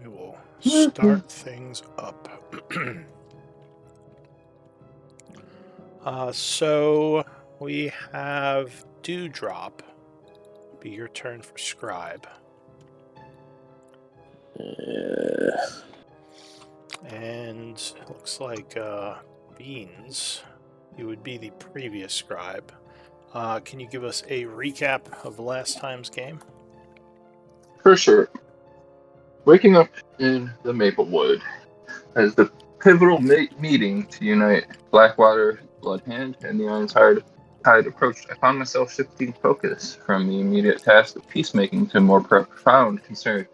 We will start things up. So we have Dewdrop. Be your turn for Scribe. And it looks like Beans, you would be the previous Scribe. Can you give us a recap of last time's game? For sure. Waking up in the Maplewood as the pivotal meeting to unite Blackwater, Bloodhand, and the Ironside Tide approached, I found myself shifting focus from the immediate task of peacemaking to more profound concern.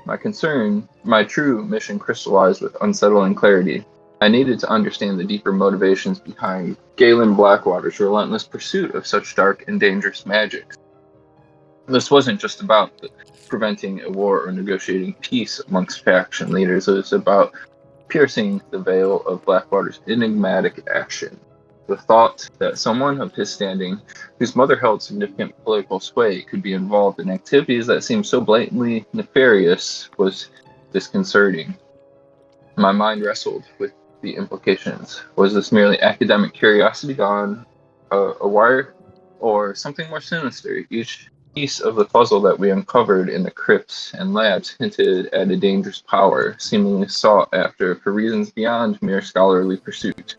My true mission crystallized with unsettling clarity. I needed to understand the deeper motivations behind Galen Blackwater's relentless pursuit of such dark and dangerous magic. This wasn't just about preventing a war or negotiating peace amongst faction leaders. It was about piercing the veil of Blackwater's enigmatic action. The thought that someone of his standing, whose mother held significant political sway, could be involved in activities that seemed so blatantly nefarious was disconcerting. My mind wrestled with the implications. Was this merely academic curiosity gone awry, or something more sinister? Each piece of the puzzle that we uncovered in the crypts and labs hinted at a dangerous power, seemingly sought after for reasons beyond mere scholarly pursuit.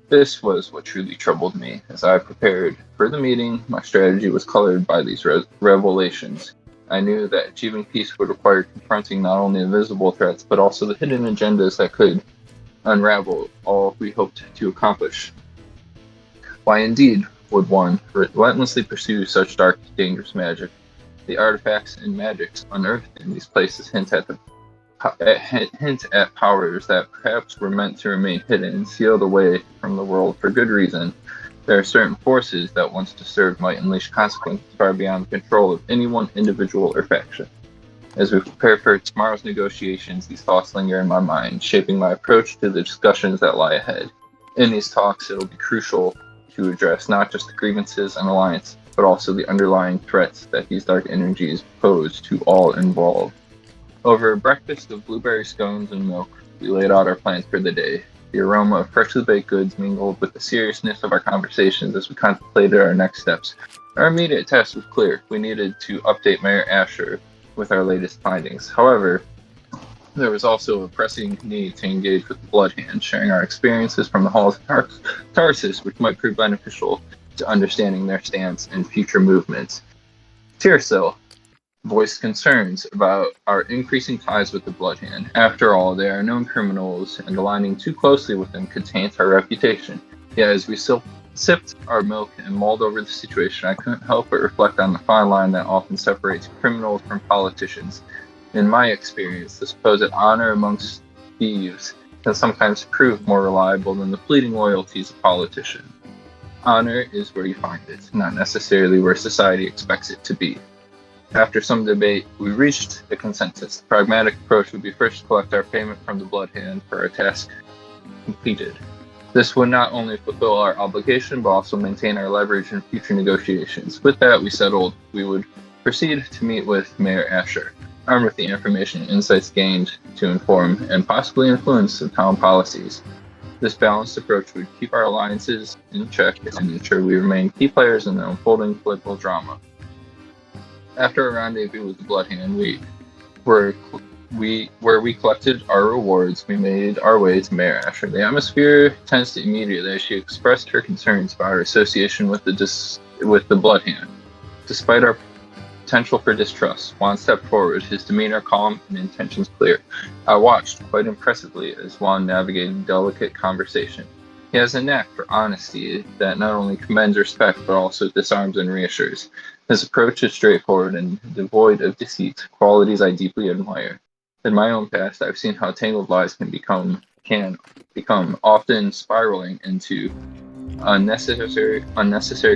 This was what truly troubled me. As I prepared for the meeting, my strategy was colored by these revelations. I knew that achieving peace would require confronting not only the visible threats, but also the hidden agendas that could unravel all we hoped to accomplish. Why indeed would one relentlessly pursue such dark, dangerous magic? The artifacts and magics unearthed in these places hint at powers that perhaps were meant to remain hidden, sealed away from the world for good reason. There are certain forces that once disturbed might unleash consequences far beyond the control of any one individual or faction. As we prepare for tomorrow's negotiations, these thoughts linger in my mind, shaping my approach to the discussions that lie ahead. In these talks, it'll be crucial to address not just the grievances and alliance, but also the underlying threats that these dark energies pose to all involved. Over a breakfast of blueberry scones and milk, we laid out our plans for the day. The aroma of freshly baked goods mingled with the seriousness of our conversations as we contemplated our next steps. Our immediate task was clear. We needed to update Mayor Asher with our latest findings. However, there was also a pressing need to engage with the Bloodhand, sharing our experiences from the halls of Tarsus, which might prove beneficial to understanding their stance and future movements. Tircil voiced concerns about our increasing ties with the Bloodhand. After all, they are known criminals, and aligning too closely with them could taint our reputation. Yet as we sipped our milk and mulled over the situation, I couldn't help but reflect on the fine line that often separates criminals from politicians. In my experience, the supposed honor amongst thieves can sometimes prove more reliable than the fleeting loyalties of politicians. Honor is where you find it, not necessarily where society expects it to be. After some debate, we reached a consensus. The pragmatic approach would be first to collect our payment from the Bloodhand for our task completed. This would not only fulfill our obligation, but also maintain our leverage in future negotiations. With that, we settled we would proceed to meet with Mayor Asher, armed with the information and insights gained to inform and possibly influence the town policies. This balanced approach would keep our alliances in check and ensure we remain key players in the unfolding political drama. After a rendezvous with the Bloodhand, where we collected our rewards, we made our way to Mayor Asher. The atmosphere tensed immediately as she expressed her concerns about our association with the Bloodhand. Despite our potential for distrust, Juan stepped forward, his demeanor calm and intentions clear. I watched quite impressively as Juan navigated delicate conversation. He has a knack for honesty that not only commands respect but also disarms and reassures. His approach is straightforward and devoid of deceit, qualities I deeply admire. In my own past, I've seen how tangled lies can become, often spiraling into unnecessary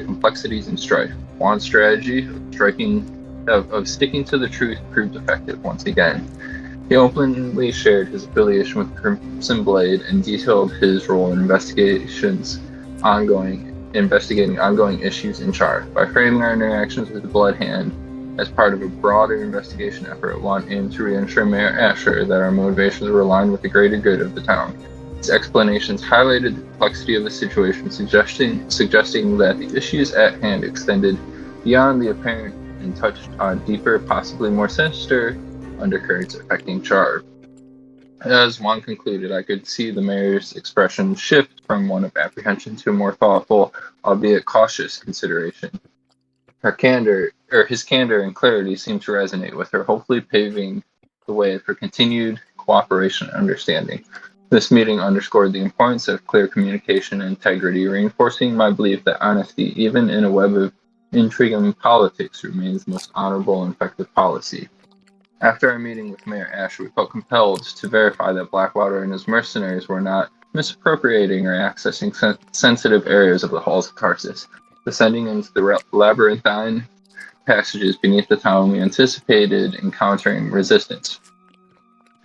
complexities and strife. Juan's strategy of sticking to the truth proved effective once again. He openly shared his affiliation with Crimson Blade and detailed his role in investigating ongoing issues in Chaur. By framing our interactions with the Bloodhand as part of a broader investigation effort, Juan aimed to reassure Mayor Asher that our motivations were aligned with the greater good of the town. His explanations highlighted the complexity of the situation, suggesting that the issues at hand extended beyond the apparent and touched on deeper, possibly more sinister undercurrents affecting Chaur. As Juan concluded, I could see the mayor's expression shift from one of apprehension to a more thoughtful, albeit cautious, consideration. His candor and clarity seemed to resonate with her, hopefully paving the way for continued cooperation and understanding. This meeting underscored the importance of clear communication and integrity, reinforcing my belief that honesty, even in a web of intrigue and politics, remains the most honorable and effective policy. After our meeting with Mayor Asher, we felt compelled to verify that Blackwater and his mercenaries were not misappropriating or accessing sensitive areas of the halls of Tarsus. Descending into the labyrinthine passages beneath the town, we anticipated encountering resistance.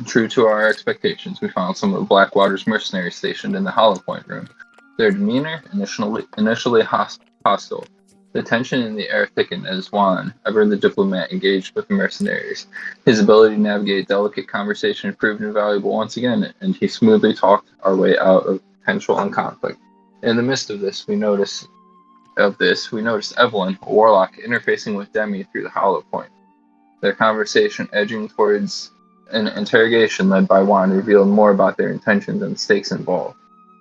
True to our expectations, we found some of Blackwater's mercenaries stationed in the Hollow Point room. Their demeanor, initially hostile. The tension in the air thickened as Juan, ever the diplomat, engaged with the mercenaries. His ability to navigate delicate conversation proved invaluable once again, and he smoothly talked our way out of tension and conflict. In the midst of this, we noticed Evelyn, a warlock, interfacing with Demi through the Hollow Point. Their conversation, edging towards an interrogation led by Juan, revealed more about their intentions and the stakes involved.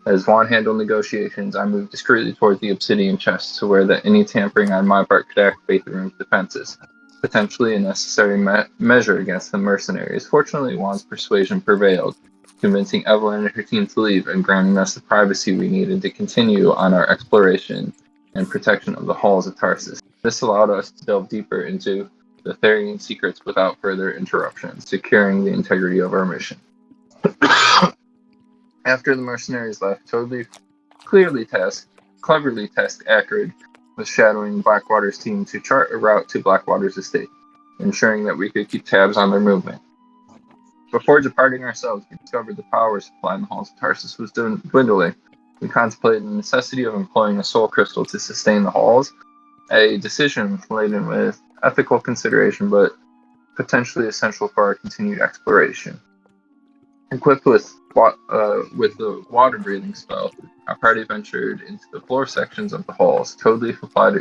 As Juan handled negotiations, I moved discreetly toward the obsidian chest to where any tampering on my part could activate the room's defenses, potentially a necessary measure against the mercenaries. Fortunately, Juan's persuasion prevailed, convincing Evelyn and her team to leave and granting us the privacy we needed to continue on our exploration and protection of the halls of Tarsus. This allowed us to delve deeper into the Therian secrets without further interruption, securing the integrity of our mission. After the mercenaries left, Toadleaf cleverly tasked Acrid with shadowing Blackwater's team to chart a route to Blackwater's estate, ensuring that we could keep tabs on their movement. Before departing ourselves, we discovered the power supply in the halls of Tarsus was dwindling. We contemplated the necessity of employing a soul crystal to sustain the halls, a decision laden with ethical consideration but potentially essential for our continued exploration. Equipped with the water breathing spell, our party ventured into the floor sections of the halls. Toadleaf applied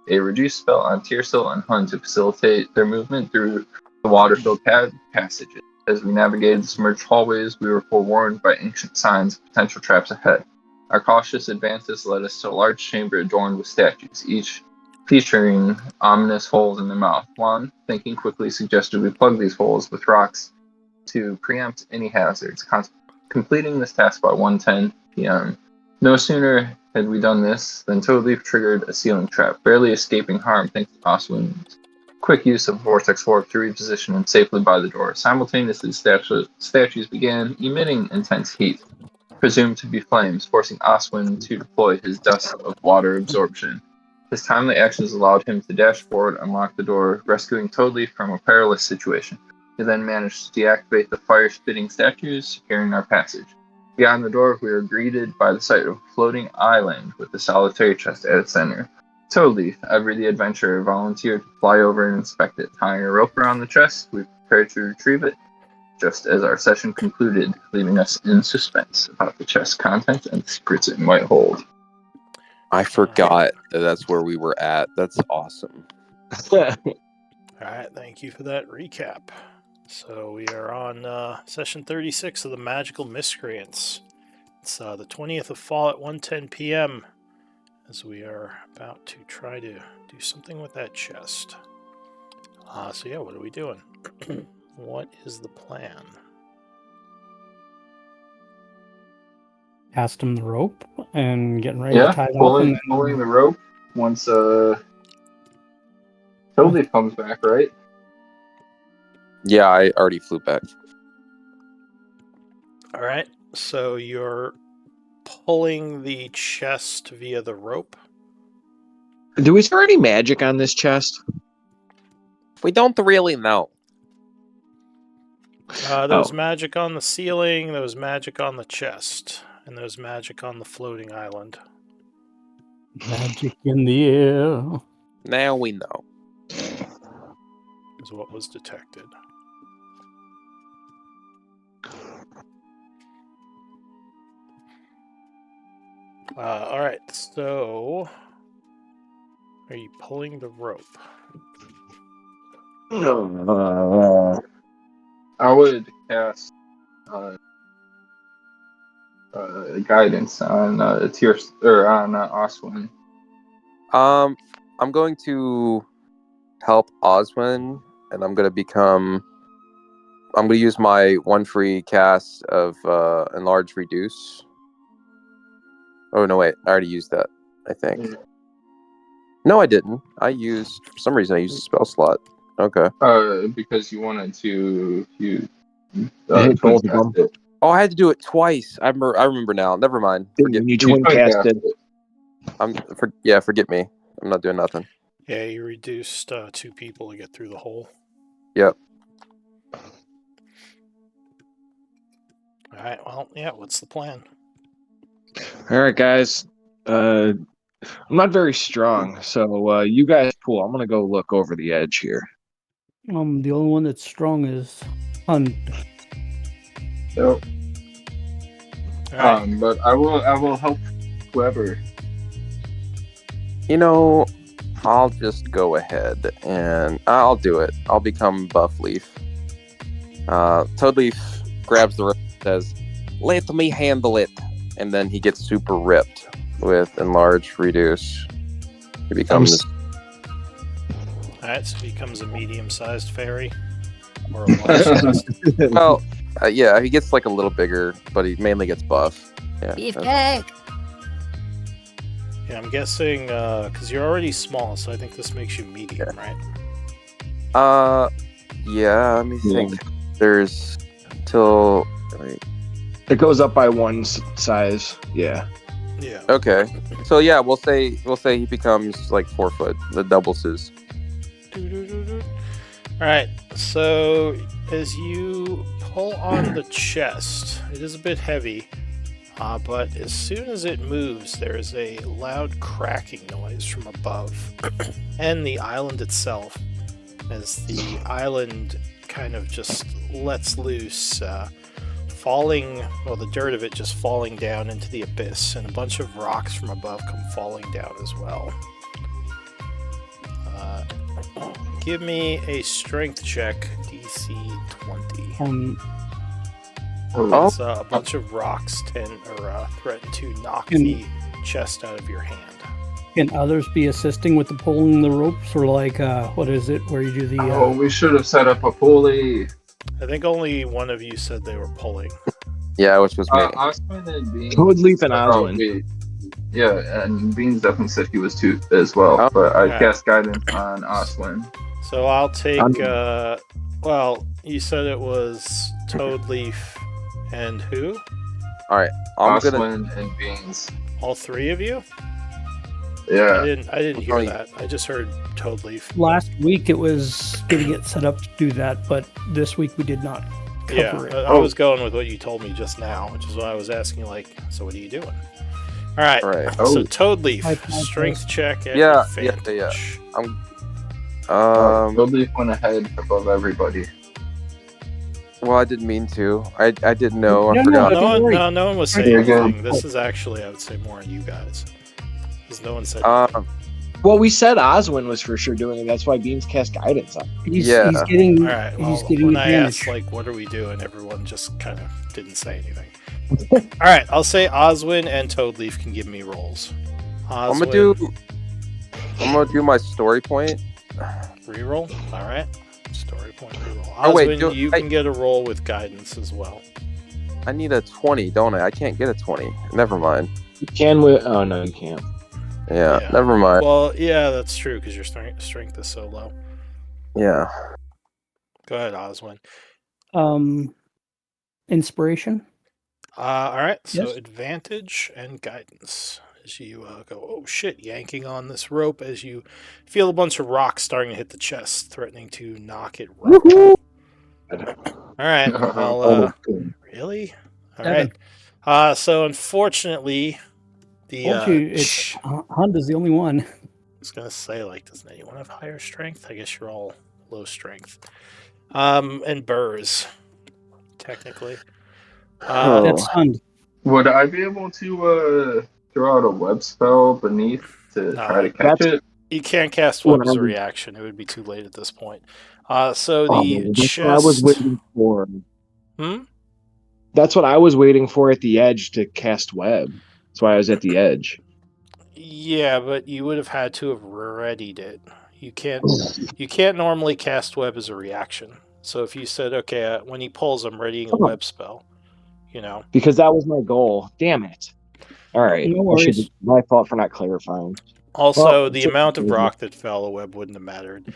a reduced spell on Tiersil and Hun to facilitate their movement through the water-filled passages. As we navigated the submerged hallways, we were forewarned by ancient signs of potential traps ahead. Our cautious advances led us to a large chamber adorned with statues, each featuring ominous holes in their mouth. Juan, thinking quickly, suggested we plug these holes with rocks to preempt any hazards, completing this task by 1:10 p.m. No sooner had we done this than Toadleaf triggered a ceiling trap, barely escaping harm thanks to Oswin's quick use of Vortex Warp to reposition him safely by the door. Simultaneously, statues began emitting intense heat, presumed to be flames, forcing Oswin to deploy his dust of water absorption. His timely actions allowed him to dash forward and lock the door, rescuing Toadleaf from a perilous situation. He then managed to deactivate the fire-spitting statues, securing our passage. Beyond the door, we were greeted by the sight of a floating island with the solitary chest at its center. Toadleaf, ever the adventurer, volunteered to fly over and inspect it. Tying a rope around the chest, we prepared to retrieve it, just as our session concluded, leaving us in suspense about the chest's contents and the secrets it might hold. I forgot that's where we were at. That's awesome. All right, thank you for that recap. So we are on session 36 of the Magical Miscreants. It's the 20th of fall at 1:10 p.m. as we are about to try to do something with that chest. So yeah, what are we doing? What is the plan? Cast him the rope and getting ready to tie it off. Pulling the rope once Toadleaf comes back, right? Yeah, I already flew back. All right, so you're pulling the chest via the rope. Do we throw any magic on this chest? We don't really know. There was magic on the ceiling, there was magic on the chest, and there's magic on the floating island. Magic in the air. Now we know. is what was detected. All right, so are you pulling the rope? I would cast guidance on Oswin. I'm going to help Oswin, and I'm going to use my one free cast of Enlarge Reduce. Oh, no, wait. I already used that, I think. No, I didn't. For some reason, I used a spell slot. Okay. Because you wanted to hit both of them. it. Oh, I had to do it twice. I remember now. Never mind. Forget You twin casted. Forget me. I'm not doing nothing. Yeah, you reduced 2 people to get through the hole. Yep. All right, well, yeah, what's the plan? All right, guys. I'm not very strong, so you guys pull. I'm gonna go look over the edge here. The only one that's strong is Hunt. So, All right. but I will help whoever. I'll just go ahead and I'll do it. I'll become Buff Leaf. Toadleaf grabs the rope and says, "Let me handle it." And then he gets super ripped with Enlarge Reduce. He becomes... All right, so he becomes a medium-sized fairy. Or a large-sized. Well, yeah, he gets like a little bigger, but he mainly gets buff. Yeah. Beefcake! Yeah, I'm guessing, because you're already small, so I think this makes you medium, right? Yeah, let me think. There's till... Wait. It goes up by one size. Yeah. Yeah. Okay. So yeah, we'll say he becomes like 4 foot. The doubles his. Alright, so as you pull on the chest, it is a bit heavy, but as soon as it moves, there is a loud cracking noise from above, and the island itself, as the island kind of just lets loose, the dirt of it just falling down into the abyss, and a bunch of rocks from above come falling down as well. Give me a strength check, DC 20. It's a bunch of rocks threaten to knock the chest out of your hand. Can others be assisting with the pulling the ropes, or like what is it where you do the? We should have set up a pulley. I think only one of you said they were pulling. Yeah, which was me. Oswin and Beans. Toadleaf and Oswin. Yeah, and Beans definitely said he was too as well, but I cast guidance on Oswin. So I'll take, you said it was Toadleaf and who? Alright, Oswin and Beans. All 3 of you? Yeah. I didn't hear that. I just heard Toadleaf. Last week it was getting it set up to do that, but this week we did not cover it. I was going with what you told me just now, which is why I was asking, so what are you doing? Alright, so Toadleaf, strength check at advantage. Toadleaf went ahead above everybody. Well, I didn't mean to. I didn't know. I forgot. No one was saying anything. This is actually, I would say, more on you guys. Because no one said anything. Well, we said Oswin was for sure doing it. That's why Beans cast guidance on him. He's getting. All right. Well, he's getting when I advantage. asked, what are we doing? Everyone just kind of didn't say anything. All right. I'll say Oswin and Toadleaf can give me rolls. I'm gonna do my story point. Reroll. All right. Story point reroll. Oswin, you can get a roll with guidance as well. I need a 20, don't I? I can't get a 20. Never mind. You can with. Oh no, you can't. Yeah, never mind. Well, yeah, that's true because your strength is so low. Yeah. Go ahead, Oswin. Inspiration. All right. So Yes. advantage and guidance as you go. Oh shit! Yanking on this rope as you feel a bunch of rocks starting to hit the chest, threatening to knock it right. All right. Well, really? All right. So unfortunately, Hunt is the only one. I was gonna say, doesn't anyone have higher strength? I guess you're all low strength. And burrs, technically. That's stunned. Would I be able to throw out a web spell beneath to No, try to catch it? you can't cast What web as I a was- reaction. It would be too late at this point. So Oh, the man, that's what I was chest. waiting for. Hmm? That's what I was waiting for at the edge to cast web. That's why I was at the edge. Yeah, but you would have had to have readied it. You can't normally cast web as a reaction. So if you said, okay, when he pulls, I'm readying a Oh. web spell, you know. Because that was my goal. Damn it. All right. No I should, worries. my fault for not clarifying. Also, Well, the so- amount of rock that fell, a web wouldn't have mattered.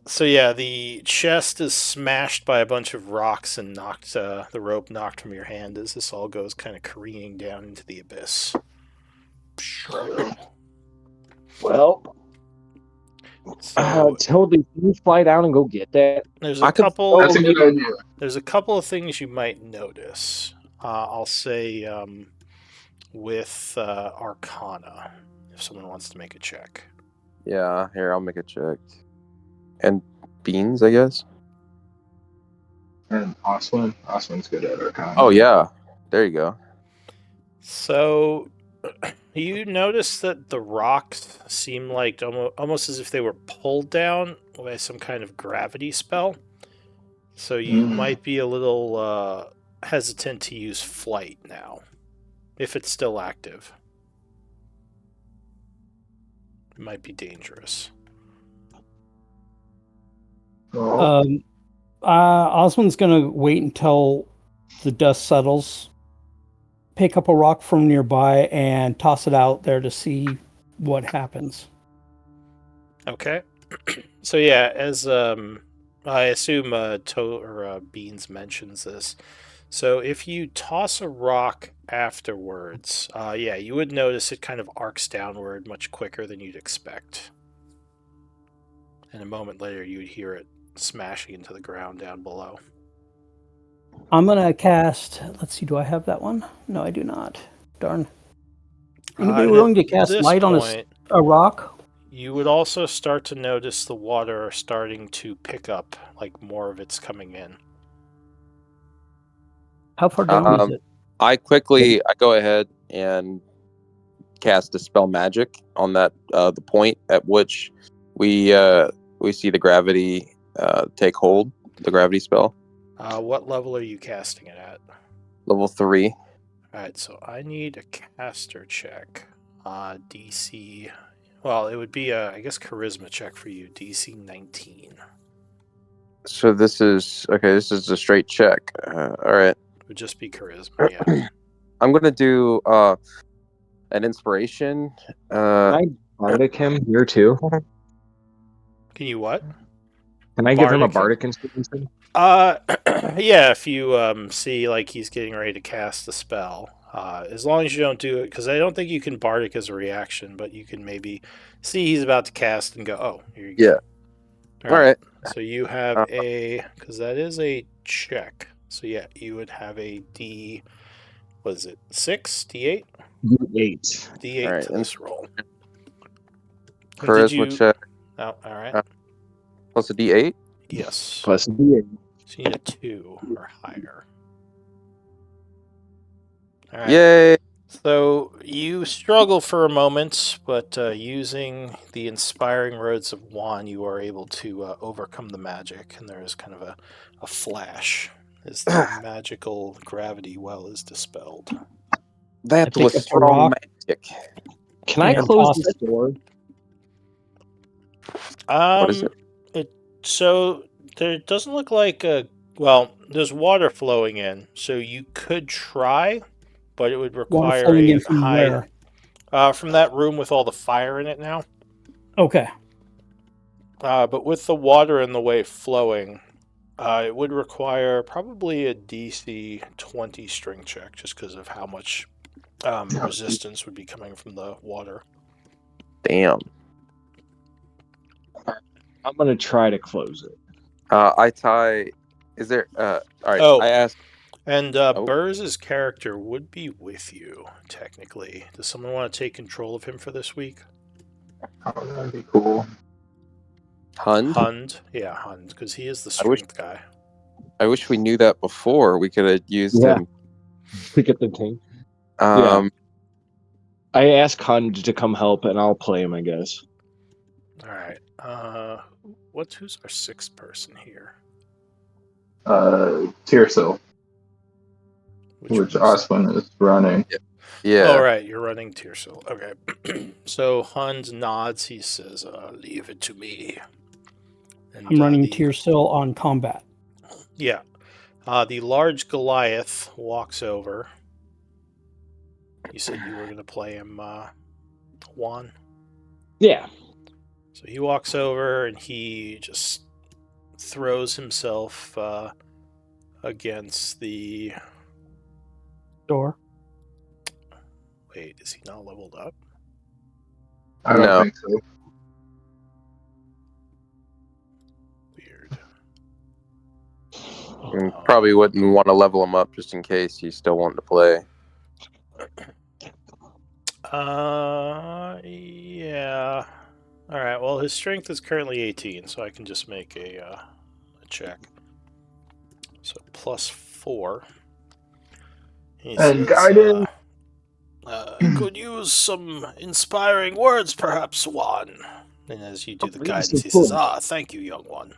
So yeah, the chest is smashed by a bunch of rocks and knocked the rope knocked from your hand as this all goes kind of careening down into the abyss. Well, So totally. Can you fly down and go get that? there's I a could couple. That's a good idea. There's a couple of things you might notice. I'll say with Arcana, if someone wants to make a check. Yeah, here, I'll make a check. And beans, I guess? And Oswin. Oswin's good at Arcana. Oh, yeah. There you go. So you notice that the rocks seem like almost as if they were pulled down by some kind of gravity spell. So you might be a little hesitant to use flight now, if it's still active. It might be dangerous. Oh, Osmond's gonna wait until the dust settles, pick up a rock from nearby, and toss it out there to see what happens. Okay. So yeah, as I assume Beans mentions this. So if you toss a rock afterwards, yeah, you would notice it kind of arcs downward much quicker than you'd expect. And a moment later, you would hear it smashing into the ground down below. I'm gonna cast. Let's see. Do I have that one? No, I do not. Darn. Anybody willing to cast this light on point, a rock? You would also start to notice the water starting to pick up, like more of it's coming in. How far down is it? I go ahead and cast Dispel Magic on that the point at which we see the gravity take hold, the gravity spell. What level are you casting it at? Level 3. Alright, so I need a caster check. DC. Well, it would be I guess charisma check for you. DC 19. So this is a straight check. All right. It would just be charisma, yeah. I'm gonna do an inspiration. Can I bardic him here too? Can you what? Can I give him a Bardic bardic inspiration? Yeah, if you see like he's getting ready to cast the spell. As long as you don't do it, because I don't think you can bardic as a reaction, but you can maybe see he's about to cast and go, oh, here you go. Yeah. All right. So you have because that is a check. So yeah, you would have a D, what is it, 6? D8? D8. D8 All right, to this roll. Charisma check Oh, all right. plus a D8. Yes. Plus D8. So you need a 2 or higher. All right. Yay! So you struggle for a moment, but using the inspiring words of Juan, you are able to overcome the magic, and there is kind of a flash as the magical gravity well is dispelled. That pick was up a strong rock. magic. Can I And close toss this it. door? What is it? So there doesn't look like there's water flowing in, so you could try, but it would Water require flowing a in from high where? from that room with all the fire in it now. Okay. But with the water in the way flowing, it would require probably a DC 20 string check, just because of how much resistance would be coming from the water. Damn. I'm gonna try to close it. I tie. Is there? All right. Oh. I asked. And Burz's character would be with you, technically. Does someone want to take control of him for this week? oh, that'd be cool. Hund? Hund. Yeah, Hund, because he is the I wish- strength guy. I wish we knew that before. We could have used Yeah. him. To get the tank. Yeah. Um, I asked Hund to come help, and I'll play him, I guess. All right. Who's our sixth person here? Tirso, which one is that? Oswin is running. yeah. Oh, right. You're running Tiersil. Okay. So Hund nods. He says, leave it to me. And, I'm running Tiersil on combat. Yeah. The large Goliath walks over. You said you were going to play him, Juan? Yeah. So he walks over and he just throws himself against the... Door. Wait, is he not leveled up? I don't No. think so. Weird. Probably wouldn't want to level him up just in case he's still wanting to play. Yeah. All right. Well, his strength is currently 18, so I can just make a check. So +4. He And guidance. Could use some inspiring words, perhaps, Juan. And as you do the Yes, guidance, of he says, course. thank you, young one.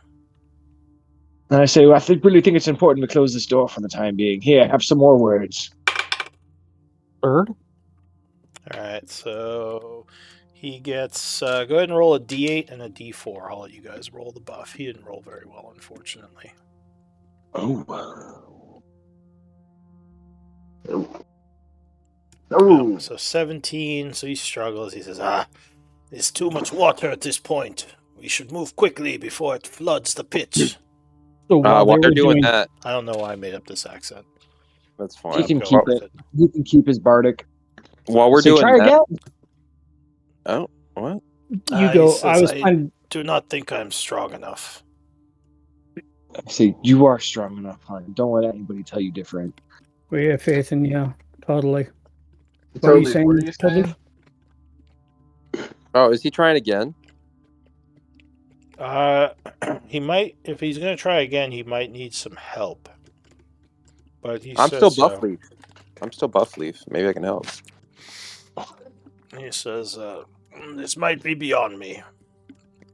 And I say, well, really think it's important to close this door for the time being. Here, have some more words. Bird. All right, so he gets... go ahead and roll a D8 and a D4. I'll let you guys roll the buff. He didn't roll very well, unfortunately. Oh. Oh, So 17, so he struggles. He says, there's too much water at this point. We should move quickly before it floods the pit. So while While they they're were doing that, I don't know why I made up this accent. that's but fine. He can I'm keep going it. with He can keep his bardic. While we're Say, doing try that, again. oh, what? you He go. says, I was I kind do not think I'm strong enough. I say, you are strong enough, hon. Don't let anybody tell you different. we have faith in you. Totally. What are you saying? What are you Totally? saying? Oh, is he trying again? He might, if he's going to try again, he might need some help. But he I'm says, still buff leaf. I'm still buff leaf. Maybe I can help. he says, this might be beyond me.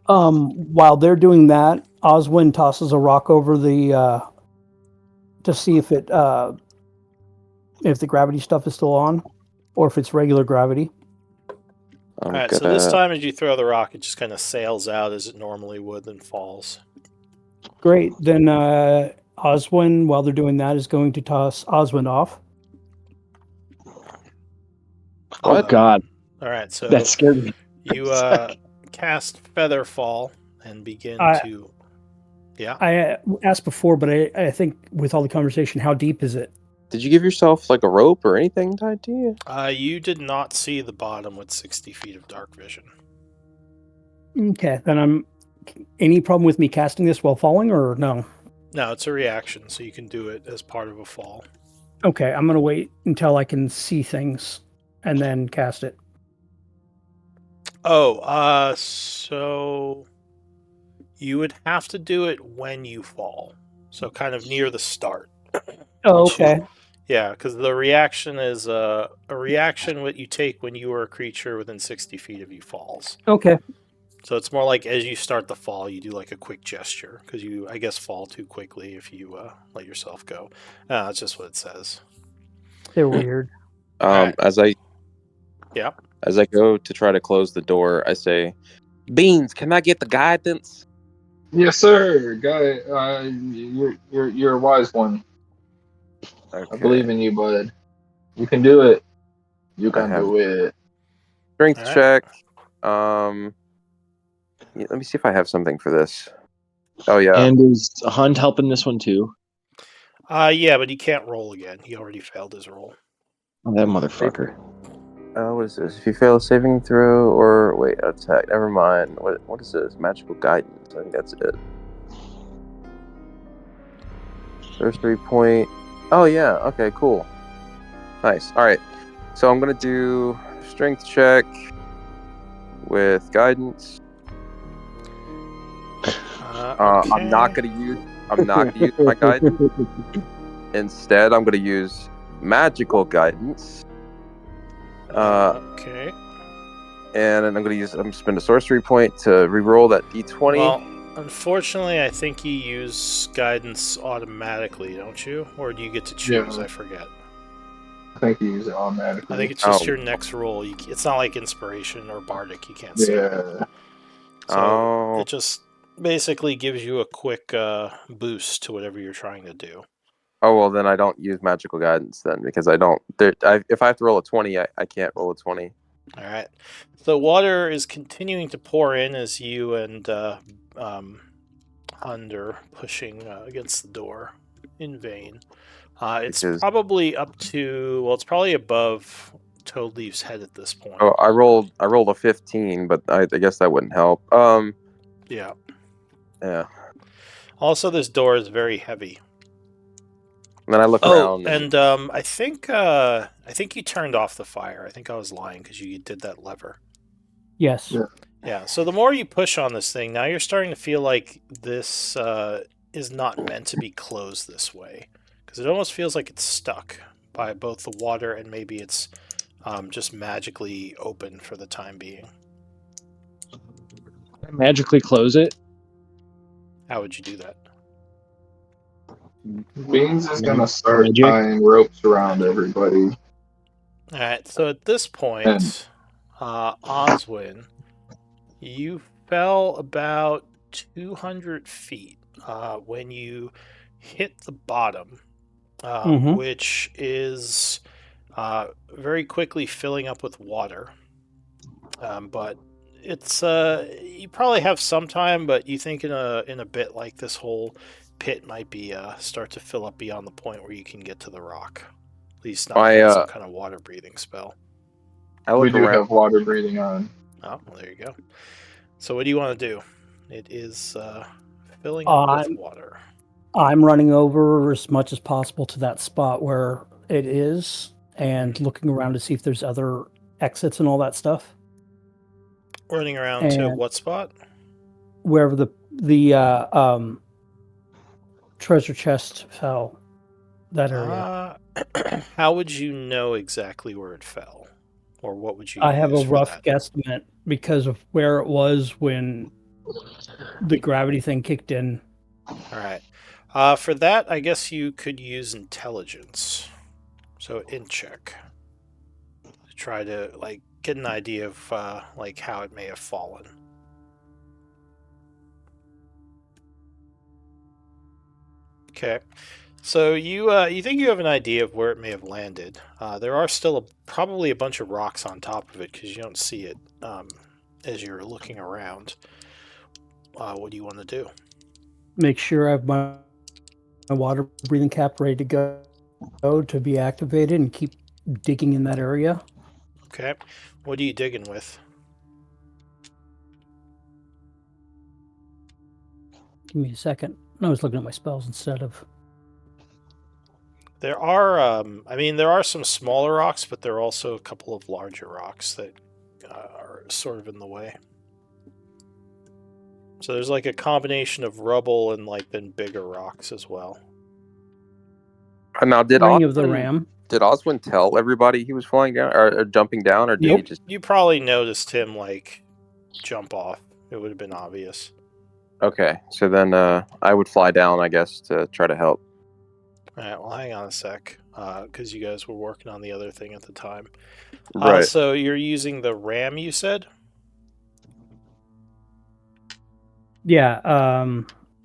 While they're doing that, Oswin tosses a rock over the to see if the gravity stuff is still on, or if it's regular gravity. All right, so this time as you throw the rock, it just kind of sails out as it normally would, then falls. Great. Then Oswin, while they're doing that, is going to toss Oswin off. Oh, God. All right, so That scared me. you cast Featherfall and begin to... Yeah? I asked before, but I think with all the conversation, how deep is it? Did you give yourself like a rope or anything tied to you? You did not see the bottom with 60 feet of dark vision. Okay, then any problem with me casting this while falling, or no? No, it's a reaction, so you can do it as part of a fall. Okay, I'm going to wait until I can see things and then cast it. Oh, so you would have to do it when you fall. So kind of near the start. Oh, okay. Yeah, because the reaction is a reaction what you take when you are a creature within 60 feet of you falls. Okay. So it's more like as you start the fall, you do like a quick gesture because you, I guess, fall too quickly if you let yourself go. That's just what it says. They're weird. Right. As I go to try to close the door, I say, "Beans, can I get the guidance?" Yes, sir. Guy, you're a wise one. Okay. I believe in you, bud. You can do it. You I can have- do it. Strength All right. check. Let me see if I have something for this. Oh yeah. And is Hunt helping this one too? Yeah, but he can't roll again. He already failed his roll. Oh, that motherfucker. What is this? If you fail a saving throw or attack. Never mind. What is this? Magical guidance. I think that's it. There's 3 point. Oh yeah. Okay. Cool. Nice. All right. So I'm gonna do strength check with guidance. Okay. I'm not gonna use my guidance. Instead, I'm gonna use magical guidance. Okay. And I'm gonna spend a sorcery point to re-roll that d20. Well, unfortunately, I think you use guidance automatically, don't you? Or do you get to choose? Yeah. I forget. I think you use it automatically. I think it's just Oh. your next roll. It's not like inspiration or bardic. You can't say. Yeah. So it just basically gives you a quick boost to whatever you're trying to do. Oh, well, then I don't use magical guidance then, because I don't. If I have to roll a 20, I can't roll a 20. All right. So water is continuing to pour in as you and Hund are pushing against the door in vain. It's Because- probably up to, well, it's probably above Toadleaf's head at this point. Oh, I rolled a 15, but I guess that wouldn't help. Yeah. Yeah. Also, this door is very heavy. And then I look around. And I think you turned off the fire. I think I was lying because you did that lever. Yes. Yeah. Yeah. So the more you push on this thing, now you're starting to feel like this is not meant to be closed this way, because it almost feels like it's stuck by both the water and maybe it's just magically open for the time being. Magically close it. How would you do that? Beans is gonna start Magic. tying ropes around everybody. All right. So at this point, Oswin, you fell about 200 feet when you hit the bottom, which is very quickly filling up with water. But it's you probably have some time, but you think in a bit like this whole pit might be start to fill up beyond the point where you can get to the rock. At least not without some kind of water breathing spell. We do have water breathing on. Oh, well, there you go. So what do you want to do? It is filling up with water. I'm running over as much as possible to that spot where it is and looking around to see if there's other exits and all that stuff. Running around to what spot? Wherever the treasure chest fell. That area. How would you know exactly where it fell? Or what would you I have use a for rough that? guesstimate because of where it was when the gravity thing kicked in. All right. For that, I guess you could use intelligence. So int check. To try to get an idea of how it may have fallen. Okay. So you think you have an idea of where it may have landed. There are still probably a bunch of rocks on top of it because you don't see it as you're looking around. What do you want to do? Make sure I have my water breathing cap ready to go to be activated and keep digging in that area. Okay. What are you digging with? Give me a second. I was looking at my spells instead of... There are, there are some smaller rocks, but there are also a couple of larger rocks that are sort of in the way. So there's a combination of rubble and then bigger rocks as well. Now, did Ring of the Ram. Did Oswin tell everybody he was flying down or jumping down, or did he just? You probably noticed him jump off. It would have been obvious. Okay, so then I would fly down, I guess, to try to help. All right, well, hang on a sec, because you guys were working on the other thing at the time. Right. So you're using the ram, you said? Yeah.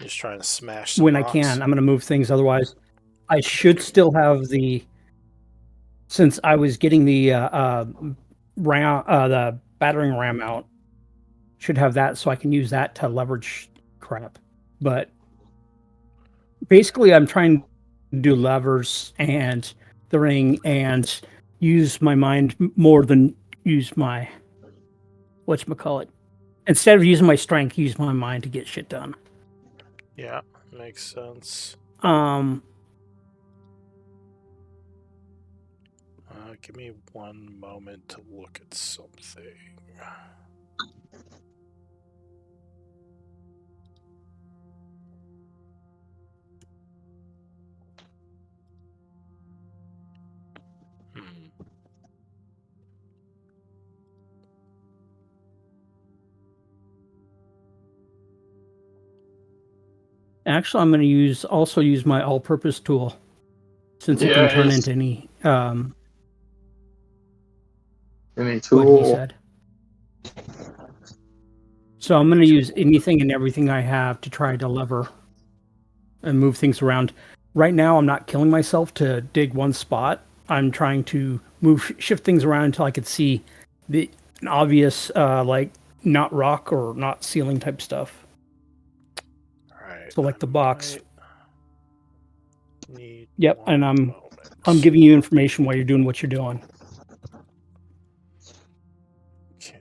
Just trying to smash some when rocks. I can. I'm going to move things. Otherwise, I should still have the... Since I was getting the the battering ram out, should have that so I can use that to leverage crap. But basically, I'm trying to do levers and the ring and use my mind more than use my whatchamacallit. Instead of using my strength, use my mind to get shit done. Yeah, makes sense. Give me one moment to look at something. Actually, I'm going to also use my all-purpose tool, since it can turn Yes. into any Any what he tool. said. So I'm going to use anything and everything I have to try to lever and move things around. Right now, I'm not killing myself to dig one spot. I'm trying to shift things around until I could see an obvious, like, not rock or not ceiling type stuff. All right. So, like the box. Need Yep, and I'm moment. giving you information while you're doing what you're doing. Okay.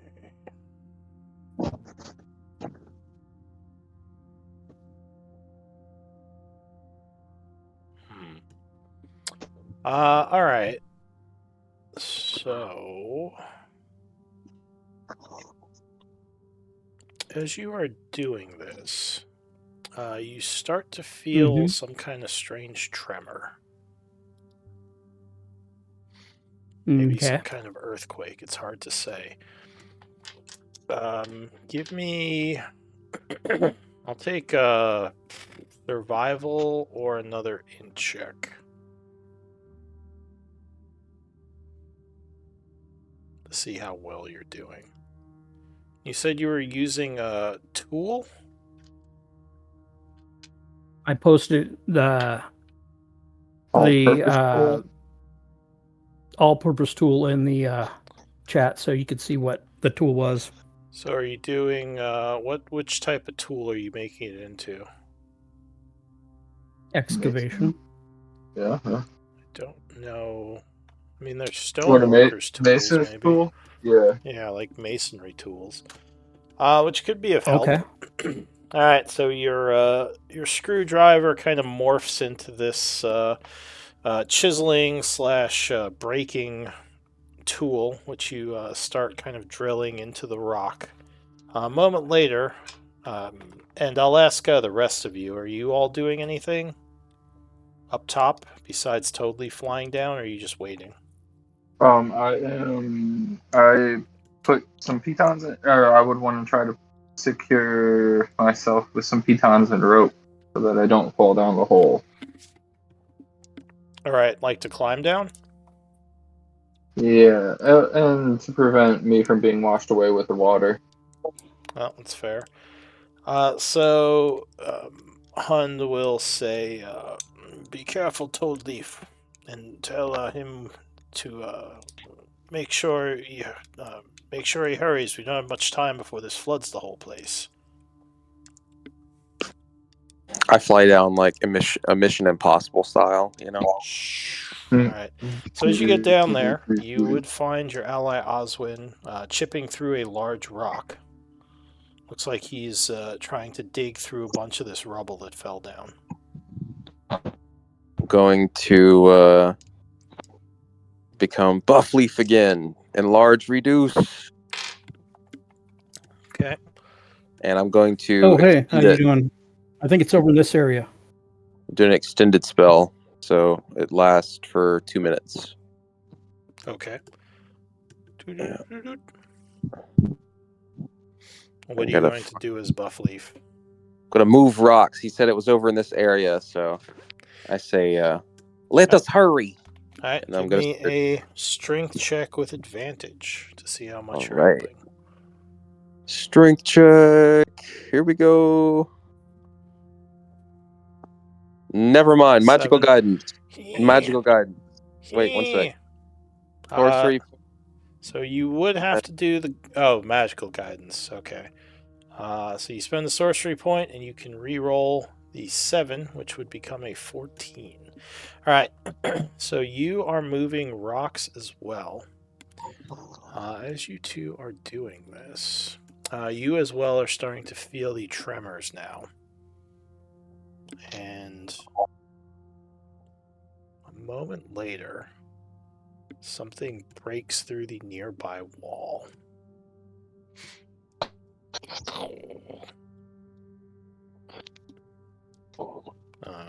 All right. So, as you are doing this, you start to feel some kind of strange tremor. Maybe some kind of earthquake. It's hard to say. Give me... I'll take a survival or another int check. To see how well you're doing. You said you were using a tool? I posted the all-purpose tool in the chat so you could see what the tool was. So are you doing which type of tool are you making it into? Excavation. Yeah. I don't know. I mean, there's stoneworkers tools, mason's maybe. tool? Yeah. Yeah, like masonry tools. Which could be of help. Okay. All right, so your screwdriver kind of morphs into this chiseling / breaking tool, which you start kind of drilling into the rock. A moment later, and I'll ask the rest of you, are you all doing anything up top besides totally flying down, or are you just waiting? I put some pitons in, or I would want to try to secure myself with some pitons and rope so that I don't fall down the hole. All right, like to climb down? Yeah, and to prevent me from being washed away with the water. Oh, that's fair. So Hund will say, "Be careful, Toad Leaf, and tell him to make sure he hurries. We don't have much time before this floods the whole place." I fly down like a Mission Impossible style, you know. All right. So as you get down there, you would find your ally Oswin chipping through a large rock. Looks like he's trying to dig through a bunch of this rubble that fell down. I'm going to become Buff Leaf again. Enlarge, reduce. Okay. And I'm going to... Oh, hey, how you doing? I think it's over in this area. Do an extended spell, so it lasts for 2 minutes. Okay. Yeah. What are you going to do as Buff Leaf? I'm going to move rocks. He said it was over in this area, so I say, let us hurry. All right, and give me a strength check with advantage to see how much you're helping. Strength check. Here we go. Never mind. 7. Magical guidance. Magical guidance. Wait, 1 sec. Sorcery. So you would have to do the magical guidance. Okay. So you spend the sorcery point, and you can re-roll the 7, which would become a 14. All right. So you are moving rocks as well. As you two are doing this, you as well are starting to feel the tremors now. And a moment later, something breaks through the nearby wall. Hang on.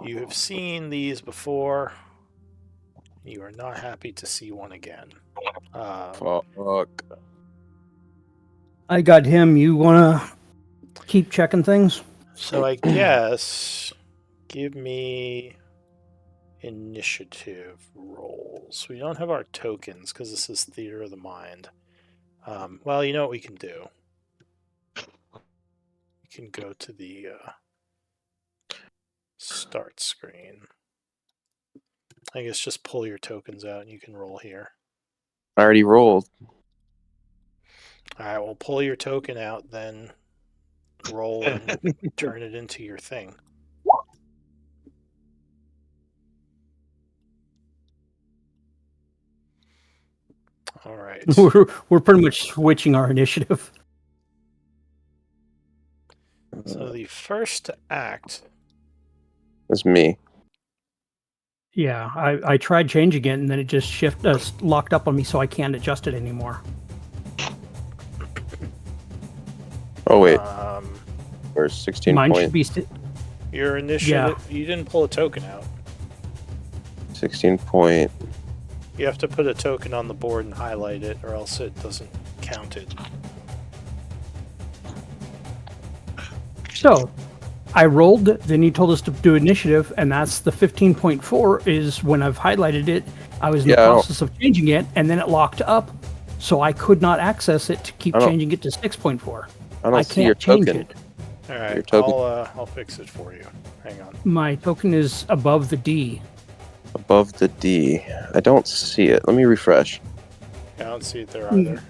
You have seen these before. You are not happy to see one again. Fuck. I got him. You want to keep checking things? So I guess give me initiative rolls. We don't have our tokens because this is Theater of the Mind. Well, you know what we can do? We can go to the start screen. I guess just pull your tokens out and you can roll here. I already rolled. All right, well, pull your token out, then roll and turn it into your thing. All right. We're pretty much switching our initiative. So the first act. It's me. Yeah, I tried changing it, and then it just locked up on me, so I can't adjust it anymore. Oh wait, where's 16 Mine point? should be. Your initiative. Yeah. You didn't pull a token out. 16 point. You have to put a token on the board and highlight it, or else it doesn't count it. So, I rolled, then you told us to do initiative, and that's the 15.4 is when I've highlighted it. I was in the process of changing it, and then it locked up, so I could not access it to keep changing it to 6.4. I can't change it. All right, I'll fix it for you. Hang on. My token is above the D. Above the D. I don't see it. Let me refresh. I don't see it there either.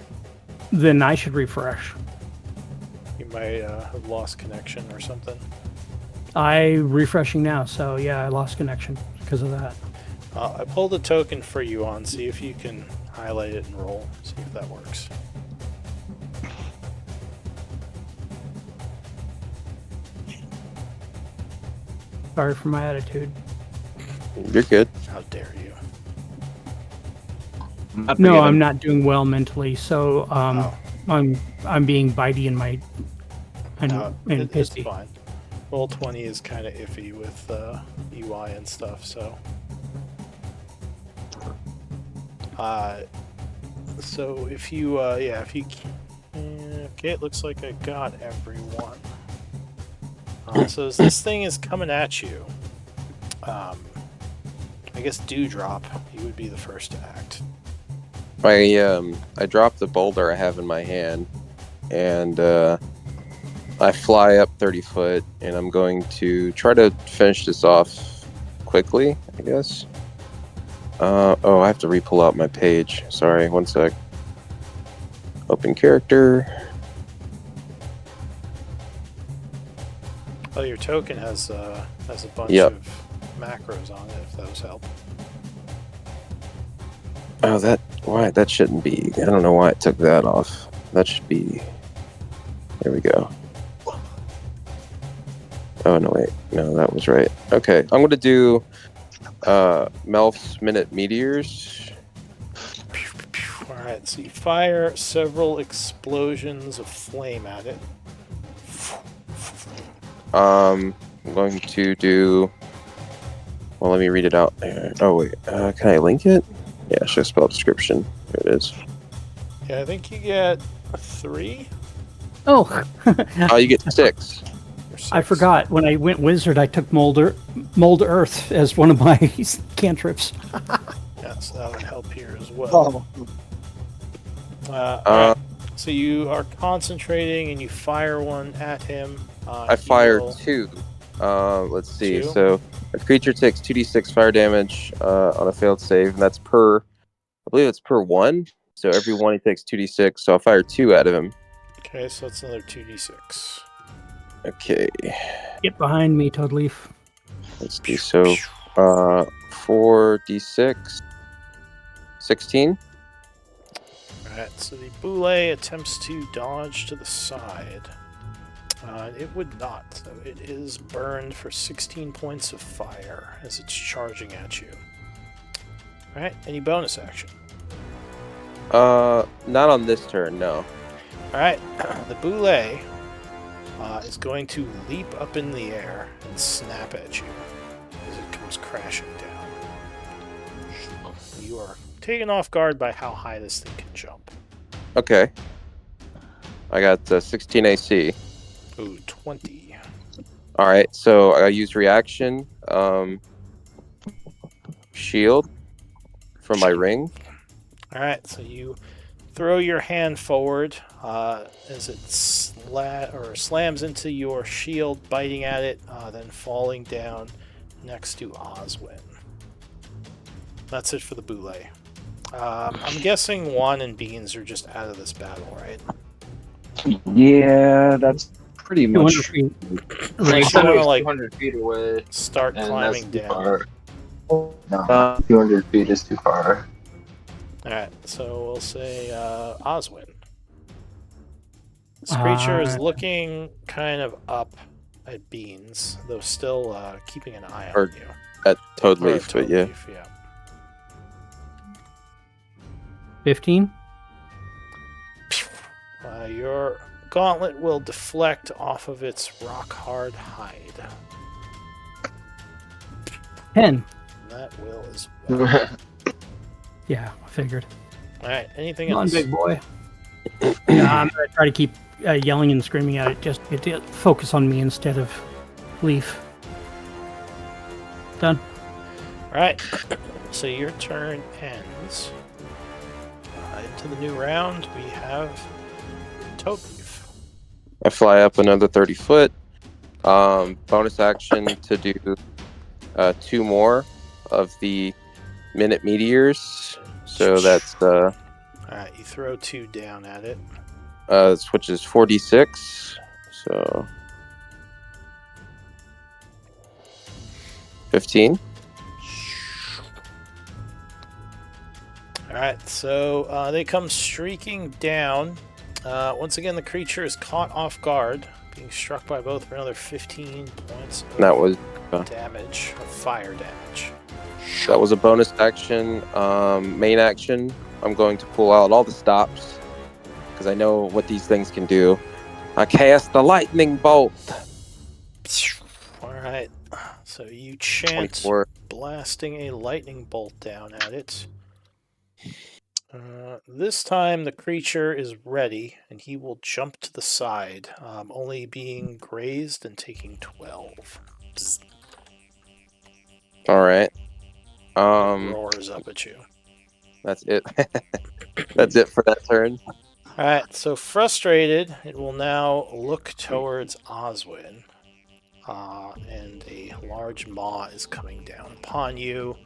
Then I should refresh. You might have lost connection or something. I'm refreshing now, so yeah, I lost connection because of that. I pulled a token for you on. See if you can highlight it and roll. See if that works. Sorry for my attitude. You're good. How dare you? No, I'm not doing well mentally, so I'm being bitey in my and pissy. It's fine. Roll20 is kind of iffy with UI and stuff, so. So if you okay, it looks like I got everyone. So as this thing is coming at you, I guess Dewdrop, you would be the first to act. I dropped the boulder I have in my hand, and I fly up 30 foot, and I'm going to try to finish this off quickly, I guess. I have to re-pull out my page. Sorry, one sec. Open character. Oh, your token has a bunch of macros on it, if those help. Oh, that shouldn't be. I don't know why I took that off. That should be. There we go. Oh, no, wait. No, that was right. Okay, I'm going to do Melf's Minute Meteors. Alright, so you fire several explosions of flame at it. I'm going to do... Well, let me read it out. Oh, wait. Can I link it? Yeah, show spell description. There it is. Yeah, I think you get 3. Oh. Oh, you get 6. I forgot. When I went wizard, I took mold earth as one of my cantrips. Yeah, so that would help here as well. Right. So you are concentrating and you fire one at him. I fire 2. Let's see. 2? So a creature takes 2d6 fire damage on a failed save, and that's per. I believe it's per 1. So every 1 he takes 2d6. So I'll fire 2 out of him. Okay, so that's another 2d6. Okay. Get behind me, Toadleaf. Let's see. So 4d6. 16. Alright, so the boule attempts to dodge to the side. It would not, so it is burned for 16 points of fire as it's charging at you. Alright, any bonus action? Not on this turn, no. Alright, the boule is going to leap up in the air and snap at you as it comes crashing down. You are taken off guard by how high this thing can jump. Okay. I got 16 AC. Ooh, 20. All right, so I use reaction, shield from my ring. All right, so you throw your hand forward as it slams into your shield, biting at it, then falling down next to Oswin. That's it for the boule. I'm guessing Juan and Beans are just out of this battle, right? Yeah, that's pretty 200 much. feet. Right. He You said it wanna, was like, 200 feet away, Start and climbing that's too down. far. No, 200 feet is too far. Alright, so we'll say Oswin. This creature is looking kind of up at Beans, though still keeping an eye Or- on you. At Toad Or Leaf, but yeah. Leaf, yeah. 15. Your gauntlet will deflect off of its rock-hard hide. 10. That will as well. Yeah, I figured. Alright, anything Come on, else? big boy. Yeah, I'm going to try to keep yelling and screaming at it, just to focus on me instead of Leaf. Done. Alright, so your turn ends. Into the new round, we have Toad Leaf. I fly up another 30 foot. Bonus action to do 2 more of the minute meteors. So that's Alright, you throw 2 down at it. which is 4d6. So 15. Alright, so they come streaking down. Once again, the creature is caught off guard, being struck by both for another 15 points of That was damage, of fire damage. that was a bonus action. Main action, I'm going to pull out all the stops because I know what these things can do. I cast the lightning bolt. Alright, so you chant 24. blasting a lightning bolt down at it. This time the creature is ready, and he will jump to the side, only being grazed and taking 12. All right. Roars up at you. That's it. That's it for that turn. Alright, so frustrated, it will now look towards Oswin. And a large maw is coming down upon you.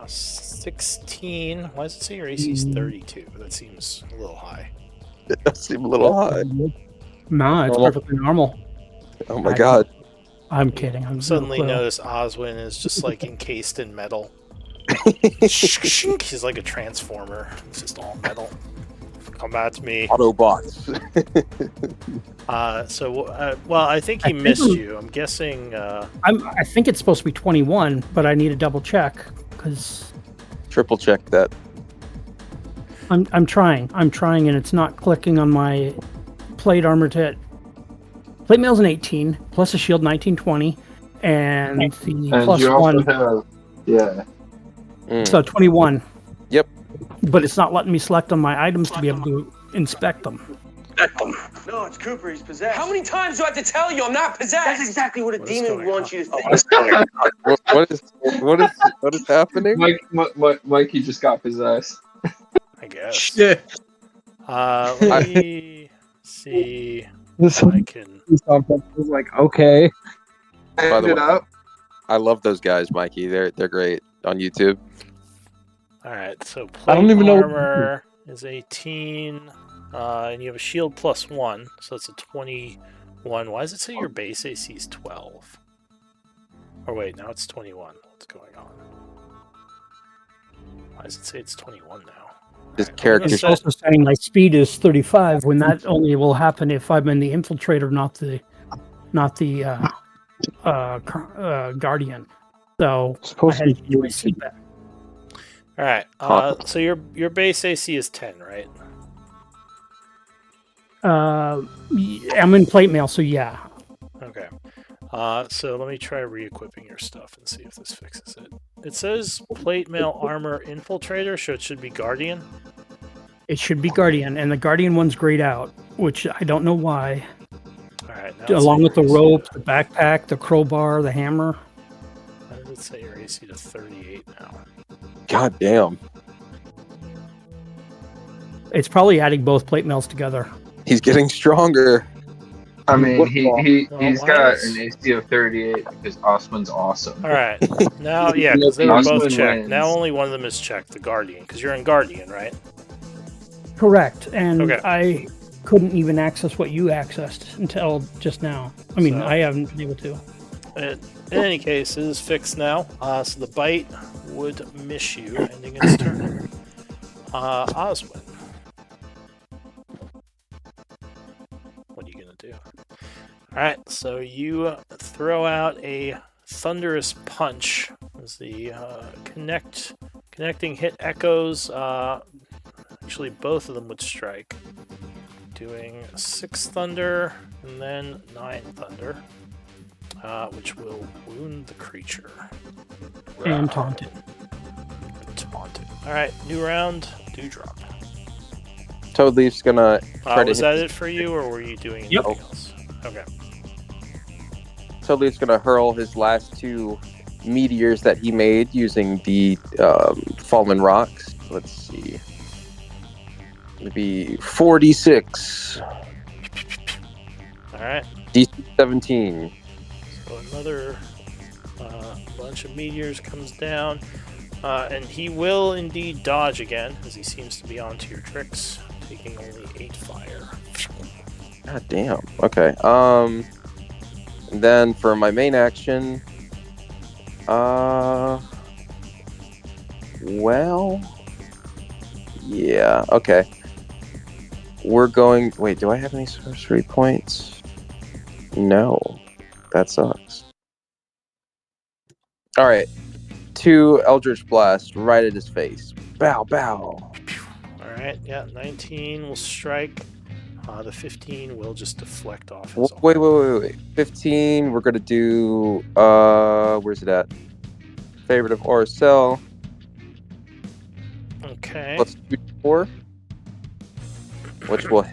16. Why does it say your AC is 32? That seems a little high. It does seem a little high. No, it's Normal. perfectly normal. Oh my god. I'm kidding. I'm Suddenly no clue. notice Oswin is just like encased in metal. He's like a transformer. It's just all metal. Come at me. Autobots. Well, I think he I think missed I'm- you. I'm guessing. I think it's supposed to be 21, but I need to double check because Triple check that. I'm trying, and it's not clicking on my plate armor to. Plate mail's an 18 plus a shield 19, 20, and the And plus you also one, have, yeah. so 21. Yep. But it's not letting me select on my items to be able to inspect them. No, it's Cooper. He's possessed. How many times do I have to tell you I'm not possessed? That's exactly what a What is demon going wants on? you to think. What is happening? Mikey just got possessed. I guess. Shit. Let me see This if I can. was like, okay. By the Ended way- up. I love those guys, Mikey. They're great on YouTube. All right, so plate I don't even know what to do. armor is 18, and you have a shield plus 1, so that's a 21. Why does it say your base AC is 12? Or wait, now it's 21. What's going on? Why does it say it's 21 now? His Alright, character- I'm It's gonna also saying my speed is 35 when that only will happen if I'm in the infiltrator, not the guardian. So I Supposed had to to be get my seat back. All right, so your base AC is 10, right? I'm in plate mail, so yeah. Okay. So let me try re-equipping your stuff and see if this fixes it. It says plate mail armor infiltrator, so it should be guardian. It should be guardian, and the guardian one's grayed out. which I don't know why. All right. Now Along with the raise rope, the backpack, the crowbar, the hammer. I would say raise you to 38 now. God damn. It's probably adding both plate mails together. He's getting stronger. I mean, he's Well, got minus- an AC of 38 because Osman's awesome. All right. Now, yeah, because they were Osman both checked. wins. Now only one of them is checked, the Guardian, because you're in Guardian, right? Correct. And Okay. I couldn't even access what you accessed until just now. I mean, So- I haven't been able to. In any case, it is fixed now. So the bite would miss you, ending its turn. Oswin. What are you going to do? Alright, so you throw out a thunderous punch as the connecting hit echoes. Actually, both of them would strike. Doing 6 thunder and then 9 thunder. Which will wound the creature. And taunt it. Taunted. Alright, new round. Dewdrop. Toadleaf's gonna try to Was hit. that it for you, or were you doing anything Yep. else? Okay. Toadleaf's gonna hurl his last 2 meteors that he made using the fallen rocks. Let's see. It'd be 46. Alright. DC 17. So another bunch of meteors comes down. And he will indeed dodge again, as he seems to be onto your tricks, taking only 8 fire. God damn. Okay. And then for my main action, well, yeah. Okay. We're going. Wait, do I have any sorcery points? No. That sucks. All right. 2 Eldritch Blast right at his face. Bow, bow. Alright, yeah, 19 will strike. The 15 will just deflect off his Wait. 15, we're going to do, where's it at? Favorite of Oracel. Okay. Plus 2d4. Which will,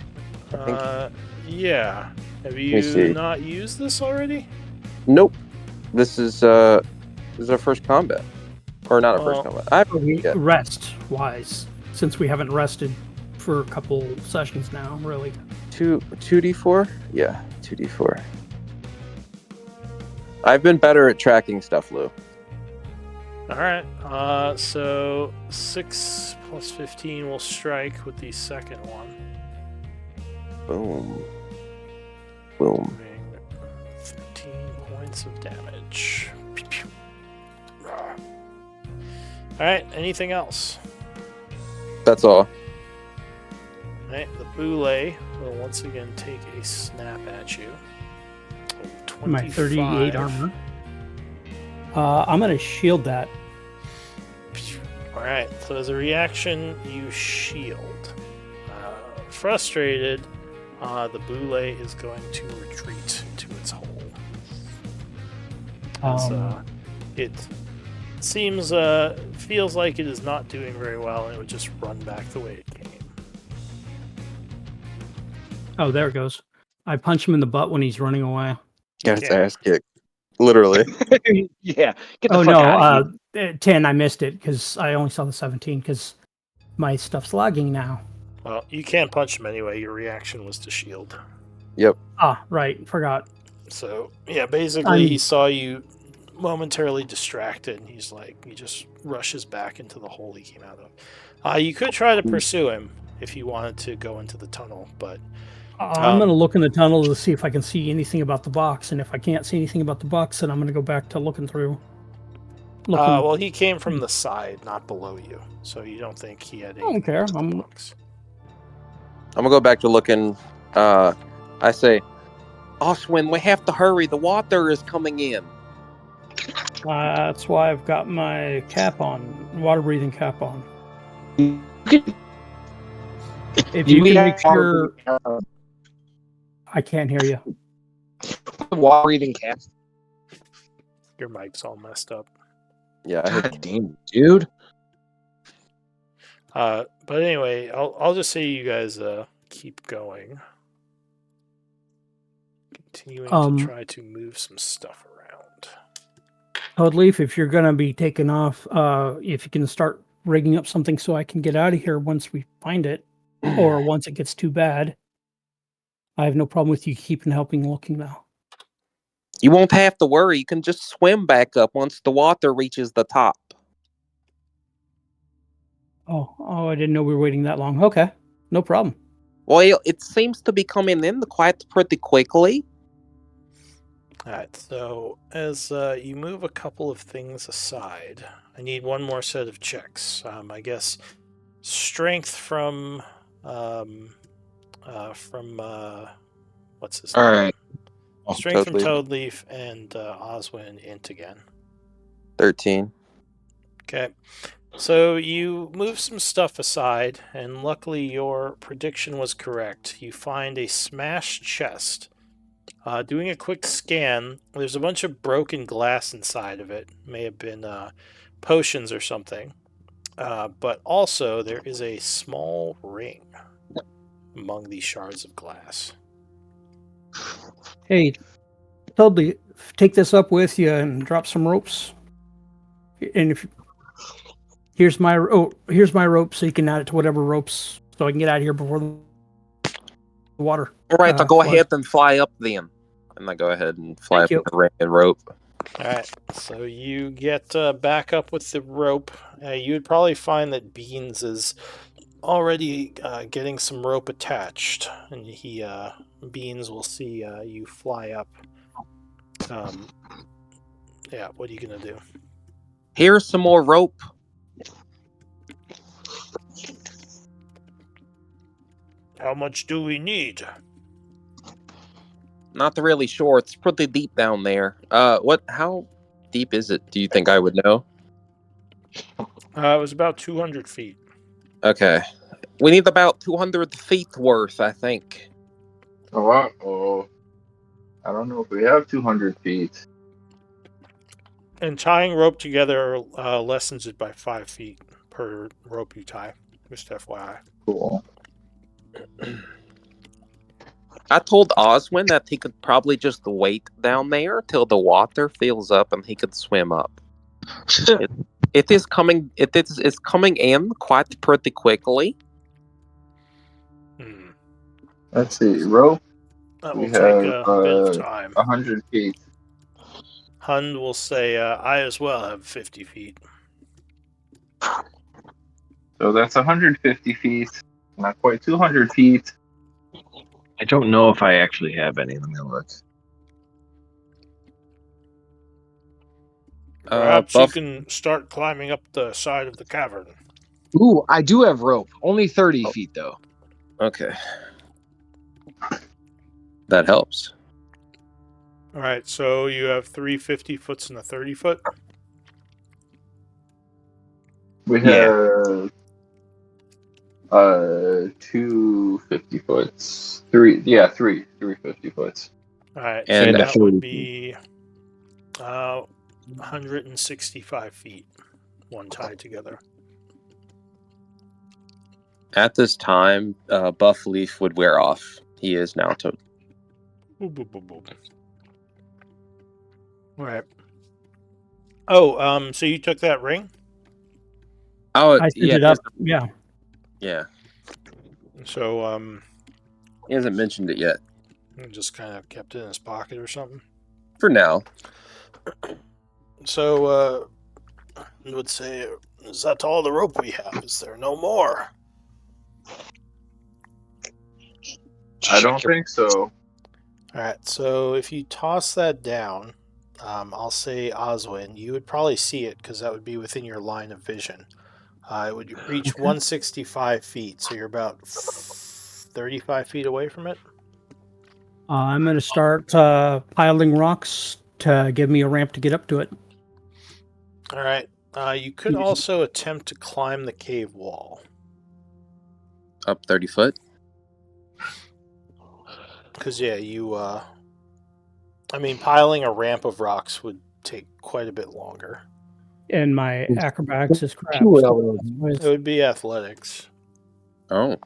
I think. Yeah. Have me see. you not used this already? Nope. This is our first combat. Or not our first Well, combat. Yeah. Rest wise, since we haven't rested for a couple sessions now, really. 2d4? Yeah, 2d4. I've been better at tracking stuff, Lou. Alright, so 6 plus 15 will strike with the second one. Boom. Boom. Doing 13 points of damage. Alright, anything else? That's all. Alright, the boule will once again take a snap at you. Oh, My 38 armor. I'm going to shield that. Alright, so as a reaction, you shield. Frustrated, the boule is going to retreat into its hole. As, it seems, feels like it is not doing very well, and it would just run back the way it came. Oh, there it goes. I punch him in the butt when he's running away. Got its Yeah. ass kicked. Literally. Yeah. Get the Oh, fuck no. out of here. 10, I missed it because I only saw the 17 because my stuff's lagging now. Well, you can't punch him anyway. Your reaction was to shield. Ah, right. Forgot. So, yeah, basically, I'm- he saw you momentarily distracted, and he just rushes back into the hole he came out of. You could try to pursue him if you wanted to go into the tunnel, but I'm going to look in the tunnel to see if I can see anything about the box. And if I can't see anything about the box, then I'm going to go back to looking through. well, he came from the side, not below you, so you don't think he had I don't any care. books. I'm gonna go back to looking. I say, Oswin, we have to hurry. The water is coming in. That's why I've got my cap on, water breathing cap on. If you can make sure, I can't hear you. Water breathing cast. Your mic's all messed up. Yeah, I hit God damn, dude. But anyway, I'll just say you guys keep going. Continuing to try to move some stuff around. Toadleaf, if you're gonna be taken off, if you can start rigging up something so I can get out of here once we find it, or once it gets too bad. I have no problem with you keeping helping looking now. You won't have to worry. You can just swim back up once the water reaches the top. Oh, I didn't know we were waiting that long. Okay, no problem. Well, it seems to be coming in quite pretty quickly. Alright, so as you move a couple of things aside, I need one more set of checks. I guess strength from what's his name? All right. Strength from Toadleaf. Toadleaf and Oswin int again. 13. Okay. So you move some stuff aside, and luckily your prediction was correct. You find a smashed chest. Doing a quick scan, there's a bunch of broken glass inside of it. May have been potions or something. But also, there is a small ring among these shards of glass. Hey, Toadleaf, take this up with you and drop some ropes. And if here's my rope, so you can add it to whatever ropes, so I can get out of here before the water. All right, I'll go flood. ahead and fly up then. And I go ahead and fly Thank up you. with the ring and rope. Alright, so you get back up with the rope. You would probably find that Beans is already getting some rope attached, and Beans will see you fly up. Yeah, what are you gonna do? Here's some more rope. How much do we need? Not really sure. It's pretty deep down there. How deep is it? Do you think I would know? It was about 200 feet. Okay. We need about 200 feet worth, I think. Oh, I don't know if we have 200 feet. And tying rope together lessens it by 5 feet per rope you tie. Just FYI. Cool. I told Oswin that he could probably just wait down there till the water fills up and he could swim up. It is coming in quite pretty quickly. Let's see. Rope. That We will take have a bit of time. 100 feet. Hund will say, I as well have 50 feet. So that's 150 feet. Not quite 200 feet. I don't know if I actually have any. Let me look. Perhaps you can start climbing up the side of the cavern. Ooh, I do have rope. Only 30 feet, though. Okay. That helps. All right, so you have 3 50-foots and a 30-foot? We have 2 50-foots. Three 50-foots. All right, And so that would be 165 feet, one tied together. At this time, Buff Leaf would wear off. He is now toad. Boop, boop, boop, boop. All right. Oh, so you took that ring? Oh, I sent it up. Yeah. Yeah. So, He hasn't mentioned it yet. he just kind of kept it in his pocket or something? For now. So, I would say, is that all the rope we have? Is there no more? I don't think so. Alright, so if you toss that down, I'll say Oswin, you would probably see it because that would be within your line of vision. It would reach 165 feet, so you're about 35 feet away from it. I'm going to start piling rocks to give me a ramp to get up to it. Alright, you could also attempt to climb the cave wall. Up 30 foot? Because, yeah, piling a ramp of rocks would take quite a bit longer. And my acrobatics is crap. It would be athletics. Oh.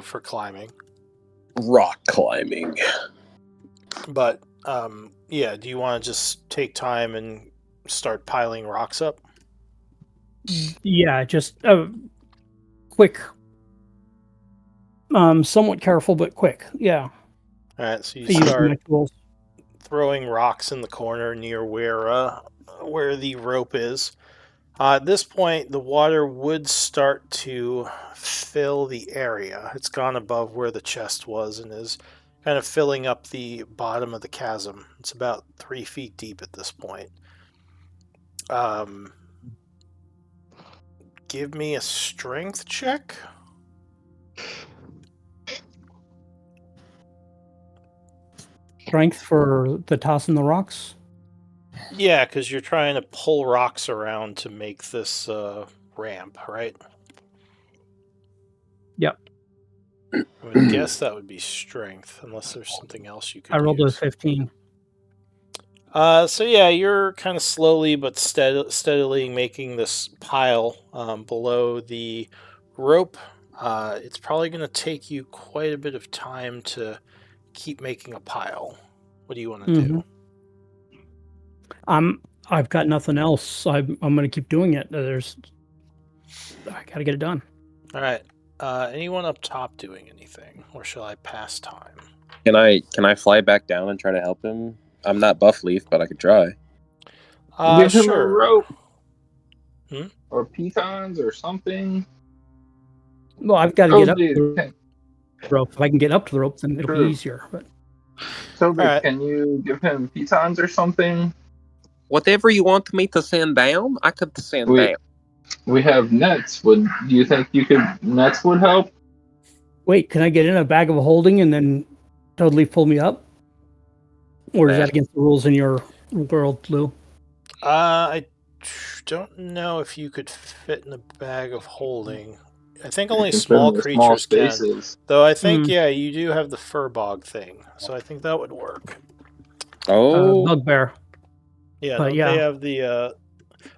For climbing. rock climbing. But yeah, do you want to just take time and start piling rocks up? Yeah, just quick. Somewhat careful, but quick. Yeah. All right, so you I use start my tools. throwing rocks in the corner near where the rope is. At this point, the water would start to fill the area. It's gone above where the chest was and is kind of filling up the bottom of the chasm. It's about 3 feet deep at this point. Give me a strength check. Strength for the tossing the rocks. Yeah, because you're trying to pull rocks around to make this ramp, right? Yep. I would guess that would be strength, unless there's something else you could I rolled a use. 15. So yeah, you're kind of slowly but steadily making this pile below the rope. It's probably going to take you quite a bit of time to keep making a pile. What do you want to do? I've got nothing else. I'm going to keep doing it. I got to get it done. All right. Anyone up top doing anything, or shall I pass time? Can I fly back down and try to help him? I'm not Buff Leaf, but I could try. Give him Sure. a rope. Hmm? Or pitons or something. Well, I've got to get up to Toby, the rope. If I can get up to the rope, then it'll True. be easier. But Toby, Alright. can you give him pitons or something? Whatever you want me to send down, I could send down. We have nets. Do you think nets would help? wait, can I get in a bag of holding and then totally pull me up? Or is that against the rules in your world, Lou? I don't know if you could fit in a bag of holding. I think only small creatures can. Though I think, yeah, you do have the fur bog thing, so I think that would work. Oh, Bugbear. Yeah, But don't yeah. they have the?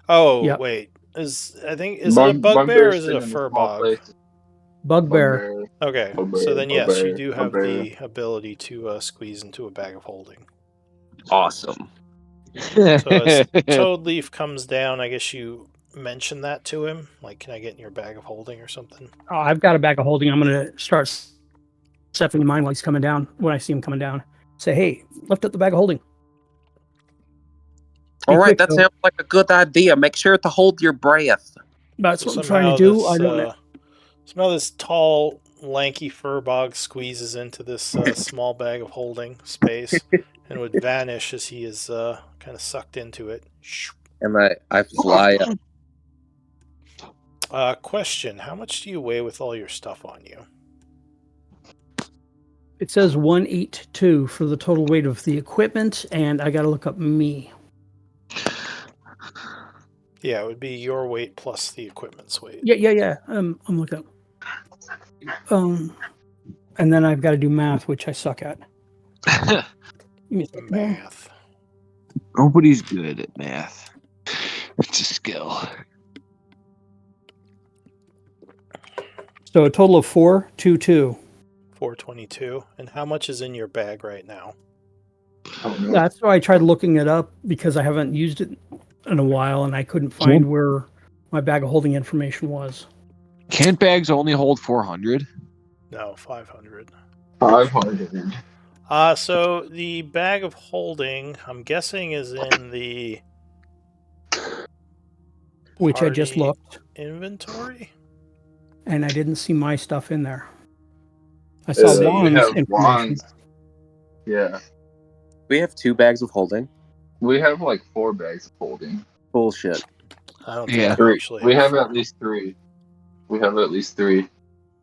Yep. Wait, is it a bugbear or is it a fur bog? Bugbear. Okay, Bugbear, so then yes, you do have bugbear. the ability to squeeze into a bag of holding. awesome. So as Toadleaf comes down, I guess you mention that to him. Like, can I get in your bag of holding or something? Oh, I've got a bag of holding. I'm going to start stepping in mine while he's coming down. When I see him coming down, say, "Hey, lift up the bag of holding." All right, quick, that though. sounds like a good idea. Make sure to hold your breath. That's So what I'm trying to do. I don't know. Somehow this tall, lanky fur bog squeezes into this small bag of holding space and would vanish as he is kind of sucked into it. And I fly up. Question: how much do you weigh with all your stuff on you? It says 182 for the total weight of the equipment, and I got to look up me. Yeah, it would be your weight plus the equipment's weight. Yeah. I'm looking up. And then I've got to do math, which I suck at. Give me a second. Math. Nobody's good at math. It's a skill. So a total of 422. 422. And how much is in your bag right now? That's why I tried looking it up because I haven't used it in a while and I couldn't find where my bag of holding information was. Can't bags only hold 400? No, 500. 500. So the bag of holding, I'm guessing, is in the which I just party looked, inventory. and I didn't see my stuff in there. I saw we Juan's have information. Juan's. Yeah. We have 2 bags of holding. We have like 4 bags of holding. Bullshit. I don't think Yeah. you actually We have four. at least 3. We have at least 3.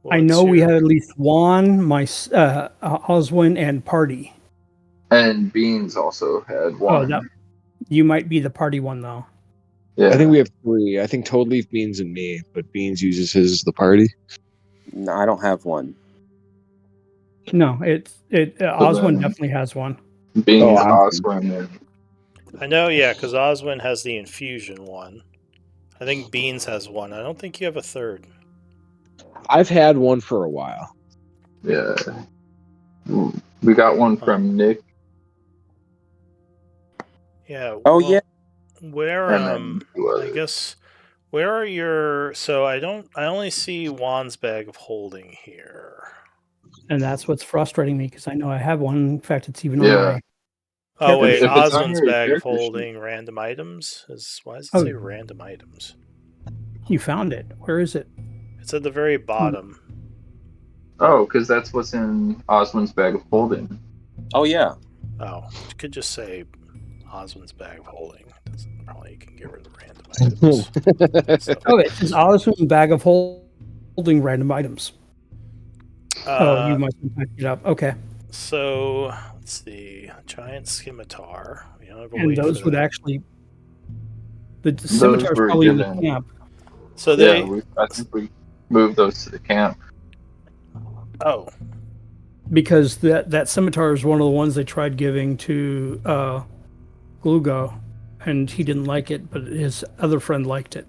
I know we What's had at least Juan, my Oswin, and Party. And Beans also had 1. Oh, you might be the Party one though. Yeah. I think we have 3. I think Toadleaf, Beans, and me, but Beans uses his as the party. No, I don't have one. No, Oswin definitely has one. Beans, awesome. Oswin, and I know, yeah, because Oswin has the infusion one. I think Beans has one. I don't think you have a third. I've had one for a while. yeah. We got one from Nick. Yeah. Oh, yeah. Where And then two I others. guess where are your? So I only see Juan's bag of holding here. And that's what's frustrating me because I know I have one. In fact, it's even Yeah. on my. Oh character wait, sheet. If it's on Oswin's your bag of character sheet. holding random items. Why does it Oh. say random items? You found it. Where is it? It's at the very bottom. Oh, because that's what's in Oswin's bag of holding. Oh, yeah. Oh, it could just say Oswin's bag of holding. Probably you can get rid of the random items. So, Oh, it says Oswin bag of holding random items. You must have typed it up. Okay. So let's see. Giant scimitar. We don't have a And wait those for would that. actually. The scimitar's were probably in the given- camp. So they. I think we moved those to the camp. Oh, Because that scimitar is one of the ones they tried giving to Glugo, and he didn't like it, but his other friend liked it.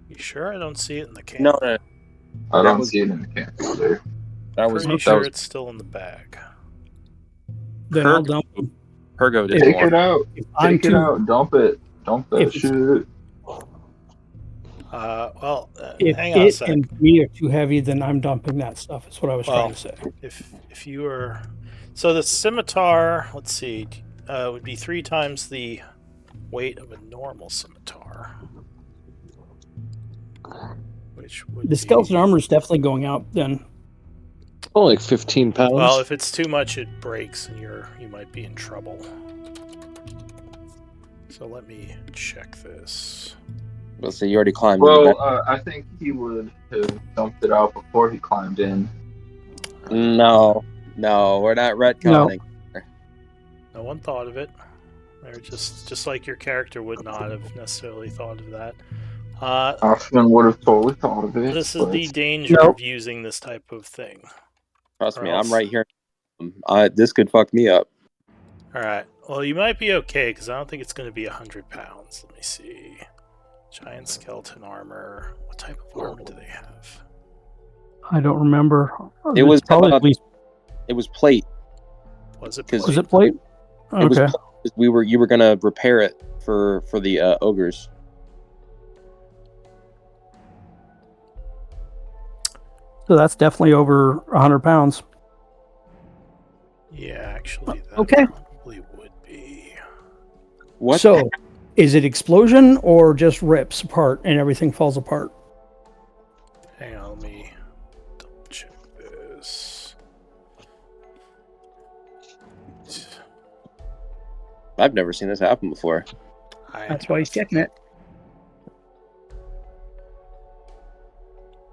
you sure? I don't see it in the camp. No. I That don't was- see it in the camp either. That was Pretty that sure was- it's still in the bag. Then I'll dump them. Hergo did Take more. it out. If I'm Take it too, out. Dump it. Dump that If it's- shit. if hang on a it sec. and me are too heavy, then I'm dumping that stuff. Is what I was Well, trying to say. If you were, so the scimitar, let's see, would be 3 times the weight of a normal scimitar. Which would The skeleton be, armor is definitely going out. Then Only like 15 pounds. well, if it's too much, it breaks, and you might be in trouble. So let me check this. Let's see, you already climbed in the back. Well, I think he would have dumped it out before he climbed in. No, we're not retconning. No one thought of it. They're just like your character would not have necessarily thought of that. Oswin would have totally thought of it. This is but- the danger Nope. of using this type of thing. Trust Or me, else- I'm right here. This could fuck me up. All right. Well, you might be okay because I don't think it's going to be 100 pounds. Let me see. Giant skeleton armor. What type of armor do they have? I don't remember. It was probably at least. It was plate. Was it? 'Cause- Was it plate? It was Okay. plate. You were gonna repair it for the ogres. So that's definitely over 100 pounds. Yeah, actually, that Okay. probably would be. What? So, is it explosion or just rips apart and everything falls apart? Hang on, let me double check this. I've never seen this happen before. That's why he's checking it.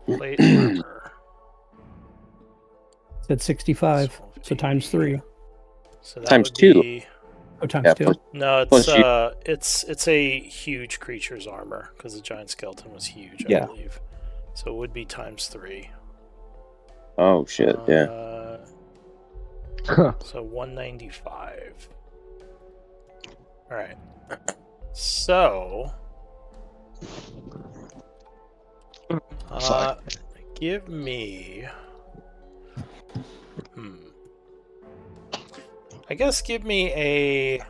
Plate armor. It's at 65. So times 3. So that Times would 2. be- Oh, times Yeah, 2. plus- No, Plus it's a huge creature's armor because the giant skeleton was huge, I Yeah. believe. So it would be times 3. Oh shit! Yeah. So 195. All right. So, give me. I guess give me a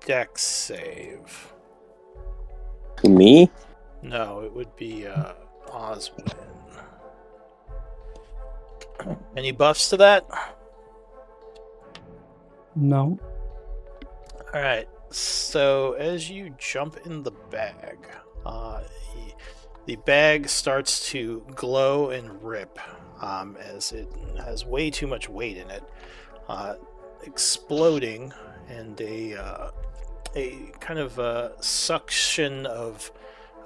dex save. Me? No, it would be Oswin. Any buffs to that? No. All right. So as you jump in the bag, the bag starts to glow and rip as it has way too much weight in it, exploding, and a kind of suction of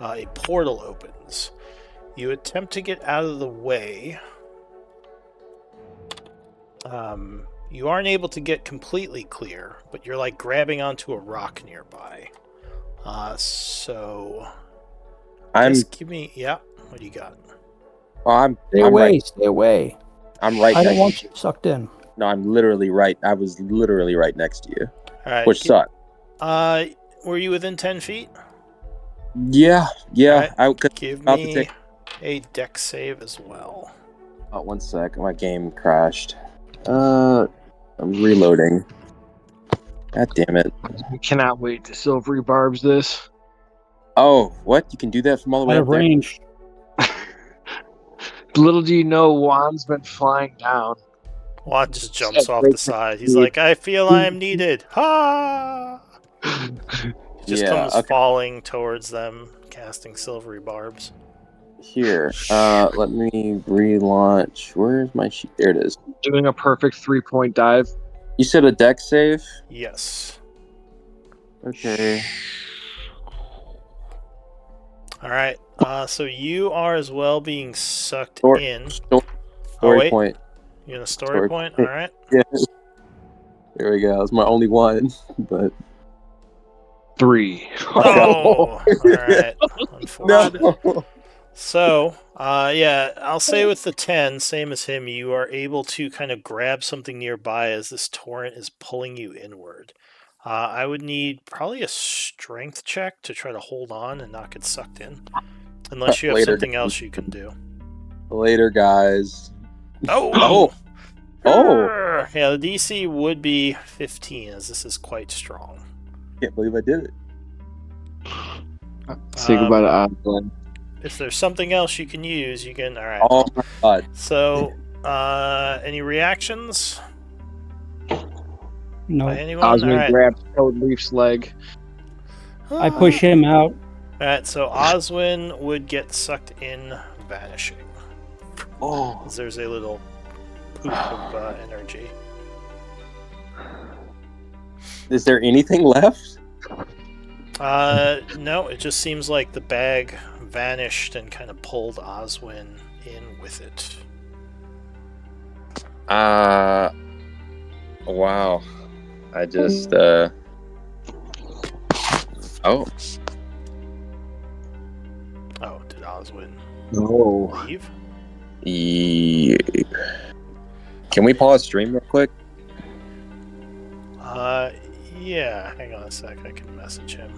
a portal opens. You attempt to get out of the way. You aren't able to get completely clear, but you're like grabbing onto a rock nearby. So just give me, yeah. What do you got? I'm Stay I'm away. right. Stay away. I'm right. I don't next want to you sucked in. No, I'm literally right. I was literally right next to you, All right. which sucked. Were you within 10 feet? Yeah. Alright, I could Give about to me take- a dex save as well. 1 sec. My game crashed. I'm reloading. God damn it. I cannot wait to silvery barbs this. Oh, what? You can do that from all the way Out up of there? range. Little do you know, Juan's been flying down. Juan just jumps off the side. He's like, I feel I am needed. Ha! He just Yeah, comes okay. falling towards them, casting silvery barbs. Here. Let me relaunch. Where's my sheet? There it is. Doing a perfect 3-point dive. You said a deck save? Yes. Okay. All right. So you are as well being sucked in. Story Oh wait, point. you're in a story point. All right. Yeah. There we go. It's my only one, but 3. Oh, all right. Unfortunate. no. So, yeah, I'll say with the 10, same as him, you are able to kind of grab something nearby as this torrent is pulling you inward. I would need probably a strength check to try to hold on and not get sucked in. Unless you have Later, something guys. else you can do. Later, guys. Oh! Oh! Yeah, the DC would be 15, as this is quite strong. Can't believe I did it. Say goodbye to Osborne. If there's something else you can use, you can. Alright. Oh my god. So, any reactions No. by anyone? Osmond Alright. grabs Toad Leaf's leg. I push him out. Alright, so Oswin would get sucked in, vanishing. Oh. As there's a little poop of energy. Is there anything left? No, it just seems like the bag vanished and kind of pulled Oswin in with it. Wow. I just, Oh. Oh, did Oswin No. leave? Can we pause stream real quick? Yeah, hang on a sec, I can message him.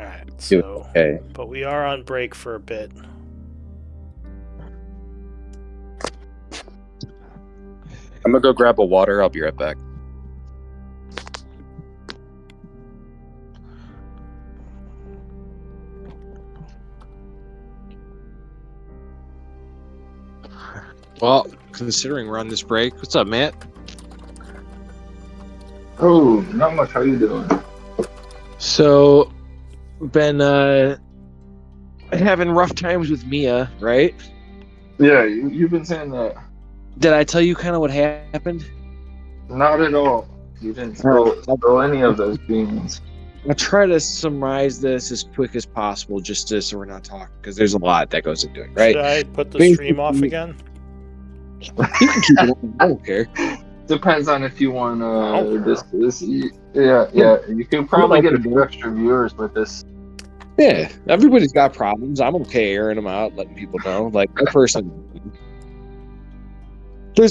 Alright, Doing so. okay. But we are on break for a bit. I'm gonna go grab a water. I'll be right back. Well, considering we're on this break, what's up, Matt? Oh, not much. How you doing? So, been having rough times with Mia, right? Yeah, you've been saying that. Did I tell you kind of what happened? Not at all. You didn't All right. spill any of those beans. I'll try to summarize this as quick as possible, so we're not talking, because there's a lot that goes into it, right? Should I put the Basically, stream off again? You can keep it on. I don't care. Depends on if you want I don't this. Yeah. You can probably get a few Yeah. extra viewers with this. Yeah, everybody's got problems. I'm okay airing them out, letting people know. Like, I personally,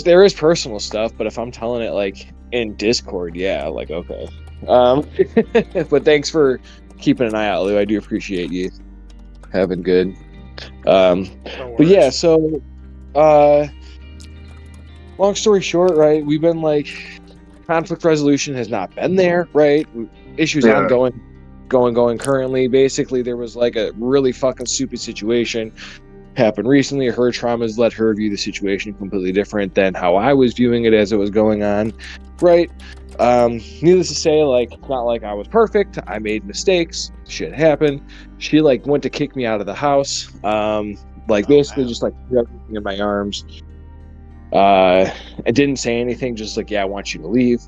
there is personal stuff, but if I'm telling it like in Discord, yeah, like okay. But thanks for keeping an eye out, Lou. I do appreciate you having good. No But yeah, worries. so long story short, right? We've been like conflict resolution has not been there, right? Issues Yeah. ongoing, going currently. Basically, there was like a really fucking stupid situation happened recently. Her traumas led her view the situation completely different than how I was viewing it as it was going on, right? Needless to say, like, it's not like I was perfect. I made mistakes. Shit happened. She like went to kick me out of the house. Basically man. just like threw everything in my arms. I didn't say anything, just like, yeah, I want you to leave.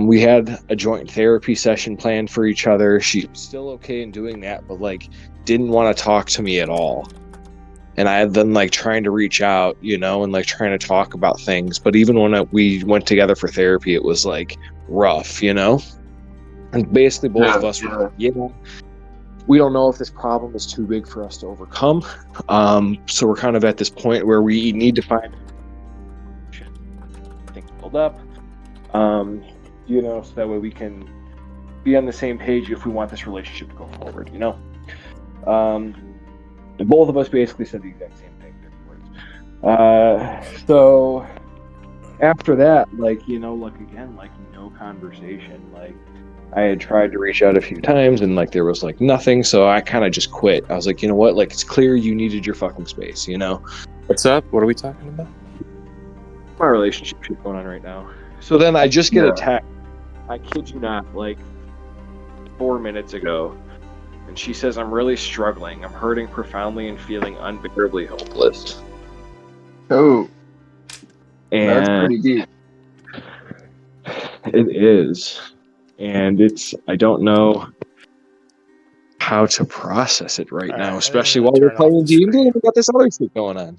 We had a joint therapy session planned for each other. She was still okay in doing that, but like didn't want to talk to me at all. And I had been like trying to reach out, and like trying to talk about things. But even when we went together for therapy, it was like rough, And basically both of us were, we don't know if this problem is too big for us to overcome. So we're kind of at this point where we need to find things build up, so that way we can be on the same page if we want this relationship to go forward, both of us basically said the exact same thing, different words. So after that, again, no conversation. Like, I had tried to reach out a few times and like there was like nothing, so I kind of just quit. I was like, you know what? Like, it's clear you needed your fucking space, What's up? What are we talking about? My relationship shit going on right now. So then I just get a text. I kid you not, like 4 minutes ago. And she says, I'm really struggling. I'm hurting profoundly and feeling unbearably hopeless. Oh, that's And pretty deep. it is. And I don't know how to process it right now, Alright, especially I'm while gonna we're turn off playing the D&D screen. and we got this other shit going on.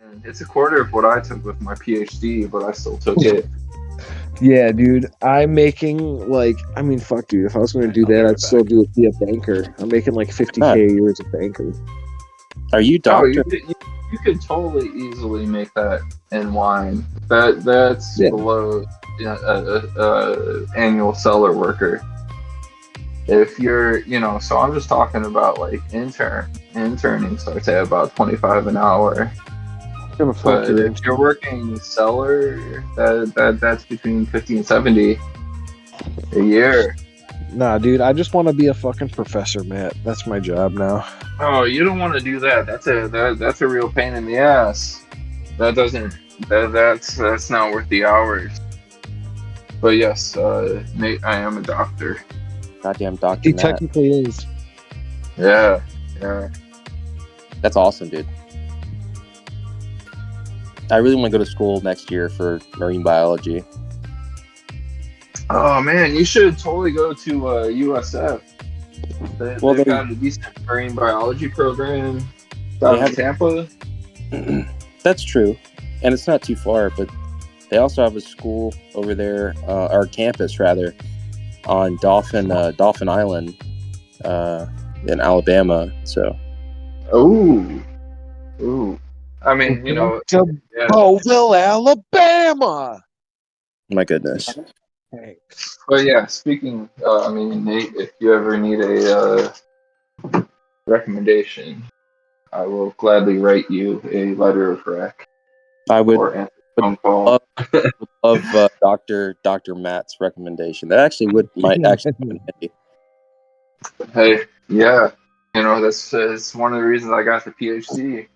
And it's a quarter of what I took with my PhD, but I still took it. Yeah, dude. I'm making fuck, dude. If I was going to do I'll be that, right I'd still back. be a banker. I'm making like 50K Huh. a year as a banker. Are you Oh, you, doctor? you could totally easily make that in wine. That's Yeah. below annual seller worker. If you're, so I'm just talking about like interning starts at about 25 an hour. I'm a fuck But your if you're working seller, that's between 50 and 70 a year. Nah, dude. I just want to be a fucking professor, Matt. That's my job now. Oh, you don't want to do that. That's a real pain in the ass. That doesn't that's not worth the hours. But yes, Nate, I am a doctor. Goddamn Dr. He Matt. technically is. Yeah. That's awesome, dude. I really want to go to school next year for marine biology. Oh man, you should totally go to USF. They've got a decent marine biology program down in Tampa. That's true, and it's not too far. But they also have a school over there, or campus rather, on Dolphin Island, in Alabama. So, Ooh. I mean, To yeah. Bowville, Alabama. my goodness. Hey. But yeah, speaking, Nate, if you ever need a recommendation, I will gladly write you a letter of rec. I would Or answer a phone call. love Dr. Matt's recommendation. That actually might actually come in handy. Hey, yeah, that's one of the reasons I got the PhD.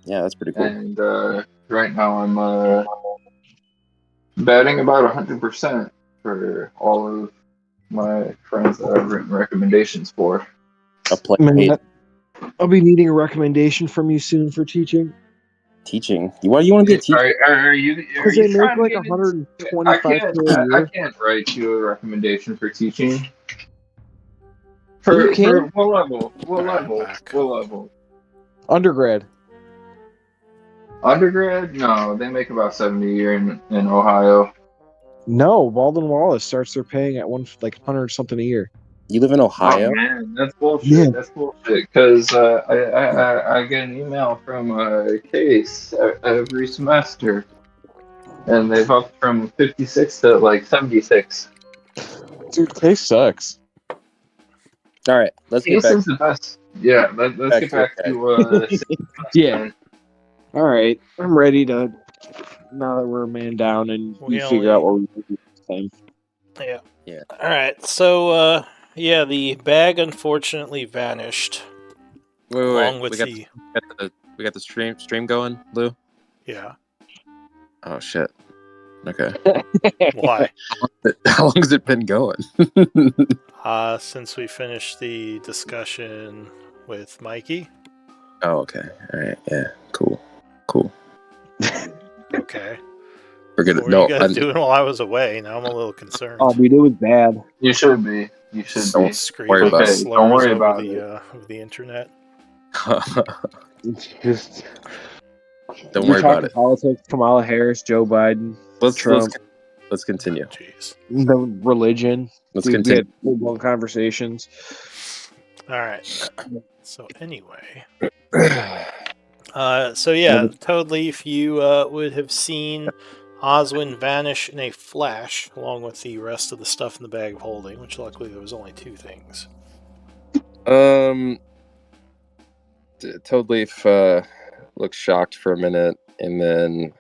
Yeah, that's pretty cool. And right now I'm batting about 100% for all of my friends that I've written recommendations for. Matt, I'll be needing a recommendation from you soon for teaching. Teaching? Why do you want to be a teacher? Are you Because they make trying like to get 125K a I year. can't write you a recommendation for teaching. You For can? what level? What Alright, I'm level? back. What level? Undergrad. Undergrad? No, they make about 70 a year in Ohio. No, Walden Wallace starts their paying at 100 something a year. You live in Ohio? Oh man, that's bullshit. Yeah. That's bullshit. Because I get an email from Case every semester, and they've upped from 56 to like 76. Dude, Case sucks. All right, let's get Case back. is the best. Yeah, let's get back to Yeah. All right, I'm ready to. Now that we're a man down and we figure out what we do this time. Yeah. All right. So, the bag unfortunately vanished. Wait. Along with we got the stream going, Lou. Yeah. Oh shit. Okay. Why? How long has it been going? Since we finished the discussion with Mikey. Oh, okay. All right. Yeah. Cool. Okay. We're good. What were you guys doing while I was away? Now I'm a little concerned. Oh, dude, it was bad. You should be. Screaming worry about it. slurs Don't worry over about over the internet. It's just. Don't worry about it. Politics, Kamala Harris, Joe Biden, Trump. Let's continue. Jeez. The religion. Let's Dude, continue. we had full-blown conversations. All right. So anyway, Toadleaf, you would have seen Oswin vanish in a flash, along with the rest of the stuff in the bag of holding. Which luckily there was only 2 things. Toadleaf looks shocked for a minute, and then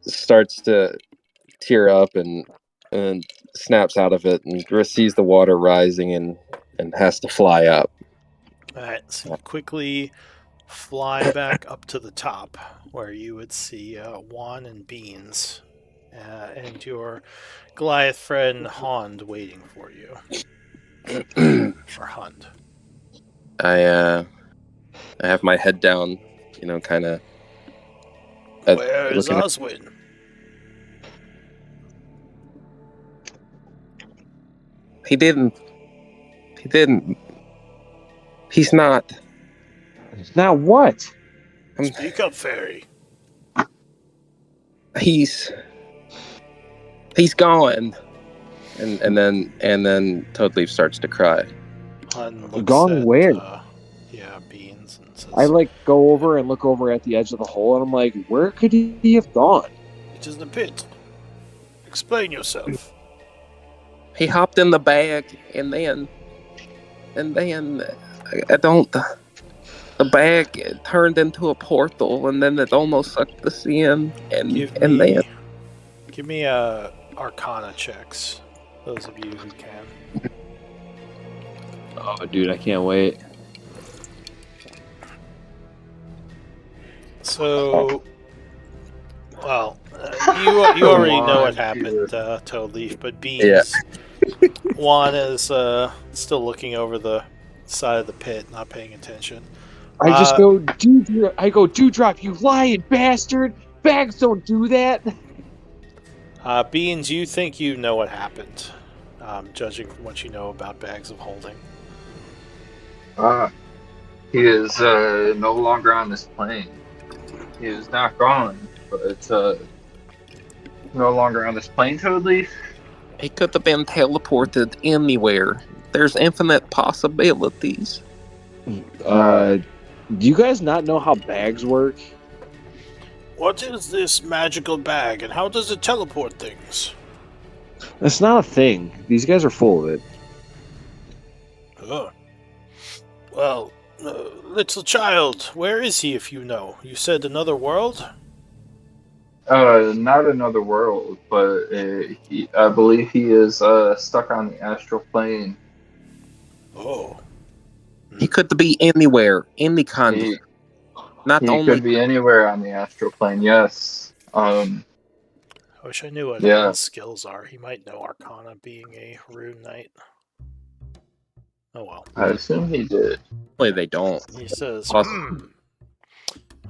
starts to tear up and snaps out of it and sees the water rising and has to fly up. All right, so you quickly fly back up to the top, where you would see Juan and Beans, and your Goliath friend Hond waiting for you. Or Hund. I have my head down, kind of. Where's Oswin? He didn't. He's not. Now what? Speak up, fairy. He's gone. And then Toadleaf starts to cry. Hun looks Gone at, where? Beans and says, I go over and look over at the edge of the hole, and I'm like, where could he have gone? it is the pit. Explain yourself. He hopped in the bag, and then I don't. The bag turned into a portal, and then it almost sucked us in, Give me Arcana checks. Those of you who can. Oh, dude, I can't wait. So, well, you already know what happened, Toadleaf, but Beans, Juan is still looking over the side of the pit, not paying attention. I just go, Dewdrop, you lying bastard! Bags don't do that! Beans, you think you know what happened, judging from what you know about bags of holding. He is no longer on this plane. He is not gone, but no longer on this plane, Toadleaf. he could have been teleported anywhere. There's infinite possibilities. Do you guys not know how bags work? What is this magical bag, and how does it teleport things? That's not a thing. These guys are full of it. Oh. Well, little child, where is he, if you know? You said another world? Not another world, but I believe he is stuck on the astral plane. Oh. He could be anywhere, any kind. He could be anywhere on the astral plane, yes. I wish I knew what his skills are. He might know Arcana, being a rune knight. Oh well. I assume he did. Well, they don't. He says,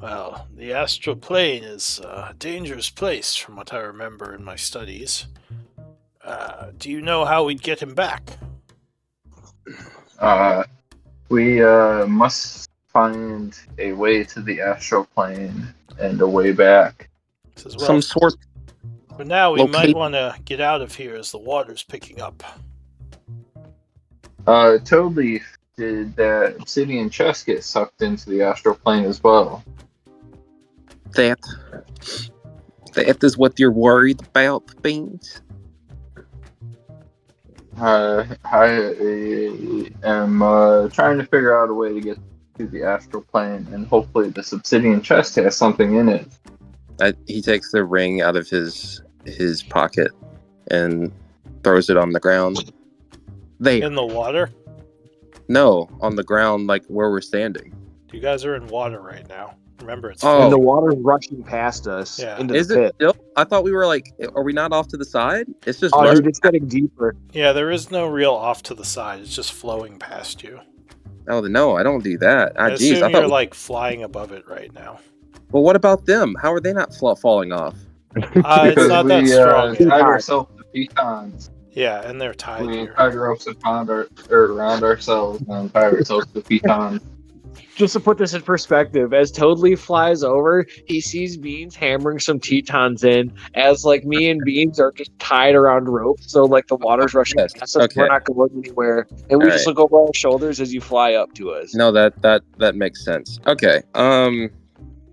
well, the astral plane is a dangerous place from what I remember in my studies. Do you know how we'd get him back? We must find a way to the astral plane and a way back. Says, well, some sort. For now, we might want to get out of here as the water's picking up. Toadleaf, did that obsidian chest get sucked into the astral plane as well? That is what you're worried about, Beans? I am trying to figure out a way to get to the astral plane, and hopefully this obsidian chest has something in it. He takes the ring out of his pocket and throws it on the ground. There. In the water? No, on the ground, like where we're standing. You guys are in water right now. Remember, it's And the water's rushing past us into is the pit. It still? I thought we were are we not off to the side? It's just dude, it's getting deeper. Yeah, there is no real off to the side. It's just flowing past you. Oh, no, I don't do that. I assume you're flying above it right now. Well, what about them? How are they not falling off? It's not that strong. We tied ourselves to pitons. Yeah, and they're tied We here. tied ropes around ourselves and tied ourselves to pitons. Just to put this in perspective, as Toadleaf flies over, he sees Beans hammering some Tetons in, as me and Beans are just tied around ropes, so the water's rushing past us. Okay. We're not going anywhere, and we just look over our shoulders as you fly up to us. No, that makes sense. Okay.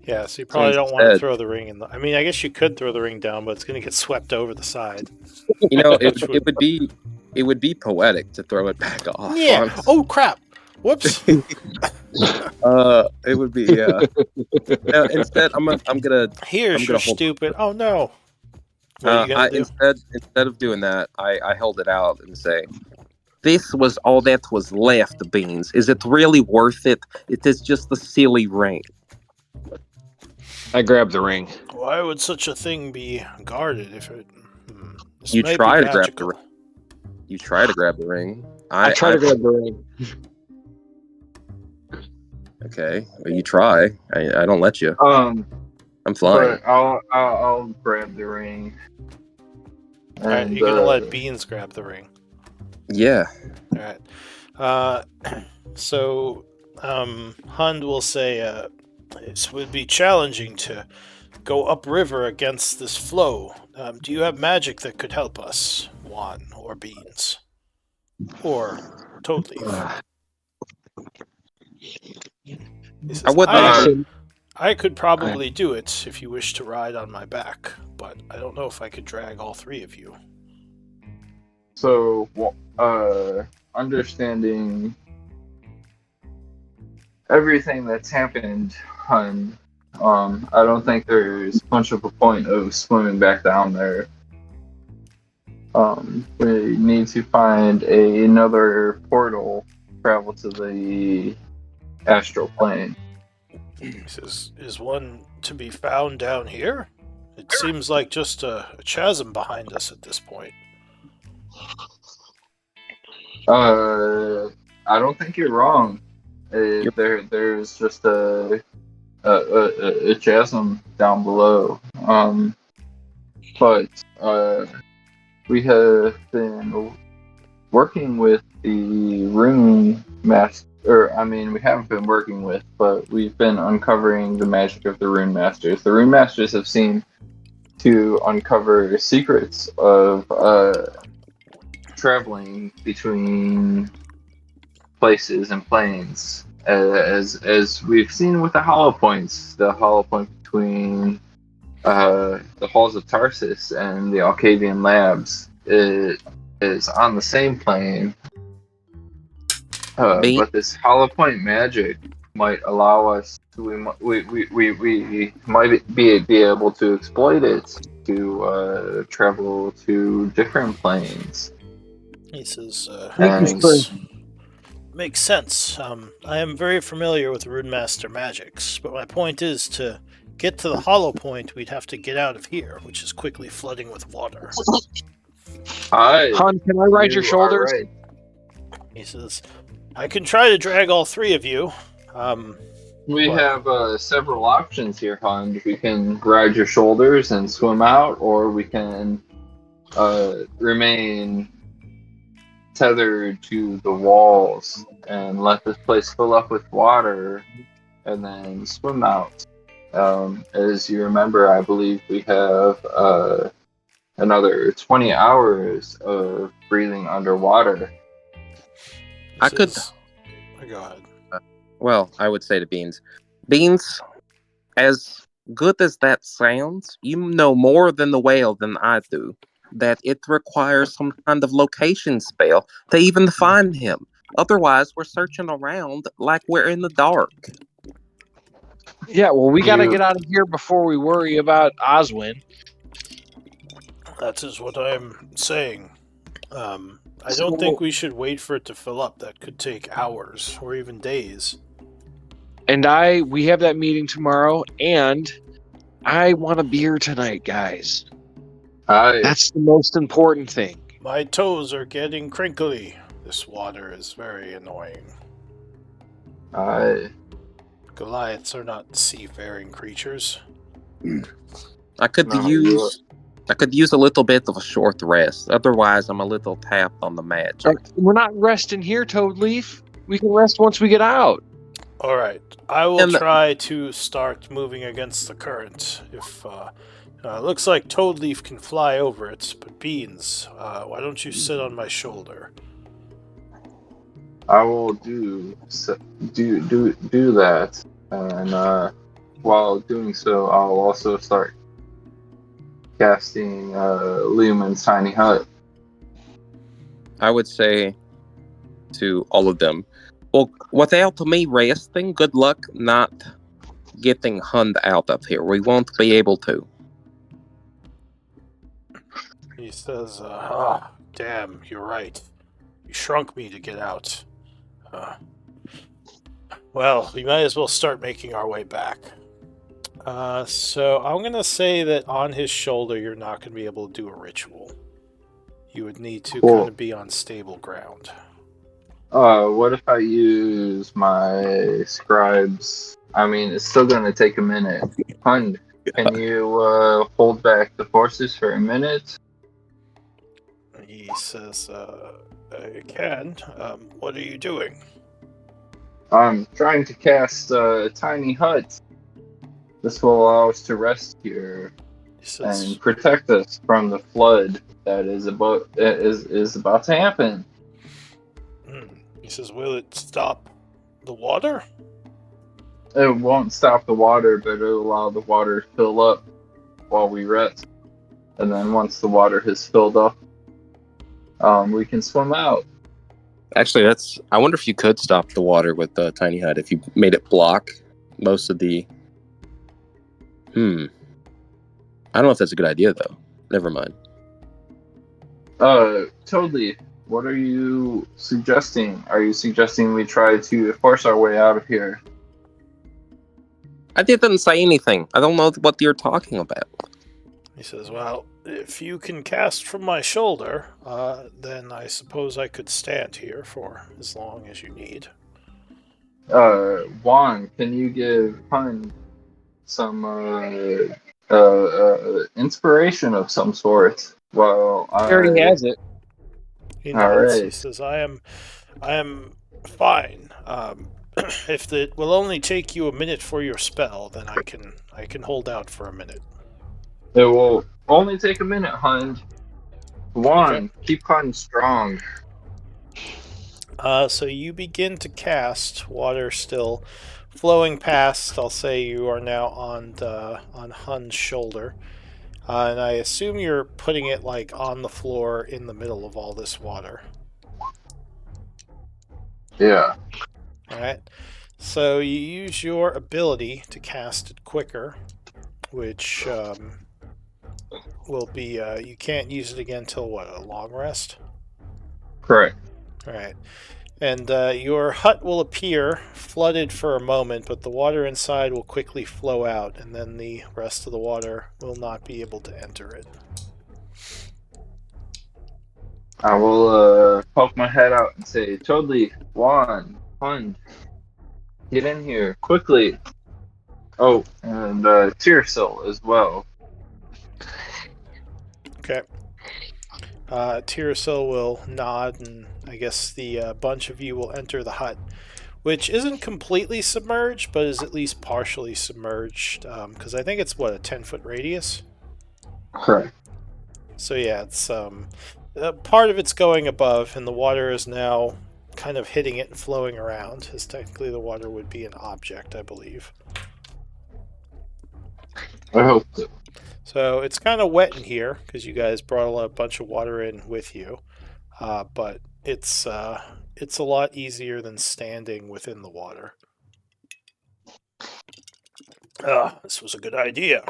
Yeah, so you probably don't want to throw the ring in. I mean, I guess you could throw the ring down, but it's going to get swept over the side. You know, it would be poetic to throw it back off. Yeah. Honestly. Oh crap. Whoops. It would be no, instead I'm gonna Here's your stupid. Oh no. What are you gonna do? Instead of doing that, I held it out and say, "This was all that was left, Beans. Is it really worth it? It is just a silly ring." I grabbed the ring. Why would such a thing be guarded if it? You try to grab the ring. You try to grab the ring. I try to grab the ring. Okay, well, you try. I don't let you. I'm flying. But I'll grab the ring. All right, you're gonna let Beans grab the ring. Yeah. All right. So Hund will say, this would be challenging to go upriver against this flow. Do you have magic that could help us, Juan or Beans? Or Toadleaf? He I says, would like to. I could probably do it if you wish to ride on my back, but I don't know if I could drag all three of you. So, understanding everything that's happened, Hun, I don't think there's much of a point of swimming back down there. We need to find another portal, travel to the astral plane. He says, is one to be found down here? It seems like just a chasm behind us at this point. I don't think you're wrong. There's just a chasm down below. But we have been working with the rune master. We haven't been working with, but we've been uncovering the magic of the rune masters. The rune masters have seemed to uncover secrets of traveling between places and planes, as we've seen with the hollow points. The hollow point between the halls of Tarsus and the Alcavian labs is on the same plane. But this hollow point magic might allow us to, we might be able to exploit it to travel to different planes. He says, Thank makes sense. I am very familiar with Runemaster magics, but my point is to get to the hollow point, we'd have to get out of here, which is quickly flooding with water. Han, can I ride your shoulders? Right. He says, I can try to drag all three of you. We have several options here, Hund. We can ride your shoulders and swim out, or we can remain tethered to the walls and let this place fill up with water and then swim out. As you remember, I believe we have another 20 hours of breathing underwater. Go ahead. Well, I would say to Beans, as good as that sounds, you know more than the whale than I do. That it requires some kind of location spell to even find him. Otherwise, we're searching around like we're in the dark. Yeah, well, we got to get out of here before we worry about Oswin. That is what I'm saying. I don't think we should wait for it to fill up. That could take hours or even days. And we have that meeting tomorrow, and I want a beer tonight, guys. That's the most important thing. My toes are getting crinkly. This water is very annoying. Goliaths are not seafaring creatures. I could use a little bit of a short rest. Otherwise, I'm a little tapped on the magic. We're not resting here, Toadleaf. We can rest once we get out. All right. I will try to start moving against the current. If looks like Toadleaf can fly over it, but Beans, why don't you sit on my shoulder? I will do that, and while doing so, I'll also start casting Lumen's tiny hut. I would say to all of them, well, without me resting, good luck not getting Hund out of here. We won't be able to. He says, damn, you're right. You shrunk me to get out. Well, we might as well start making our way back. So I'm going to say that on his shoulder, you're not going to be able to do a ritual. You would need to kind of be on stable ground. What if I use my scribes? I mean, it's still going to take a minute. Hund, can you hold back the forces for a minute? He says, I can. What are you doing? I'm trying to cast a tiny hut. This will allow us to rest here He says, and protect us from the flood that is about to happen. he says, will it stop the water? It won't stop the water, but it'll allow the water to fill up while we rest. And then once the water has filled up, we can swim out. Actually, I wonder if you could stop the water with the tiny hut if you made it block most of the. I don't know if that's a good idea though. Never mind. Totally. What are you suggesting? Are you suggesting we try to force our way out of here? I didn't say anything. I don't know what you're talking about. He says, well, if you can cast from my shoulder, then I suppose I could stand here for as long as you need. Juan, can you give Hun some inspiration of some sort? Well, He already has it. He All nods. He right. says, I am fine. If it will only take you a minute for your spell, then I can hold out for a minute. It will only take a minute, Hun. Juan, keep Hun strong. So you begin to cast, water still flowing past. I'll say you are now on Hun's shoulder, and I assume you're putting it like on the floor in the middle of all this water. Yeah. All right. So you use your ability to cast it quicker, which will be you can't use it again till what, a long rest? Correct. All right. And your hut will appear flooded for a moment, but the water inside will quickly flow out, and then the rest of the water will not be able to enter it. I will poke my head out and say, totally, Juan, Hun, get in here, quickly. Oh, and Tyrsil as well. Okay. Tyrsil will nod, and I guess the bunch of you will enter the hut, which isn't completely submerged, but is at least partially submerged, because I think it's, what, a 10-foot radius? Correct. So yeah, it's part of it's going above, and the water is now kind of hitting it and flowing around, as technically the water would be an object, I believe. I hope so. So it's kind of wet in here, because you guys brought a bunch of water in with you, but it's a lot easier than standing within the water. This was a good idea.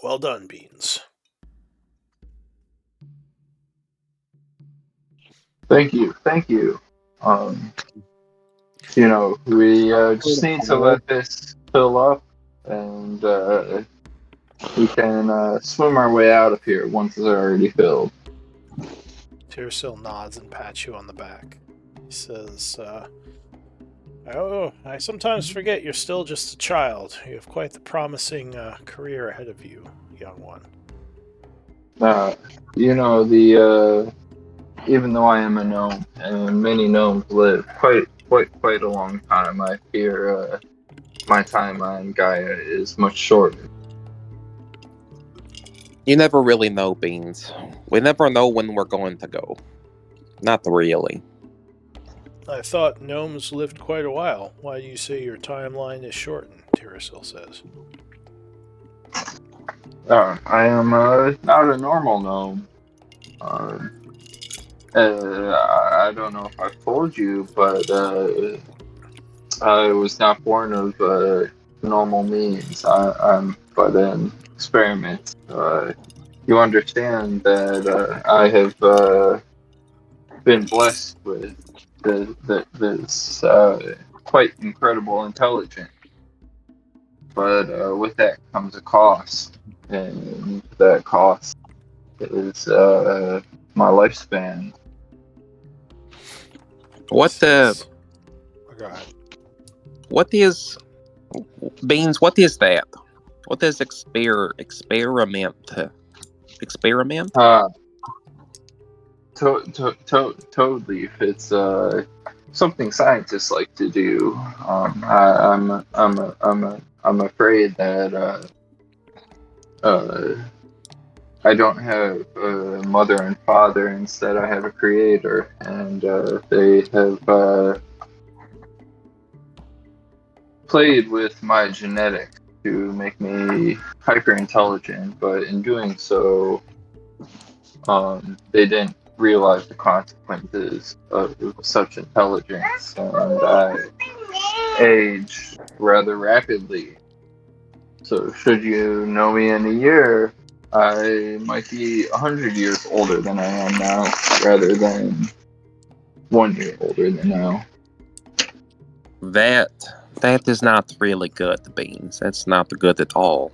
Well done, Beans. Thank you. We just need to let this fill up, and we can swim our way out of here once it's already filled. Tyrsil nods and pats you on the back. He says, oh, I sometimes forget you're still just a child. You have quite the promising career ahead of you, young one. Even though I am a gnome, and many gnomes live quite a long time, I fear my time on Gaia is much shorter. You never really know, Beans. We never know when we're going to go. Not really. I thought gnomes lived quite a while. Why do you say your timeline is shortened? Tyrsil says. I am not a normal gnome. I don't know if I've told you, but I was not born of normal means. I'm but an experiment. You understand that I have been blessed with this quite incredible intelligence. But with that comes a cost, and that cost is my lifespan. What is Beans? What is that? What is experiment? Toad leaf. It's something scientists like to do. I'm afraid that I don't have a mother and father. Instead, I have a creator, and they have played with my genetics to make me hyper intelligent. But in doing so, they didn't realize the consequences of such intelligence, and I age rather rapidly. So, should you know me in a year, I might be 100 years older than I am now, rather than 1 year older than now. That is not really good, Beans. That's not good at all.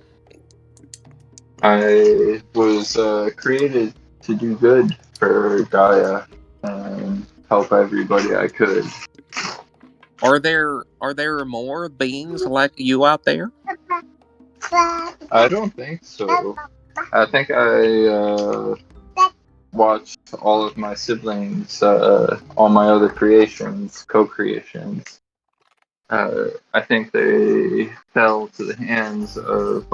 I was created to do good for Gaia and help everybody I could. Are there more beings like you out there? I don't think so. I think I watched all of my siblings, all my other creations, co-creations. I think they fell to the hands of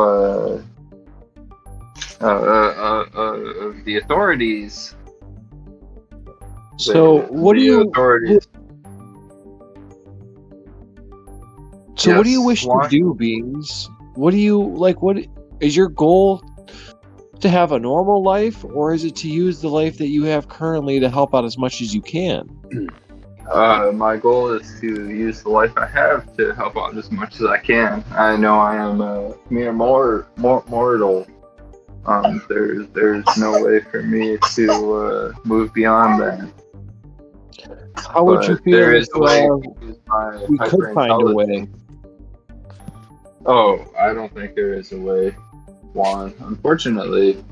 the authorities. So what do you? Authorities? So what do you Yes, wish to why? do, Beans? What do you like? What is your goal? To have a normal life, or is it to use the life that you have currently to help out as much as you can? My goal is to use the life I have to help out as much as I can. I know I am a mere mortal. There's no way for me to move beyond that. How would you feel there if is a way to use my we could find a way? hyper-intelligence. Oh, I don't think there is a way, Juan. Unfortunately,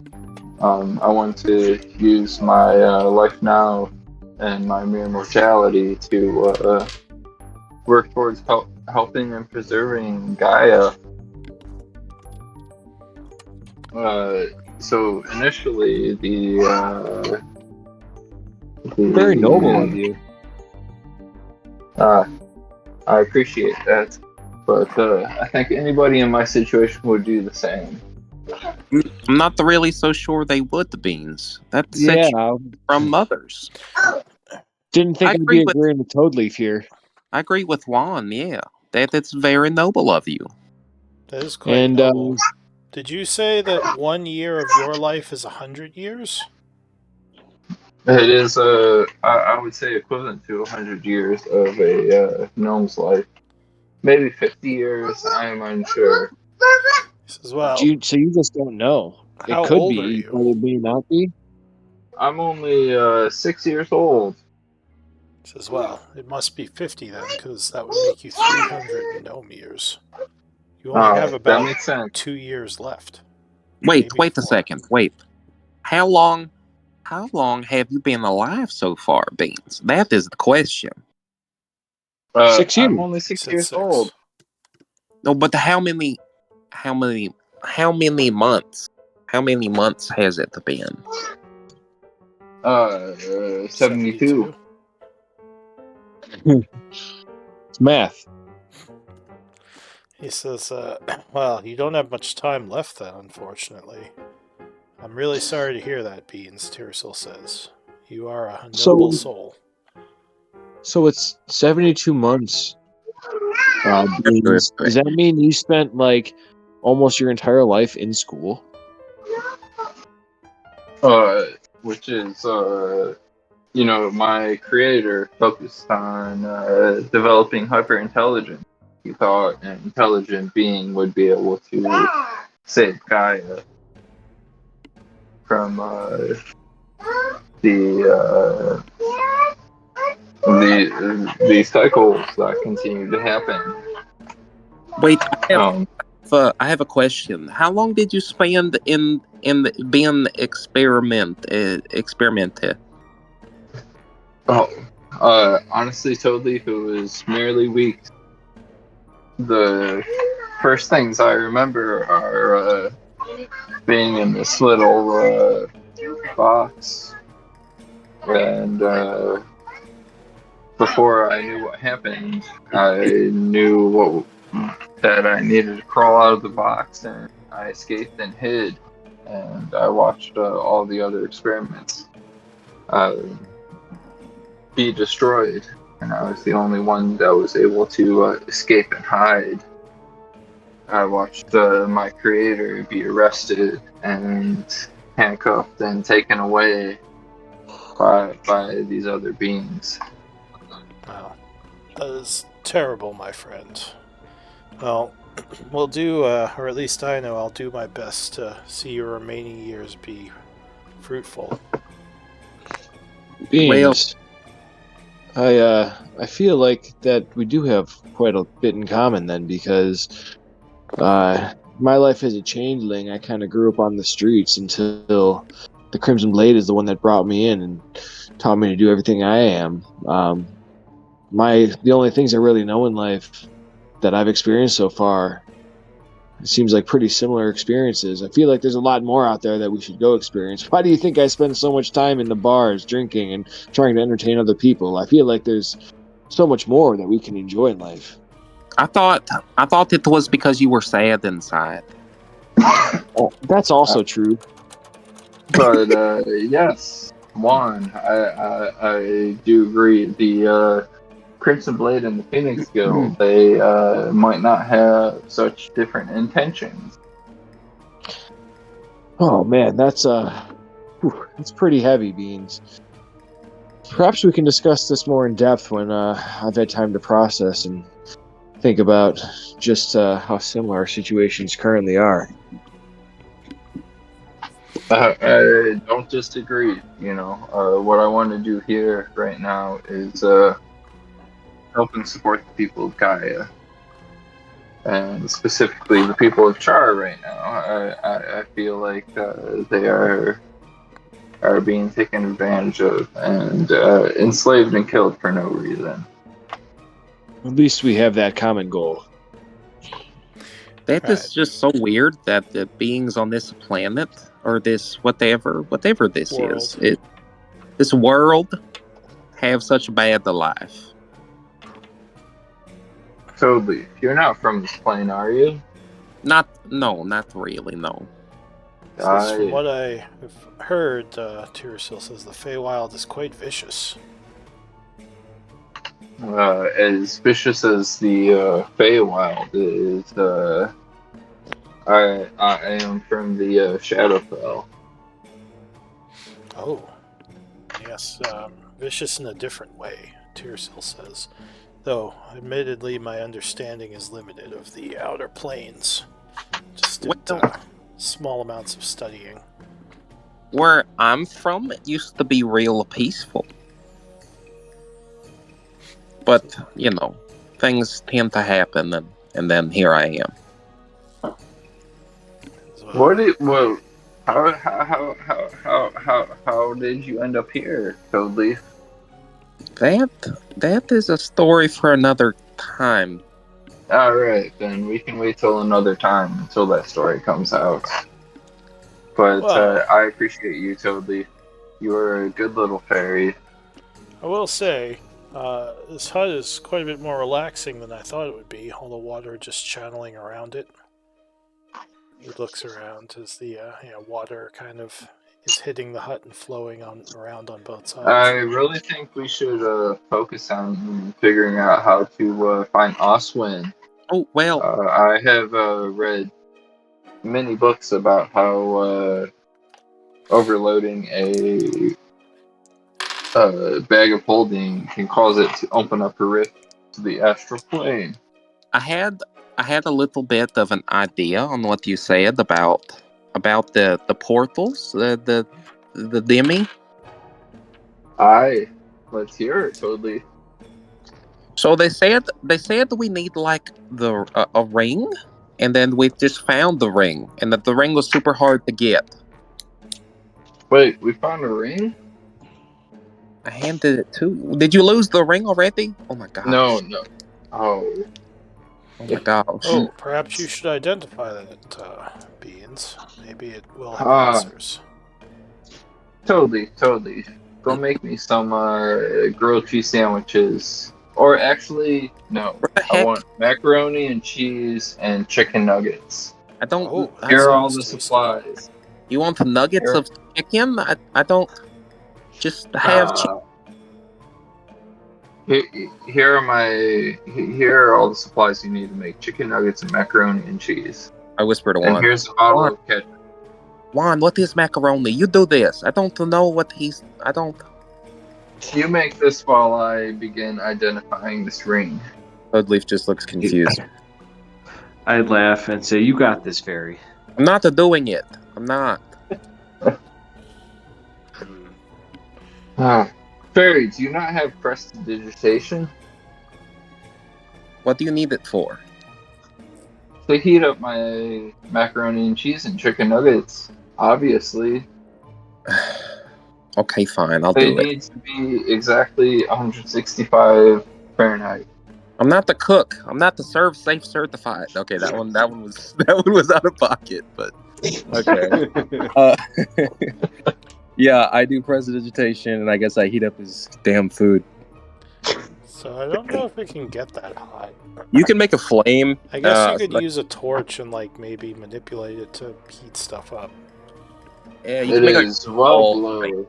I want to use my life now and my mere mortality to work towards helping and preserving Gaia. So initially, the Very noble of you. I appreciate that, but I think anybody in my situation would do the same. I'm not really so sure they would, the Beans. That Yeah, sets you from others. didn't think I'd be agreeing with Toadleaf here. I agree with Juan, yeah. That's very noble of you. That is quite noble. Did you say that 1 year of your life is 100 years? It is, I would say, equivalent to 100 years of a gnome's life. Maybe 50 years, I am unsure. As well. So you just don't know. How it could old be, are you? but it may not be. I'm only 6 years old. Says, well, it must be 50 then, because that would make you 300 gnome years. You only have about that makes sense. 2 years left. Wait a second. Wait. How long have you been alive so far, Beans? That is the question. 6 years. I'm only 6 years old. No, but how many months? How many months has it been? 72. It's math. He says, well, you don't have much time left then, unfortunately. I'm really sorry to hear that, Beans, Tirsil says. You are a noble soul. So it's 72 months. Beans. Does that mean you spent like almost your entire life in school? Which is, my creator focused on developing hyper-intelligence. He thought an intelligent being would be able to save Gaia from the cycles that continue to happen. Wait, I have a question. How long did you spend in being experimented? Honestly, totally, it was merely weeks. The first things I remember are being in this little box and before I knew what happened, I knew that I needed to crawl out of the box, and I escaped and hid, and I watched all the other experiments be destroyed, and I was the only one that was able to escape and hide. I watched my creator be arrested and handcuffed and taken away by these other beings. Wow. That is terrible, my friend. Well, we'll do, or at least I know I'll do my best to see your remaining years be fruitful. Beans. I feel like that we do have quite a bit in common then, because my life as a changeling, I kind of grew up on the streets until the Crimson Blade is the one that brought me in and taught me to do everything I am. The only things I really know in life that I've experienced so far, it seems like pretty similar experiences. I feel like there's a lot more out there that we should go experience. Why do you think I spend so much time in the bars drinking and trying to entertain other people? I feel like there's so much more that we can enjoy in life. I thought it was because you were sad inside. Oh, that's also true. But yes, Juan, I do agree. The Crimson Blade and the Phoenix Guild, they might not have such different intentions. Oh man, that's pretty heavy, Beans. Perhaps we can discuss this more in depth when I've had time to process and think about just how similar our situations currently are. I don't disagree. What I want to do here right now is help and support the people of Gaia, and specifically the people of Chaur right now. I feel like they are being taken advantage of and enslaved and killed for no reason. At least we have that common goal. That is just so weird that the beings on this planet, or this whatever this World. is, this world, have such a bad life. Totally. You're not from this plane, are you? Not really, no. Says, from what I have heard, Tyrasil says the Feywild is quite vicious. As vicious as the Feywild is, I am from the Shadowfell. Oh. Yes, vicious in a different way, Tyrasil says. Though, admittedly, my understanding is limited of the outer planes. Just did small amounts of studying. Where I'm from, it used to be real peaceful. But, things tend to happen, and then here I am. How did you end up here, Toadleaf? That is a story for another time. Alright, then we can wait till another time until that story comes out. But I appreciate you, Toadleaf. You are a good little fairy. I will say, this hut is quite a bit more relaxing than I thought it would be, all the water just channeling around it. He looks around as the water kind of is hitting the hut and flowing around on both sides. I really think we should focus on figuring out how to find Oswin. Oh, well. I have read many books about how overloading a bag of holding can cause it to open up a rift to the astral plane. I had a little bit of an idea on what you said about the portals, the demi. Aye, let's hear it, totally. So they said we need like a ring, and then we just found the ring, and that the ring was super hard to get. Wait, we found a ring? I handed it to. Did you lose the ring already? Oh my gosh. No. Oh my gosh. Oh, perhaps you should identify that, Beans. Maybe it will have answers. Totally. go make me some grilled cheese sandwiches. Or actually, no. What the I heck? want macaroni and cheese and chicken nuggets. I don't. Oh, that Here are all sounds the tasty. supplies. You want the nuggets Here. of chicken? I don't. Just have chicken. Here are all the supplies you need to make chicken nuggets and macaroni and cheese. I whispered to And Juan. here's a bottle of ketchup. Juan, what is macaroni? You do this. I don't know what he's. I don't. You make this while I begin identifying this ring. Toadleaf just looks confused. I'd laugh and say, "You got this, fairy." I'm not doing it. I'm not. Fairy, do you not have prestidigitation? What do you need it for? To heat up my macaroni and cheese and chicken nuggets, obviously. Okay, fine. I'll They do it. need to be exactly 165 Fahrenheit. I'm not the cook. I'm not the serve safe certified. Okay, that one was out of pocket, but okay. Yeah, I do prestidigitation, and I guess I heat up his damn food. So I don't know if we can get that hot. You can make a flame. I guess you could like, use a torch and like maybe manipulate it to heat stuff up. Yeah, you It can make is well below.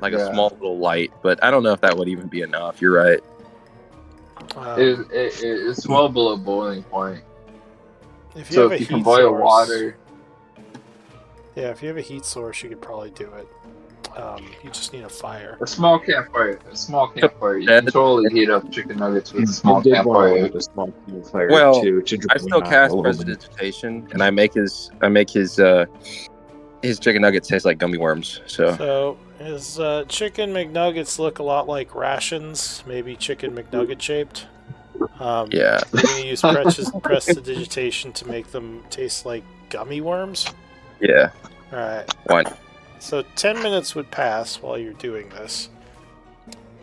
like yeah. a small little light, but I don't know if that would even be enough. You're right. It's well below boiling point. If you So have if a you can heat boil source, water, yeah, if you have a heat source, you could probably do it. You just need a fire. a small campfire. You can totally heat up chicken nuggets with a small I did want to campfire. light a small campfire Well, too. To I dry still out cast a little bit. prestidigitation, and I make his chicken nuggets taste like gummy worms. So his chicken McNuggets look a lot like rations, maybe chicken McNugget shaped. Yeah. You're gonna use prestidigitation to make them taste like gummy worms. Yeah. All right. Why? So 10 minutes would pass while you're doing this.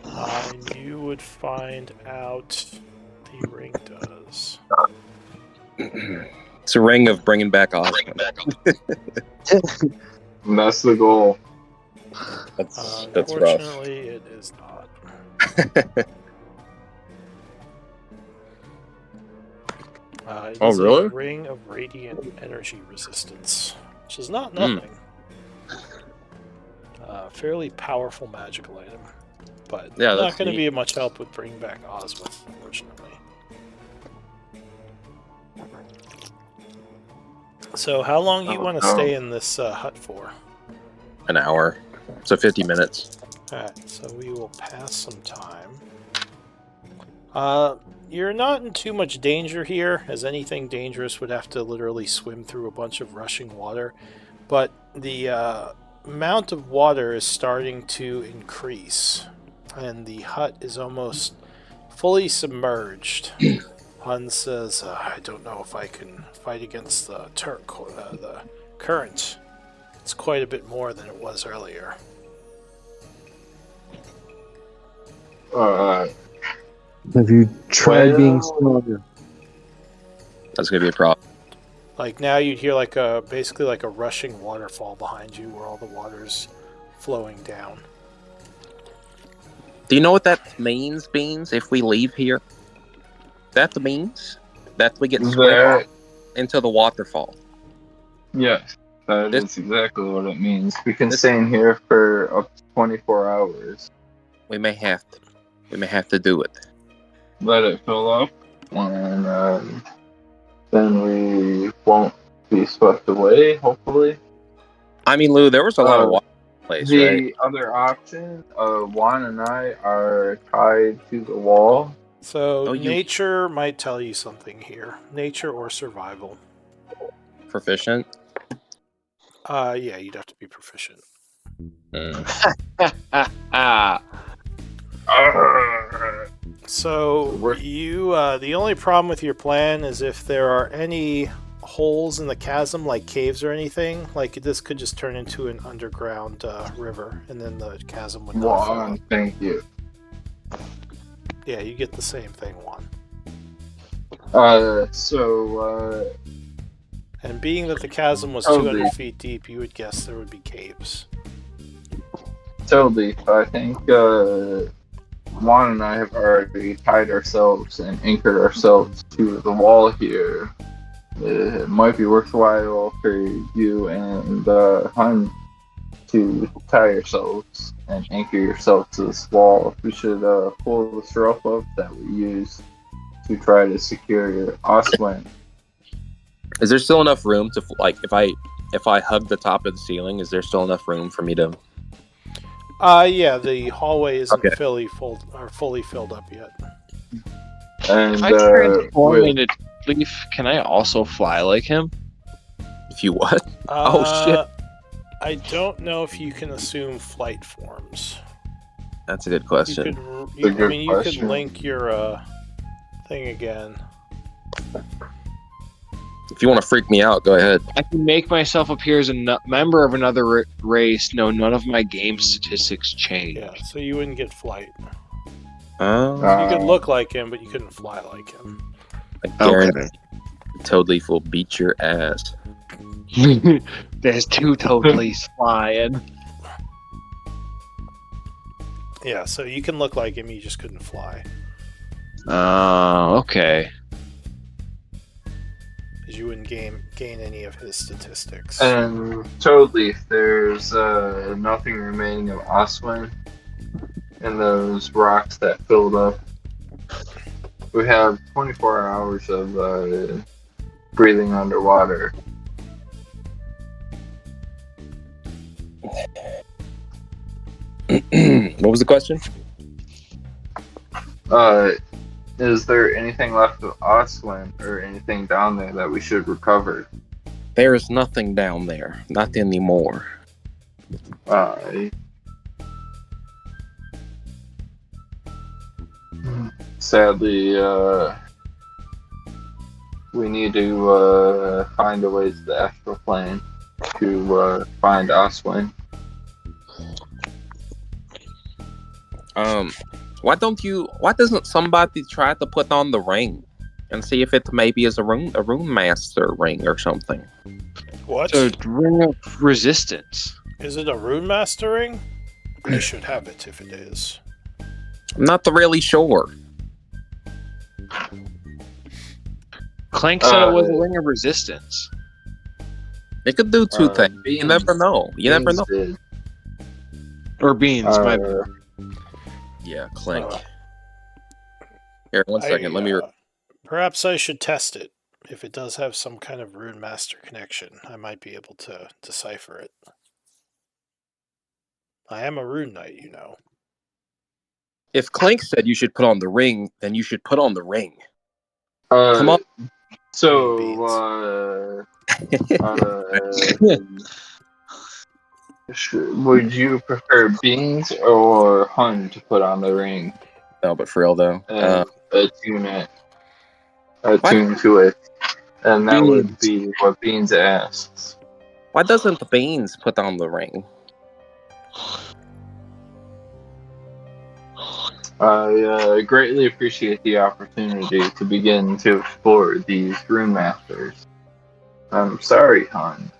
And you would find out the ring does. It's a ring of bringing back Osmond. And that's the goal. That's rough. Unfortunately, it is not. It Oh, is a really? ring of radiant energy resistance, which is not nothing. Fairly powerful magical item, but Yeah, not that's going to neat. be of much help with bringing back Osmond, unfortunately. So, how long you want to stay in this hut for? An hour. So 50 minutes. Alright, so we will pass some time. You're not in too much danger here, as anything dangerous would have to literally swim through a bunch of rushing water. But the amount of water is starting to increase, and the hut is almost fully submerged. Hun says, I don't know if I can fight against the the current. It's quite a bit more than it was earlier. Have you tried being smarter? That's going to be a problem. Like now you'd hear like basically like a rushing waterfall behind you where all the water's flowing down. Do you know what that means, Beans, if we leave here? That means that we get swept into the waterfall. Yes, that is exactly what it means. We can stay in here for up to 24 hours. We may have to do it. Let it fill up, and then we won't be swept away, hopefully. I mean, Lou, there was a lot of water in the place, right? The other option, Juan and I are tied to the wall. So nature might tell you something here. Nature or survival. Proficient? Yeah, you'd have to be proficient. So you, the only problem with your plan is if there are any holes in the chasm, like caves or anything, like this could just turn into an underground river, and then the chasm would not fill up. Thank you. Yeah, you get the same thing, Juan. And being that the chasm was 200 feet deep, you would guess there would be caves. Totally. I think Juan and I have already tied ourselves and anchored ourselves to the wall here. It might be worthwhile for you and Hun to tie yourselves and anchor yourself to this wall. We should pull this rope up that we use to try to secure Oswin. Is there still enough room to like if I hug the top of the ceiling? Is there still enough room for me to? Yeah, the hallway isn't Okay. fully filled up yet. And If I transform with, into Leaf, can I also fly like him? If you what? Oh, shit. I don't know if you can assume flight forms. That's a good You question. could, good you could question. link your thing again. If you want to freak me out, go ahead. I can make myself appear as a member of another race. No, none of my game statistics change. Yeah, so you wouldn't get flight. Oh, You could look like him, but you couldn't fly like him. I guarantee Toadleaf will beat your ass. There's two Toadleafs flying. Yeah, so you can look like him, you just couldn't fly. Oh, okay. Because you wouldn't gain any of his statistics. And totally, there's nothing remaining of Oswin in those rocks that filled up. We have 24 hours of breathing underwater. What was the question? Is there anything left of Oswin or anything down there that we should recover? There is nothing down there. Not anymore. Sadly, we need to find a way to the astral plane to find Oswin. Why doesn't somebody try to put on the ring and see if it maybe is a rune master ring or something? What? So ring of resistance. Is it a rune mastering? I should have it if it is. I'm not really sure. Clank said it was a ring of resistance. It could do two things. You never know. You never know. Did. Or beans. Yeah, Clank. Here, one second. Let me. Perhaps I should test it. If it does have some kind of rune master connection, I might be able to decipher it. I am a rune knight, you know. If Clank said you should put on the ring, then you should put on the ring. Come on. So, would you prefer Beans or Hun to put on the ring? No, but for real though. Attune to it. And that would be what Beans asks. Why doesn't the Beans put on the ring? I greatly appreciate the opportunity to begin to explore these rune masters. I'm sorry, Han.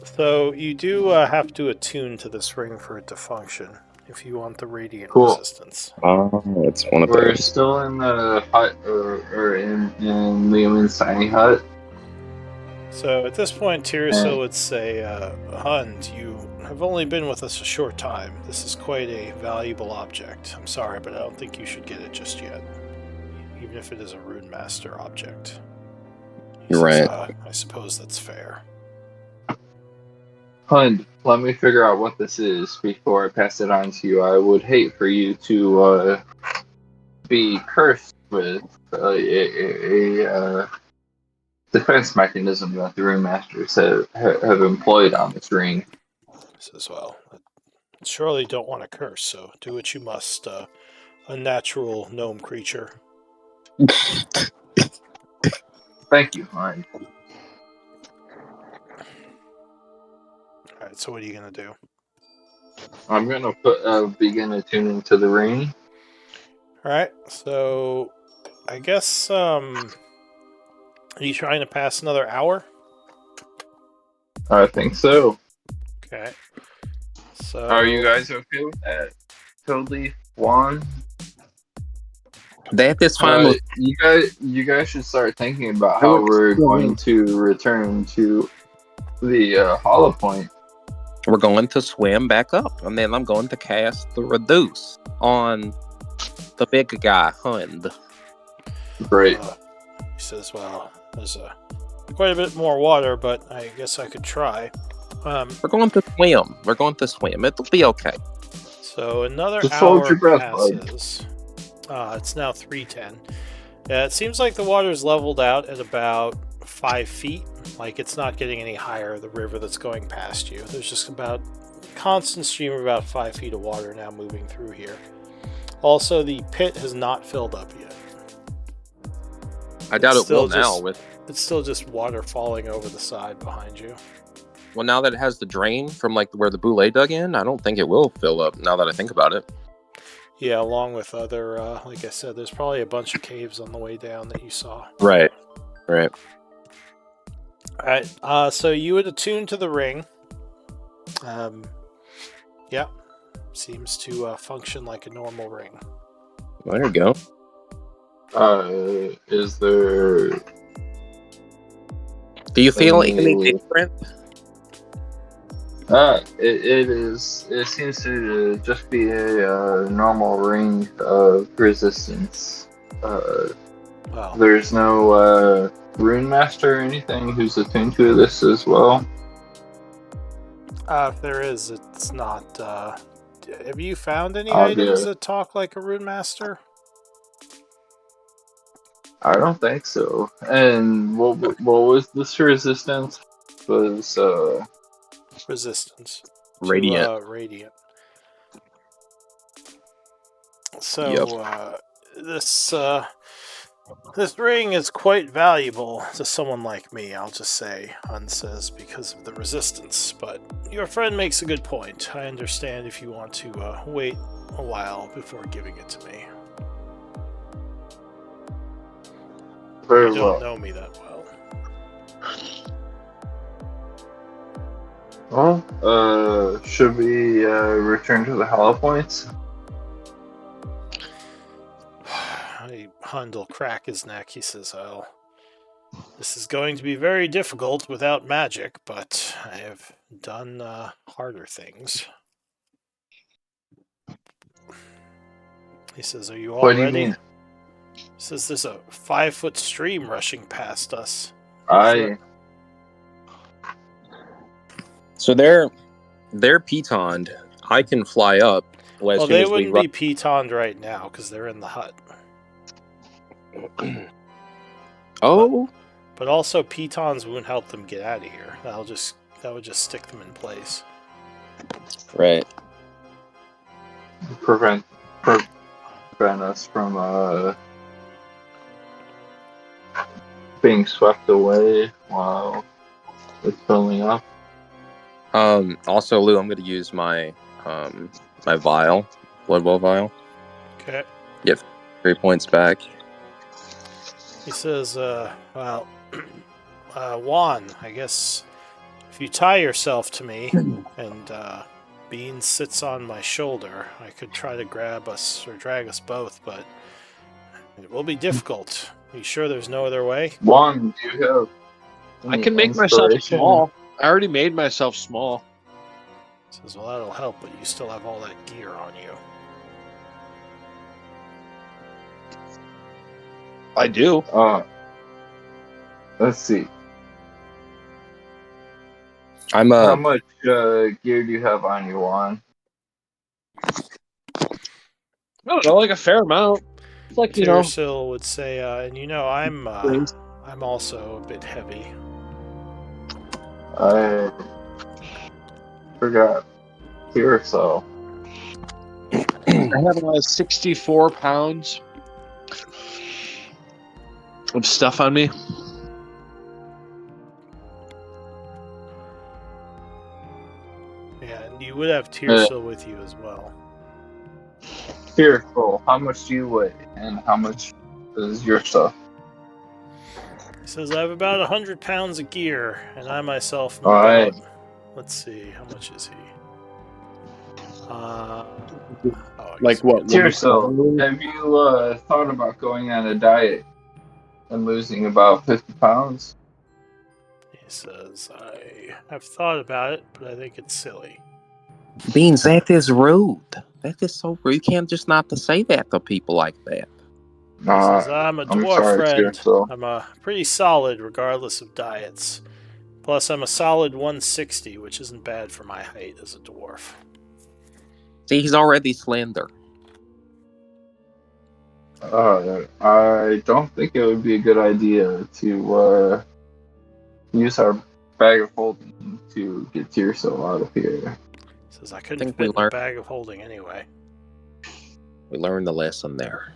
So you do have to attune to this ring for it to function if you want the radiant resistance. Oh, it's one of We're those. still in the hut, or in Liam's tiny hut. So at this point, Tirsa would say, Hund, you have only been with us a short time. This is quite a valuable object. I'm sorry, but I don't think you should get it just yet. Even if it is a rune master object. You're right. I suppose that's fair. Hund, let me figure out what this is before I pass it on to you. I would hate for you to be cursed with a defense mechanism that the rune masters have employed on this ring. As well. Surely don't want to curse, so do what you must, unnatural gnome creature. Thank you, Hund. Alright, so what are you going to do? I'm going to begin attuning to the ring. Alright, so I guess, are you trying to pass another hour? I think so. Okay. So Are you guys okay with that? Totally, Juan. That is fine with You guys should start thinking about I how would- we're going to return to the hollow point. We're going to swim back up, and then I'm going to cast the reduce on the big guy, Hund. Great. He says, well, there's quite a bit more water, but I guess I could try. We're going to swim. We're going to swim. It'll be okay. So another Just hold hour your breath, bud. passes. It's now 3:10. Yeah, it seems like the water's leveled out at about 5 feet. Like it's not getting any higher, the river that's going past you. There's just about a constant stream of about 5 feet of water now moving through here. Also, the pit has not filled up yet. I doubt It's it will still now. just- With It's still just water falling over the side behind you. well, now that it has the drain from like where the boule dug in, I don't think it will fill up. Now that I think about it. Yeah, along with other, like I said, there's probably a bunch of caves on the way down that you saw. Right. Alright, so you would attune to the ring. Yeah, seems to function like a normal ring. There you go. Is there? Do you feel any Any- different? It is. It seems to just be a normal ring of resistance. Well, There's no rune master or anything who's attuned to this as well. if there is, it's not. Have you found any I'll items do it. that talk like a rune master? I don't think so. And what was this resistance? Was Resistance. Radiant. To, radiant. So this ring is quite valuable to someone like me, I'll just say, Hun says, because of the resistance. But your friend makes a good point. I understand if you want to wait a while before giving it to me. very You don't well. know me that well. Well, should we return to the hollow points? Hun will crack his neck. He says, "Oh, this is going to be very difficult without magic, but I have done harder things." He says, "Are you all What do you ready?" mean? He says, "There's a 5-foot stream rushing past us." So they're pitoned. I can fly up. As Well, soon they as we wouldn't run. be pitoned right now because they're in the hut. Oh, But also, pitons won't help them get out of here. That would just stick them in place. right. Prevent us from being swept away while it's filling up. Also, Lou, I'm going to use my my vial, blood well vial. Okay. 3 points back. He says, well, Juan, I guess if you tie yourself to me and Bean sits on my shoulder, I could try to grab us or drag us both, but it will be difficult. Are you sure there's no other way? Juan, do you have? I any can make myself inspiration? small. I already made myself small. He says, well, that'll help, but you still have all that gear on you. I do. Let's see. I'm How much gear do you have on you, Juan? I don't know, like a fair amount. It's like, you know, Tirsil would say, and you know, I'm also a bit heavy. I forgot. Here, so. I have 64 pounds of stuff on me. Yeah, and you would have Tirsil with you as well. Here, so how much do you weigh, and how much is your stuff? He says, I have about 100 pounds of gear, and I myself am Alright. about... Let's see, how much is he? Oh, I Like guess what? we can- Tierso, have you thought about going on a diet and losing about 50 pounds? He says, I have thought about it, but I think it's silly. Beans, that is rude. That is so rude. You can't just not to say that to people like that. He says, Uh, I'm a I'm dwarf sorry, friend. Tierso. I'm pretty solid regardless of diets. Plus, I'm a solid 160, which isn't bad for my height as a dwarf. See, he's already slender. I don't think it would be a good idea to use our bag of holding to get Tierso out of here. He says, I couldn't think fit we in a learned- bag of holding anyway. We learned the lesson there.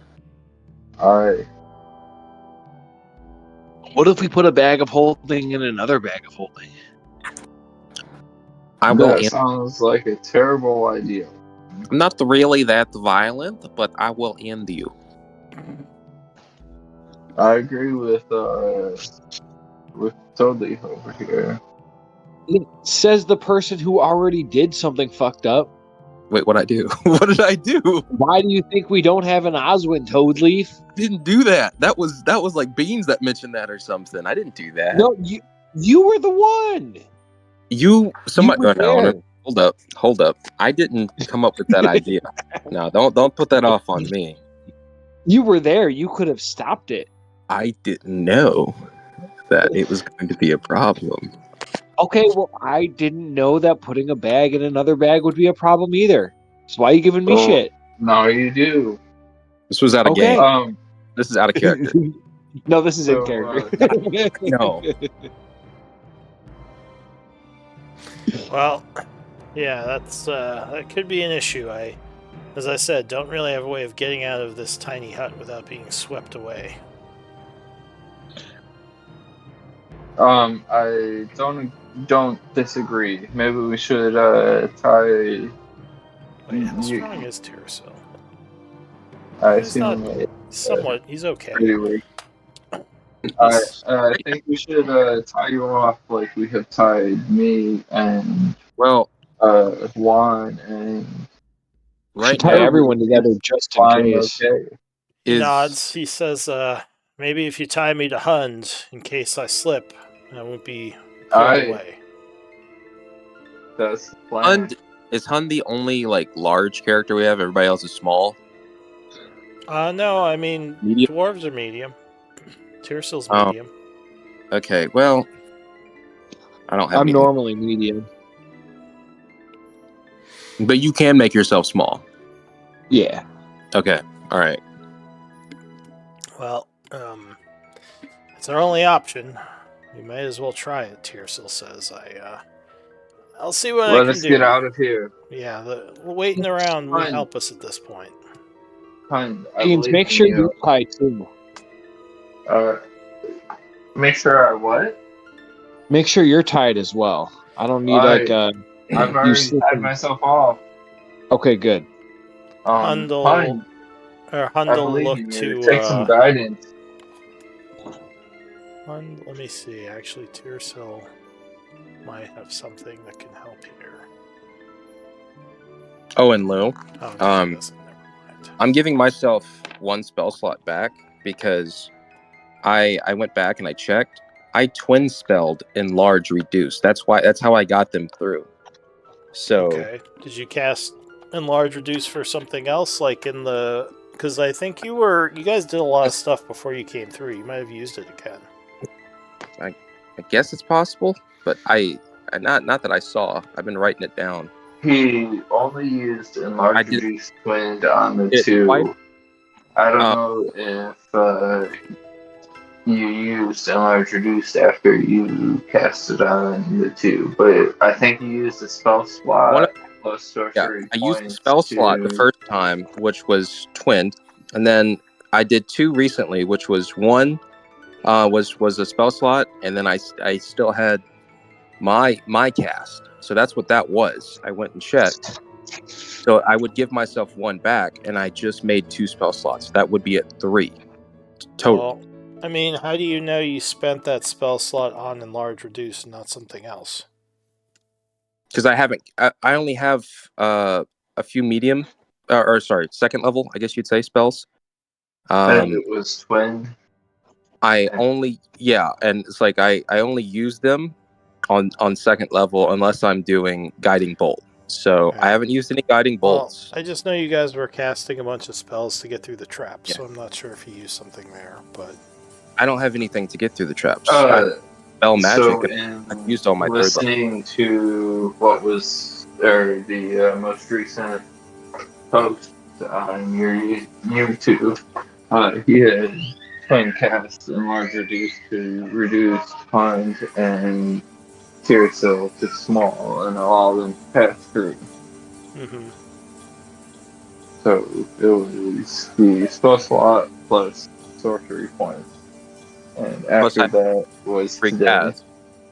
Alright. What if we put a bag of holding in another bag of holding? I will. That sounds like a terrible idea. I'm not really that violent, but I will end you. I agree with Toadley over here. Says the person who already did something fucked up. Wait, what'd I do? What did I do? Why do you think we don't have an Oswin Toadleaf? Didn't do that. That was like Beans that mentioned that or something. I didn't do that. No, you were the one. Somebody. You were there. Hold up. I didn't come up with that idea. No, don't put that off on me. You were there. You could have stopped it. I didn't know that it was going to be a problem. Okay, well, I didn't know that putting a bag in another bag would be a problem either. So why are you giving me Oh. shit? No, you do. This was out of Okay. game. This is out of character. No, this is in So, character. No. Well, yeah, that could be an issue. As I said, don't really have a way of getting out of this tiny hut without being swept away. I don't disagree. Maybe we should tie. Wait, how strong is Tierso? I He's assume not- Somewhat, he's okay. pretty weak. I think we should tie you off like we have tied me and Well, Juan and right Tie now everyone together just in fine. case. Okay. He is nods. He says, maybe if you tie me to Hund, in case I slip, I won't be pulled Aye. away. That's the plan. Is Hun the only like large character we have? Everybody else is small. No, I mean, Medium? dwarves are medium. Tiersil's Oh. medium. Okay, well, I don't have. I'm medium. normally medium. But you can make yourself small. Yeah. Okay, all right. Well, it's our only option. We may as well try it, Tiersil says. I'll see what I Let can us do. get out of here. Yeah, the waiting around won't Fine. help us at this point. Hun, I Beans, believe make in sure you. you're tied too. Make sure I what? Make sure you're tied as well. I don't need Alright. like I've you already slip tied in- myself off. Okay, good. Hundle, Hun, or I Hundle believe look in to you. Take some guidance. Let me see. Actually, Tiersil might have something that can help here. Oh, and Lou, Oh, no, he doesn't. Never mind. I'm giving myself one spell slot back because I went back and I checked. I twin spelled enlarge reduce. That's how I got them through. So Okay. Did you cast enlarge reduce for something else, like in the? Because I think you guys did a lot of stuff before you came through. You might have used it again. I guess it's possible, but not that I saw. I've been writing it down. He only used I enlarge did- reduce twinned on the It- two. why- I don't know if you used enlarge reduce after you cast it on the two, but I think you used the spell slot plus Yeah, sorcery. I used the points spell slot the to- first time, which was twinned, and then I did two recently, which was one was a spell slot, and then I still had my cast, so that's what that was. I went and checked, so I would give myself one back, and I just made two spell slots. That would be at 3 total. Well, I mean, how do you know you spent that spell slot on enlarge reduce and not something else? Because I haven't. I only have a few medium, or sorry, second level, I guess you'd say, spells. And it was twin. I only, and it's like I only use them on second level unless I'm doing guiding bolt. So Alright. I haven't used any guiding bolts. Well, I just know you guys were casting a bunch of spells to get through the traps, Yeah. so I'm not sure if you used something there, but I don't have anything to get through the traps. So Spell magic. in I've used all my third level. listening to what was the most recent post on your YouTube, he had twin cast and large reduced to reduced pond and Tearsil to small and allow them to pass through. mm-hmm. So it was the spell slot plus sorcery points. And after that was free today. cast.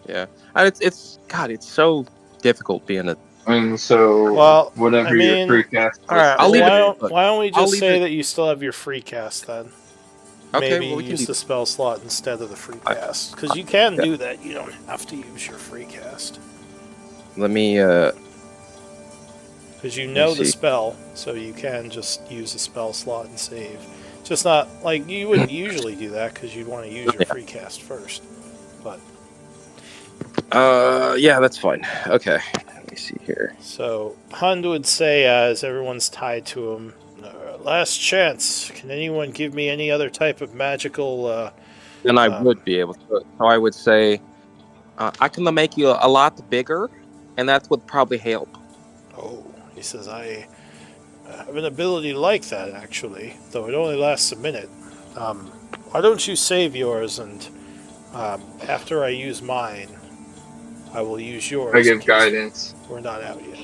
Yeah. And it's so difficult being a. And so Well, whatever I mean, your free cast was alright, I'll leave well, it. why don't we I'll just leave say it. that you still have your free cast then? Okay, Maybe well, we can use do the spell slot instead of the free cast. Because you can do that. You don't have to use your free cast. Let me. Because you know the see. spell, so you can just use the spell slot and save. Just not, like, you wouldn't usually do that because you'd want to use your free cast first. But. Yeah, that's fine. Okay. Let me see here. So, Hund would say, as everyone's tied to him, last chance. Can anyone give me any other type of magical... Then I would be able to. So I would say, I can make you a lot bigger, and that would probably help. Oh, he says, I have an ability like that, actually, though it only lasts a minute. Why don't you save yours, and after I use mine, I will use yours. I give guidance. We're not out yet.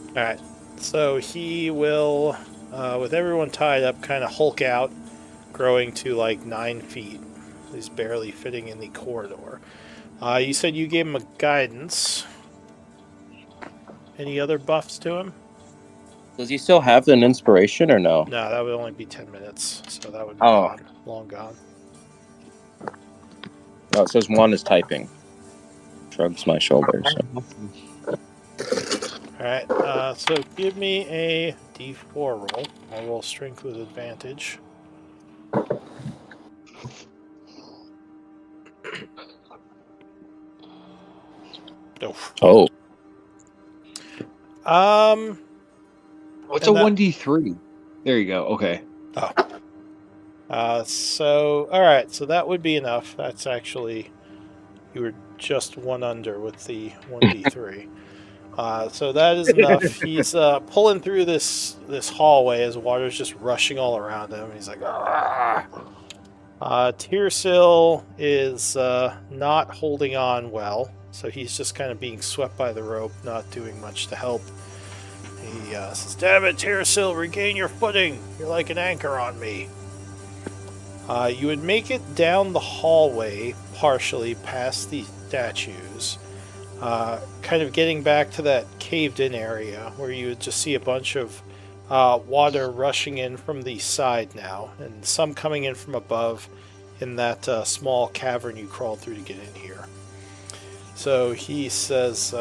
Alright, so he will, with everyone tied up, kind of hulk out, growing to like 9 feet. He's barely fitting in the corridor. You said you gave him a guidance. Any other buffs to him? Does he still have an inspiration or no? No, that would only be 10 minutes, so that would be gone. Long gone. Oh, it says one is typing. Shrugs my shoulders. Alright, so give me a d4 roll. I'll roll strength with advantage. Oh. What's a 1d3? There you go. Okay. So, alright, so that would be enough. That's actually, you were just one under with the 1d3. So that is enough. He's pulling through this hallway as water's just rushing all around him. He's like, Tearsil is not holding on well, so he's just kind of being swept by the rope, not doing much to help. He says, damn it, Tearsil, regain your footing. You're like an anchor on me. You would make it down the hallway, partially past the statues, kind of getting back to that caved-in area where you would just see a bunch of water rushing in from the side now, and some coming in from above in that small cavern you crawled through to get in here. So he says,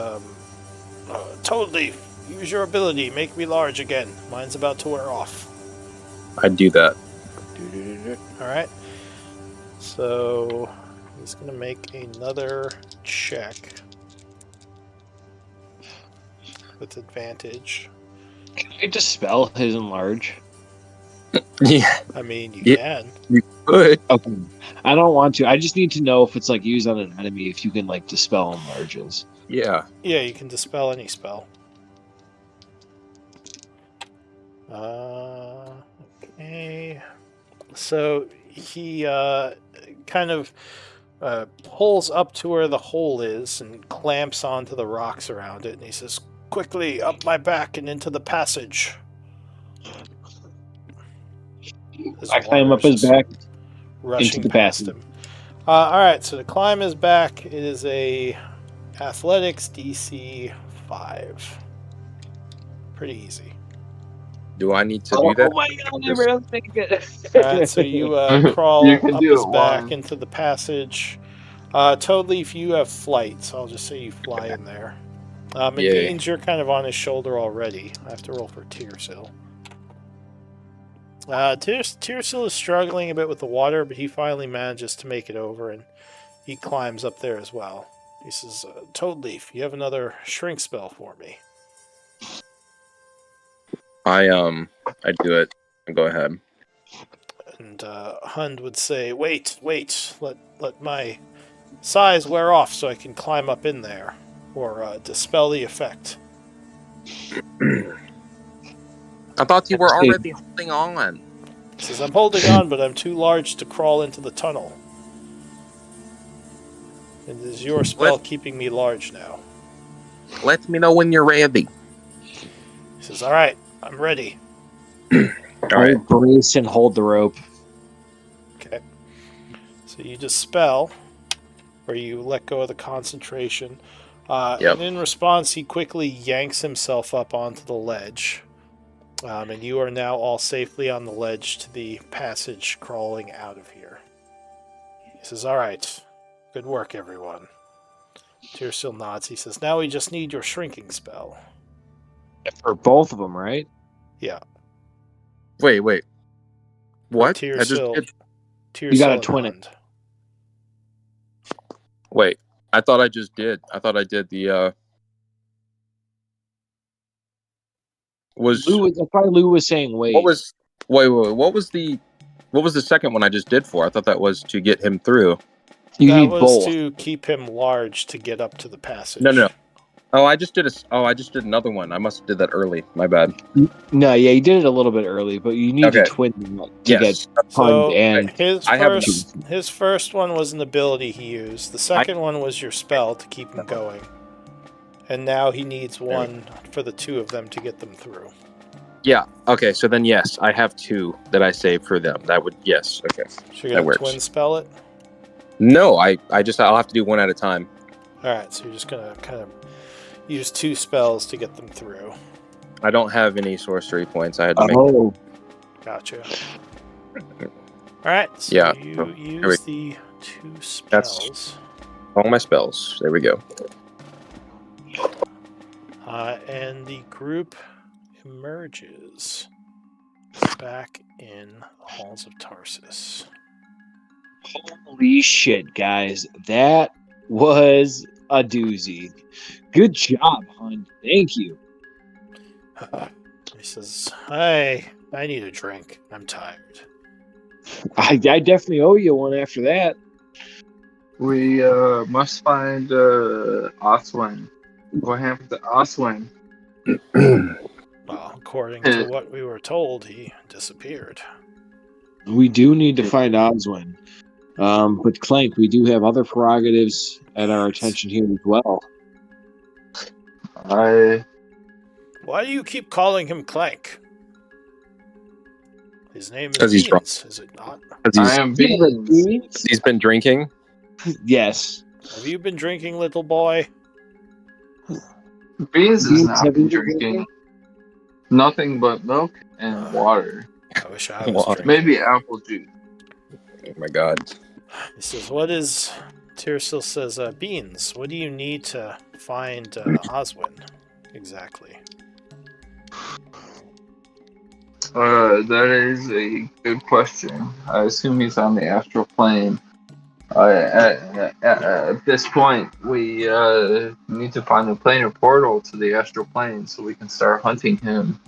totally, use your ability, make me large again. Mine's about to wear off. I'd do that. Alright. So he's going to make another check with advantage. Can I dispel his enlarge? Yeah. I mean, you can. You could. Okay. I don't want to. I just need to know if it's like used on an enemy, if you can like dispel enlarges. Yeah. Yeah, you can dispel any spell. Okay. So he kind of pulls up to where the hole is and clamps onto the rocks around it, and he says, quickly, up my back and into the passage. I climb up his back rushing into the past passage. him. Alright, so to climb his back, it is a athletics DC 5. Pretty easy. Do I need to do that? Oh my god, I really think it. Alright, so you crawl You can up do his it back one. into the passage. Totally, if you have flight, so I'll just say you fly in there. And Yay. Beans, you're kind of on his shoulder already. I have to roll for Tearsil. Tearsil is struggling a bit with the water, but he finally manages to make it over, and he climbs up there as well. He says, Toadleaf, you have another shrink spell for me. I do it. Go ahead. And Hund would say, wait, let my size wear off so I can climb up in there, or dispel the effect. I thought you were already holding on. He says, I'm holding on, but I'm too large to crawl into the tunnel. And is your spell keeping me large now? Let me know when you're ready. He says, all right, I'm ready. All right. Brace and hold the rope. Okay. So you dispel, or you let go of the concentration. And in response, he quickly yanks himself up onto the ledge. And you are now all safely on the ledge to the passage crawling out of here. He says, all right, good work, everyone. Tearsil nods. He says, now we just need your shrinking spell. For both of them, right? Yeah. Wait. What? Tearsil You got to twin it. Wait. I thought I just did. I thought I did the That's why Lou was saying wait. What was the second one I just did for? I thought that was to get him through. You that need was both. to keep him large to get up to the passage. No. Oh, I just did another one. I must have did that early. My bad. No, yeah, you did it a little bit early, but you need to twin them to get so and his first one was an ability he used. The second one was your spell to keep him going. And now he needs one for the two of them to get them through. Yeah. Okay. So then, yes, I have two that I saved for them. That would yes. Okay. So you're gonna twin spell it? No, I'll have to do one at a time. All right. So you're just gonna kind of use two spells to get them through. I don't have any sorcery points. I had to make. Gotcha. All right. So you use the two spells. That's all my spells. There we go. And the group emerges back in the halls of Tarsus. Holy shit, guys. That was a doozy. Good job, Hunt. Thank you. He says, I need a drink. I'm tired. I definitely owe you one after that. We must find Oswin. What happened to Oswin? Well, according to what we were told, he disappeared. We do need to find Oswin. But Clank, we do have other prerogatives at our attention here as well. Why do you keep calling him Clank? His name is Beans, drunk. Is it not? I am Beans. He's been drinking? Yes. Have you been drinking, little boy? Beans has not been drinking. Nothing but milk and water. I wish I was drinking. Maybe apple juice. Oh my god. He says, Tearsil says, Beans, what do you need to find Oswin exactly? That is a good question. I assume he's on the astral plane. At this point, we need to find a planar portal to the astral plane so we can start hunting him.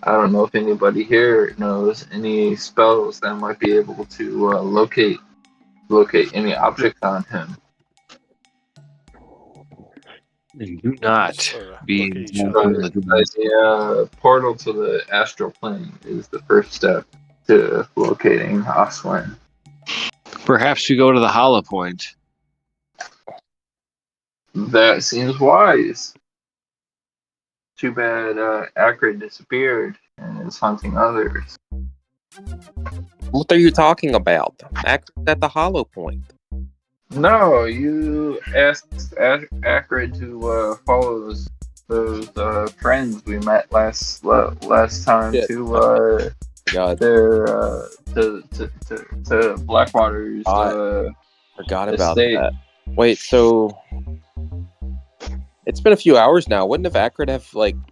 I don't know if anybody here knows any spells that might be able to locate any object on him. And do not be the portal to the astral plane is the first step to locating Oswin. Perhaps we go to the Hollow Point. That seems wise. Too bad Acrid disappeared and is hunting others. What are you talking about? Acrid at the Hollow Point. No, you asked Acrid to follow those friends we met last time to Blackwater's forgot about estate. that. Wait, so It's been a few hours now. Wouldn't have Akrid have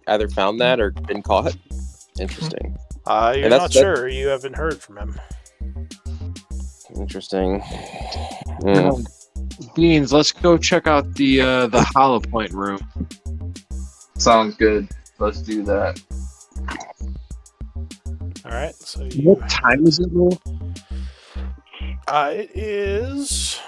either found that or been caught? Interesting. You're not sure. You haven't heard from him. Interesting. Beans, let's go check out the Hollow Point room. Sounds good. Let's do that. All right. So What time is it, Will? It is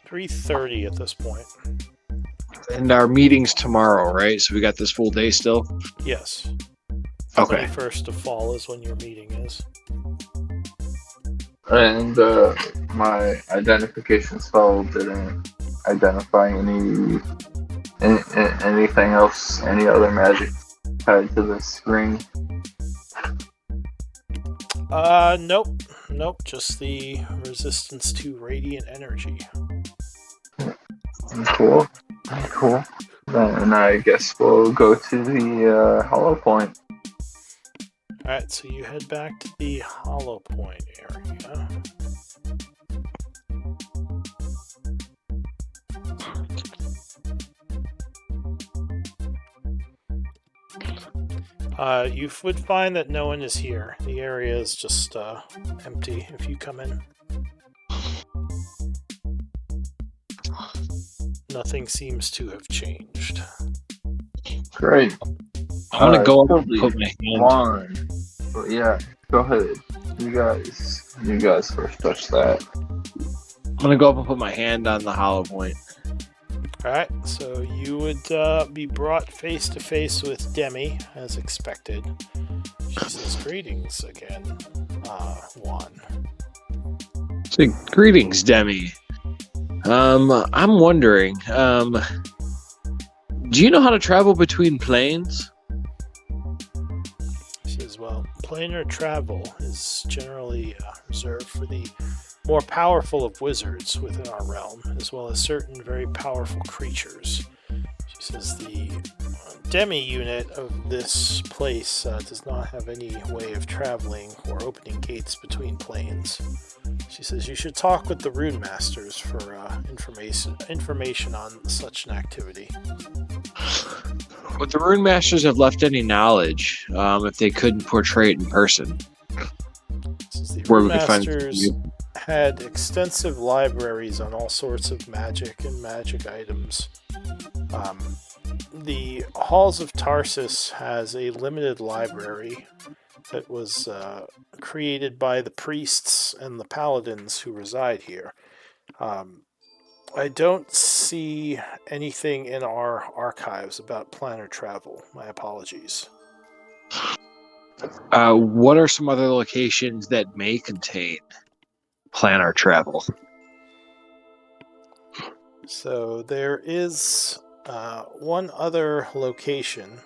3:30 at this point. And our meeting's tomorrow, right? So we got this full day still? Yes. Okay. 21st of fall is when your meeting is. And my identification spell didn't identify anything else, any other magic tied to the screen. Nope. Just the resistance to radiant energy. Cool. Then I guess we'll go to the Hollow Point. All right. So you head back to the Hollow Point area. You would find that no one is here. The area is just empty if you come in. Nothing seems to have changed. Great. I'm gonna go up and put my hand. One. But yeah, go ahead. You guys first touch that. I'm gonna go up and put my hand on the Hollow Point. Alright, so you would be brought face to face with Demi, as expected. She says, "Greetings again, Juan." So, greetings, Demi. I'm wondering, do you know how to travel between planes? She says, "Well, planar travel is generally reserved for the more powerful of wizards within our realm, as well as certain very powerful creatures." She says the Demi unit of this place does not have any way of traveling or opening gates between planes. She says you should talk with the Rune Masters for information on such an activity. Would the Rune Masters have left any knowledge if they couldn't portray it in person? The Where Rune we could find Masters had extensive libraries on all sorts of magic and magic items. The Halls of Tarsus has a limited library that was created by the priests and the paladins who reside here. I don't see anything in our archives about planar travel. My apologies. What are some other locations that may contain planar travel? So there is one other location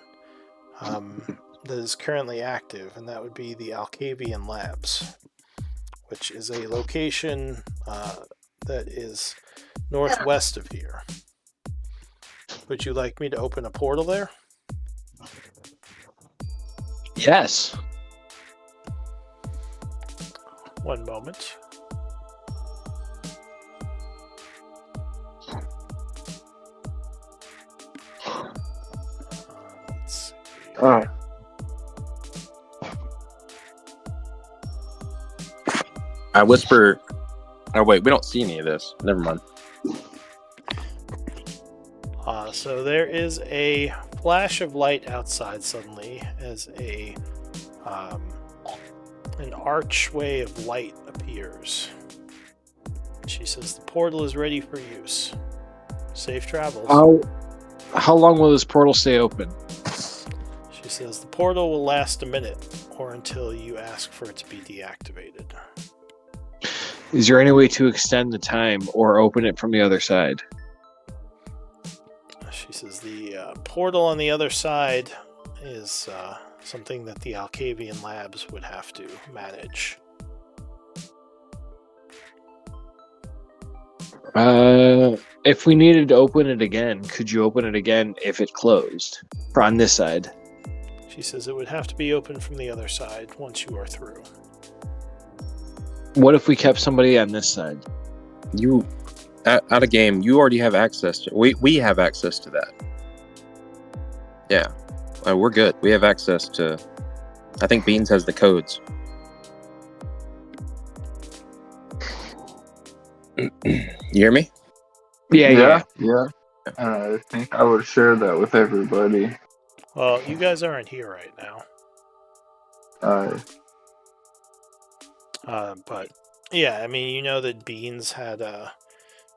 that is currently active, and that would be the Alcavian Labs, which is a location that is northwest of here. Would you like me to open a portal there? Yes. One moment. Let's see. I whisper. Oh wait, we don't see any of this. Never mind. So there is a flash of light outside suddenly as an archway of light appears. She says the portal is ready for use. Safe travels. How long will this portal stay open? She says the portal will last a minute or until you ask for it to be deactivated. Is there any way to extend the time or open it from the other side? She says the portal on the other side is something that the Alcavian Labs would have to manage. If we needed to open it again, could you open it again if it closed? On this side. She says it would have to be open from the other side once you are through. What if we kept somebody on this side? You out of game. You already have access to. We have access to that. Yeah, we're good. We have access to. I think Beans has the codes. You hear me? Yeah. I think I would share that with everybody. Well, you guys aren't here right now. But yeah, I mean, you know that Beans had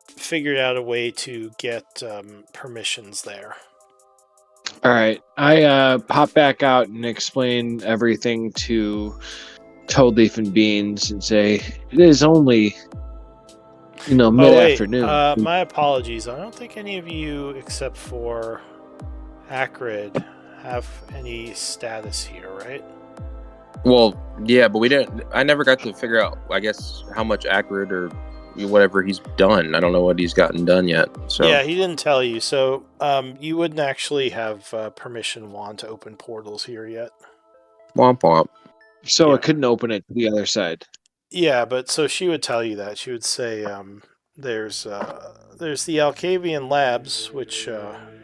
figured out a way to get permissions there. All right. I pop back out and explain everything to Toad Leaf and Beans and say it is only, Oh wait, mid-afternoon. my apologies. I don't think any of you, except for Acrid, have any status here, right? Well, yeah, but we didn't. I never got to figure out. I guess how much accurate or whatever he's done. I don't know what he's gotten done yet. So Yeah, he didn't tell you. So you wouldn't actually have permission wand to open portals here yet. womp womp. So Yeah. I couldn't open it to the other side. Yeah, but so she would tell you that. She would say there's the Alcavian labs, which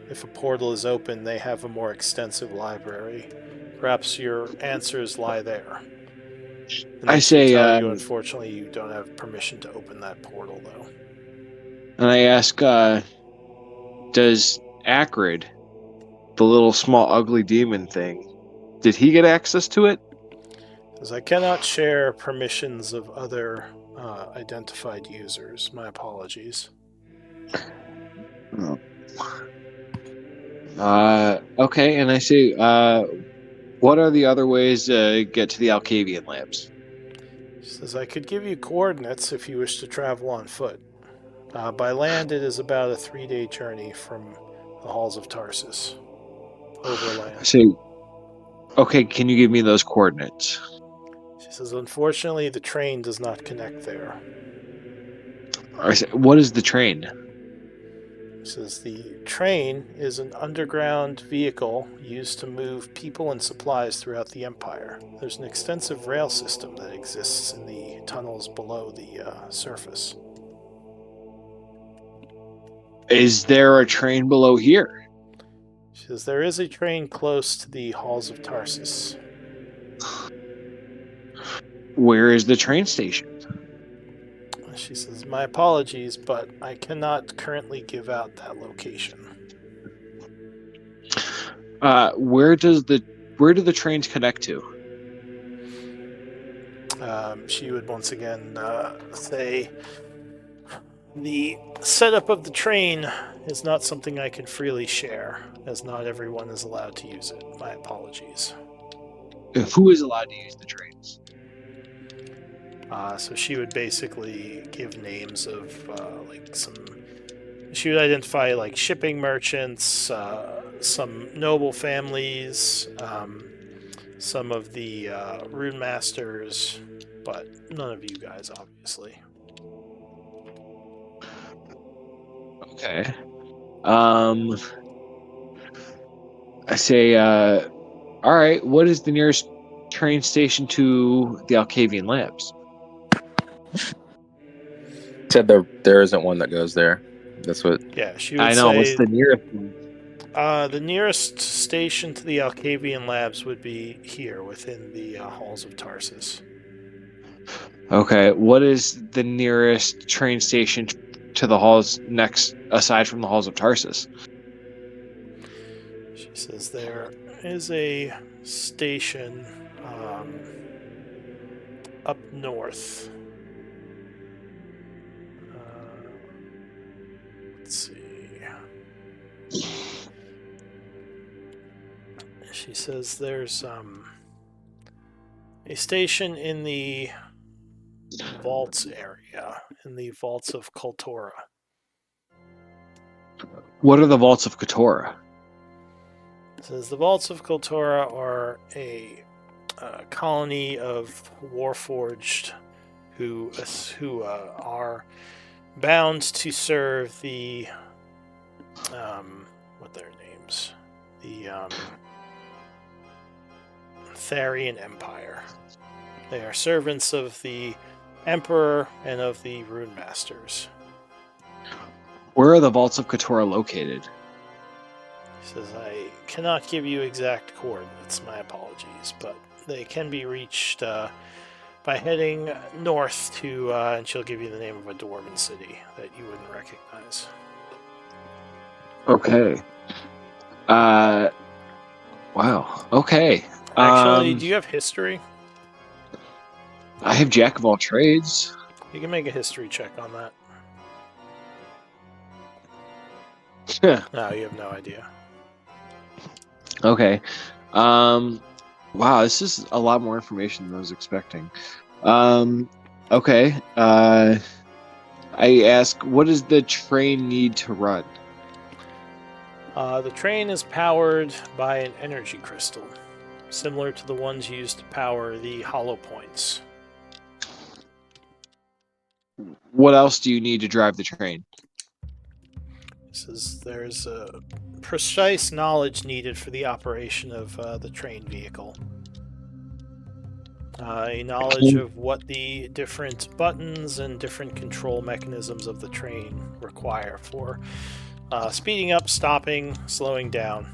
if a portal is open, they have a more extensive library. Perhaps your answers lie there. And I then she'd say, tell you, unfortunately, you don't have permission to open that portal, though. and I ask, does Acrid, the little small ugly demon thing, did he get access to it? Because I cannot share permissions of other identified users. My apologies. Okay, and I say, what are the other ways to get to the Alcavian labs? She says, I could give you coordinates if you wish to travel on foot. By land, it is about a 3-day journey from the halls of Tarsus. Overland. I say, okay, can you give me those coordinates? She says, unfortunately, the train does not connect there. I say, what is the train? She says, the train is an underground vehicle used to move people and supplies throughout the Empire. There's an extensive rail system that exists in the tunnels below the surface. Is there a train below here? She says, there is a train close to the halls of Tarsus. Where is the train station? She says, my apologies, but I cannot currently give out that location. Where do the trains connect to? She would once again say, the setup of the train is not something I can freely share, as not everyone is allowed to use it. My apologies. Who is allowed to use the trains? So she would basically give names of she would identify like shipping merchants, some noble families, some of the rune masters, but none of you guys, obviously. Okay. I say, all right, what is the nearest train station to the Alcavian labs? Said there isn't one that goes there. That's what. Yeah, she would I know. say What's the nearest one? the nearest station to the Alcavian labs would be here within the halls of Tarsus. Okay. What is the nearest train station to the halls next, aside from the halls of Tarsus? She says there is a station up north. Let's see. She says there's a station in the vaults area, in the vaults of Kultura. What are the vaults of Katora? It says the vaults of Kultura are a colony of Warforged who are bound to serve the what their names, the Tharian Empire. They are servants of the Emperor and of the Rune Masters. Where are the vaults of Katora located? He says, I cannot give you exact coordinates, my apologies, but they can be reached by heading north to, and she'll give you the name of a dwarven city that you wouldn't recognize. Okay. Wow. Okay. Actually, do you have history? I have Jack of all trades. You can make a history check on that. No, you have no idea. Okay. Wow, this is a lot more information than I was expecting. Okay. I ask, what does the train need to run? The train is powered by an energy crystal, similar to the ones used to power the hollow points. What else do you need to drive the train? Says there's a precise knowledge needed for the operation of the train vehicle. A knowledge of what the different buttons and different control mechanisms of the train require for speeding up, stopping, slowing down.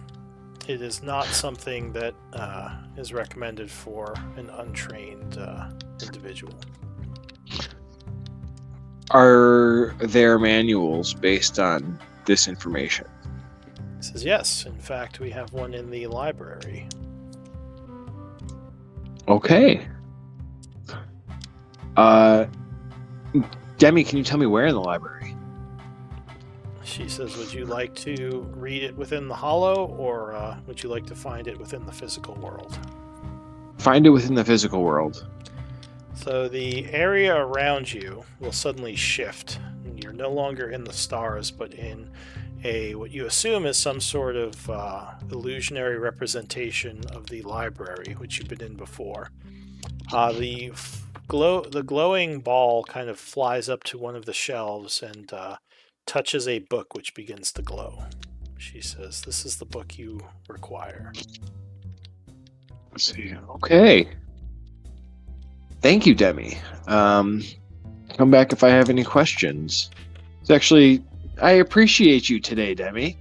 It is not something that is recommended for an untrained individual. Are there manuals based on this information? He says yes. In fact, we have one in the library. Okay. Demi, can you tell me where in the library? She says, would you like to read it within the hollow, or would you like to find it within the physical world? Find it within the physical world. So the area around you will suddenly shift. You're no longer in the stars, but in what you assume is some sort of illusionary representation of the library, which you've been in before. The glowing ball kind of flies up to one of the shelves and touches a book which begins to glow. She says, this is the book you require. Let's see. Okay. Thank you, Demi. Come back if I have any questions. It's actually, I appreciate you today, Demi.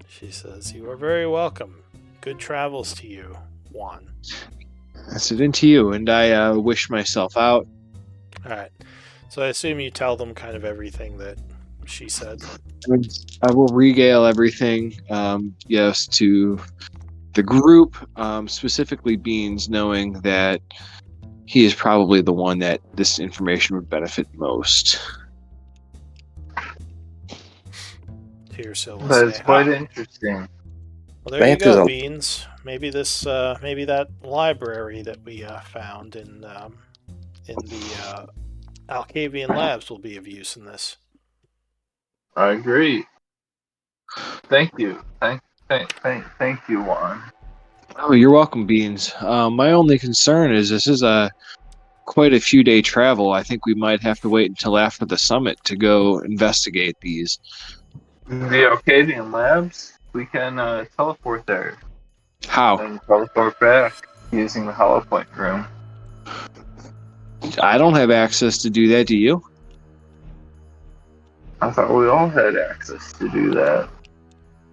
She says, you are very welcome. Good travels to you, Juan. That's it into you, and I wish myself out. Alright. So I assume you tell them kind of everything that she said. I will regale everything, yes, to the group, specifically Beans, knowing that he is probably the one that this information would benefit most. Tearsil will That is say, quite interesting. well, there you Vance is go, a- Beans. Maybe this, maybe that library that we found in the Alcavian labs will be of use in this. I agree. Thank you. Thank you, Juan. Oh, you're welcome, Beans. My only concern is this is quite a few day travel. I think we might have to wait until after the summit to go investigate these. The Arcadian Labs, we can teleport there How? and teleport back using the Hollow Point room. I don't have access to do that, do you? I thought we all had access to do that.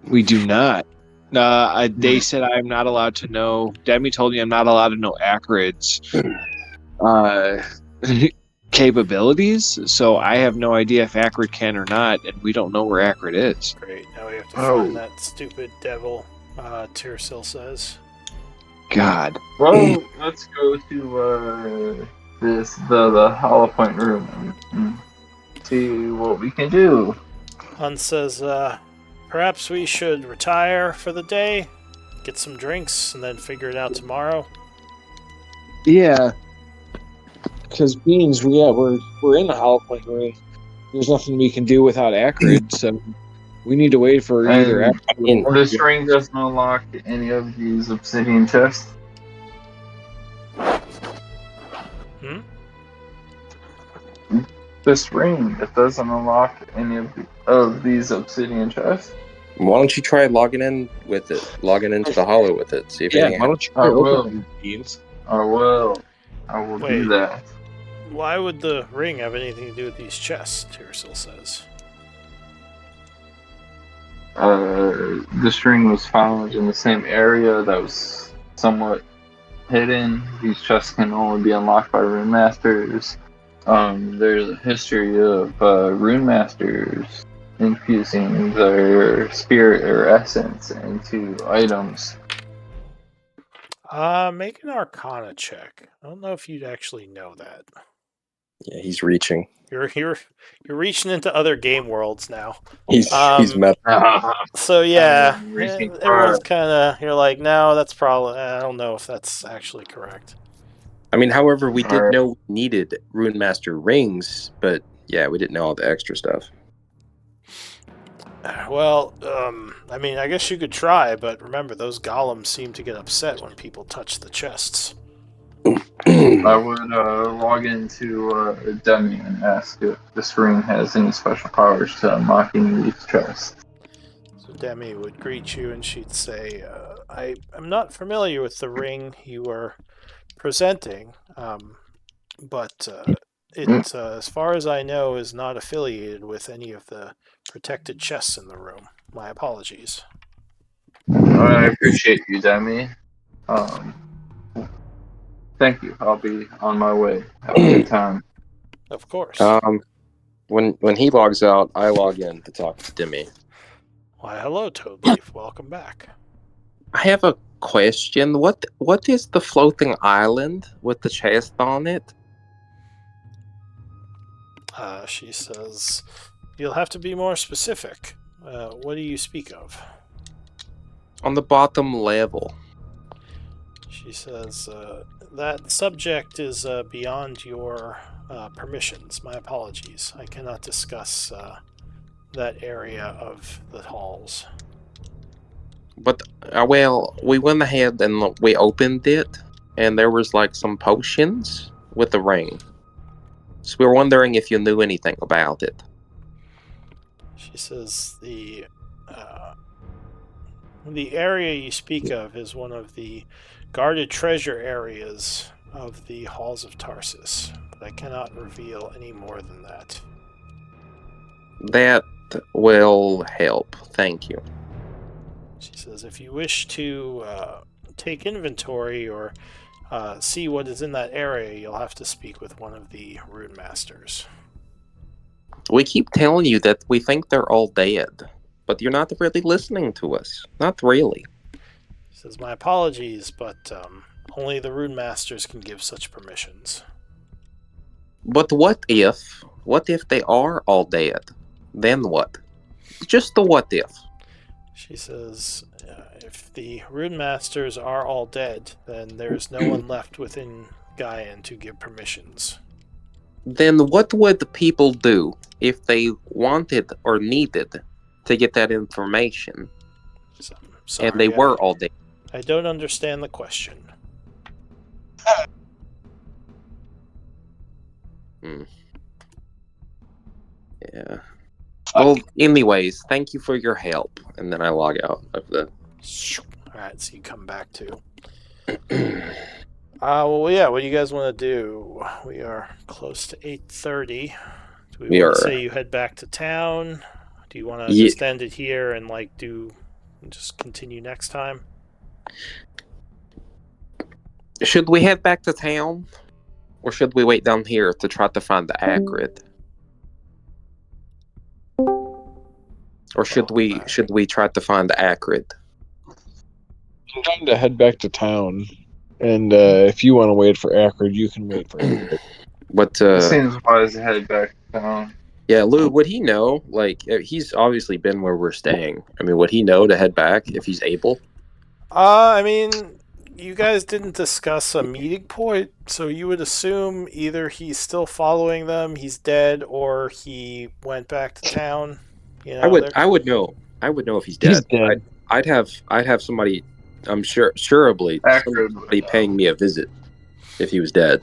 We do not. They said I'm not allowed to know. Demi told me I'm not allowed to know Acrid's capabilities, so I have no idea if Acrid can or not, and we don't know where Acrid is. Great. Now we have to Oh. find that stupid devil, Tearsil says. God. Well, let's go to the Hollow Point room and see what we can do. Hunt says, perhaps we should retire for the day, get some drinks, and then figure it out tomorrow. Yeah. Because Beans, we're in the Hollow Point room. There's nothing we can do without Acrid, so we need to wait for either And Acrid. this ring doesn't unlock any of these obsidian chests. Hmm? This ring, it doesn't unlock any of these obsidian chests. Why don't you try logging in with it? Logging into the hollow with it. See if Yeah, anything why don't you I will. open them, Beans? I will Wait. do that. Why would the ring have anything to do with these chests? Tearsil says. This ring was found in the same area that was somewhat hidden. These chests can only be unlocked by rune masters. There's a history of rune masters infusing their spirit or essence into items. Make an Arcana check. I don't know if you'd actually know that. Yeah, he's reaching. You're reaching into other game worlds now. He's meta. So yeah, Reaching everyone's far. kind of. You're like, no, that's probably. I don't know if that's actually correct. I mean, however, we did Alright. know we needed Rune Master rings, but yeah, we didn't know all the extra stuff. Well, I mean, I guess you could try, but remember, those golems seem to get upset when people touch the chests. I would log into Demi and ask if this ring has any special powers to unlocking these chests. So Demi would greet you, and she'd say, "I am not familiar with the ring you were presenting, but it, as far as I know, is not affiliated with any of the protected chests in the room. My apologies." I appreciate you, Demi. Thank you. I'll be on my way. Have a good time. Of course. When he logs out, I log in to talk to Demi. Why, hello, Toadleaf. Welcome back. I have a question. What is the floating island with the chest on it? She says, "You'll have to be more specific. What do you speak of?" On the bottom level. She says, "That subject is beyond your permissions. My apologies. I cannot discuss that area of the halls." But well, we went ahead and we opened it, and there was like some potions with the ring. So we were wondering if you knew anything about it. She says, the area you speak of is one of the guarded treasure areas of the Halls of Tarsus, but I cannot reveal any more than that." That will help. Thank you. She says, "If you wish to take inventory or see what is in that area, you'll have to speak with one of the rune masters." We keep telling you that we think they're all dead, but you're not really listening to us. Not really. She says, "My apologies, but only the rune masters can give such permissions." But what if they are all dead? Then what? Just the what if. She says, "If the rune masters are all dead, then there is no one left within Gaian to give permissions." Then what would the people do if they wanted or needed to get that information? So, sorry, and they were all dead. I don't understand the question. Yeah. Well, anyways, thank you for your help. And then I log out of the... Alright, so you come back to... well, yeah, what do you guys want to do? We are close to 8:30. Do we want to say you head back to town? Do you want to just end it here and, like, just continue next time? Should we head back to town? Or should we wait down here to try to find the Acrid? Or should we try to find the Acrid? I'm trying to head back to town. And if you want to wait for Acrid, you can wait for Acrid. But it seems wise to head back to town. Yeah, Lou, would he know? Like, he's obviously been where we're staying. I mean, would he know to head back if he's able? I mean, you guys didn't discuss a meeting point, so you would assume either he's still following them, he's dead, or he went back to town. You know, I would know. I would know if he's dead. He's dead. I'd have somebody. I'm surely somebody paying me a visit if he was dead.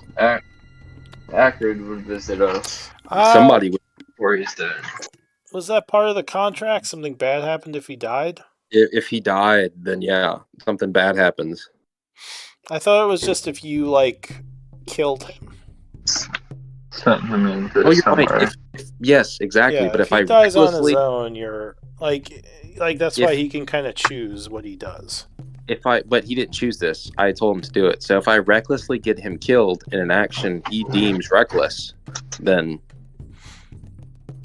Acrid would visit us. Somebody would. Before he's dead. Was that part of the contract? Something bad happened if he died? If he died, then yeah, something bad happens. I thought it was just if you, like, killed him. Sent him in you're right. Yes, exactly. Yeah, but if if he I dies on his recklessly, own, you're like that's why he can kind of choose what he does. but he didn't choose this. I told him to do it. So if I recklessly get him killed in an action he deems reckless, then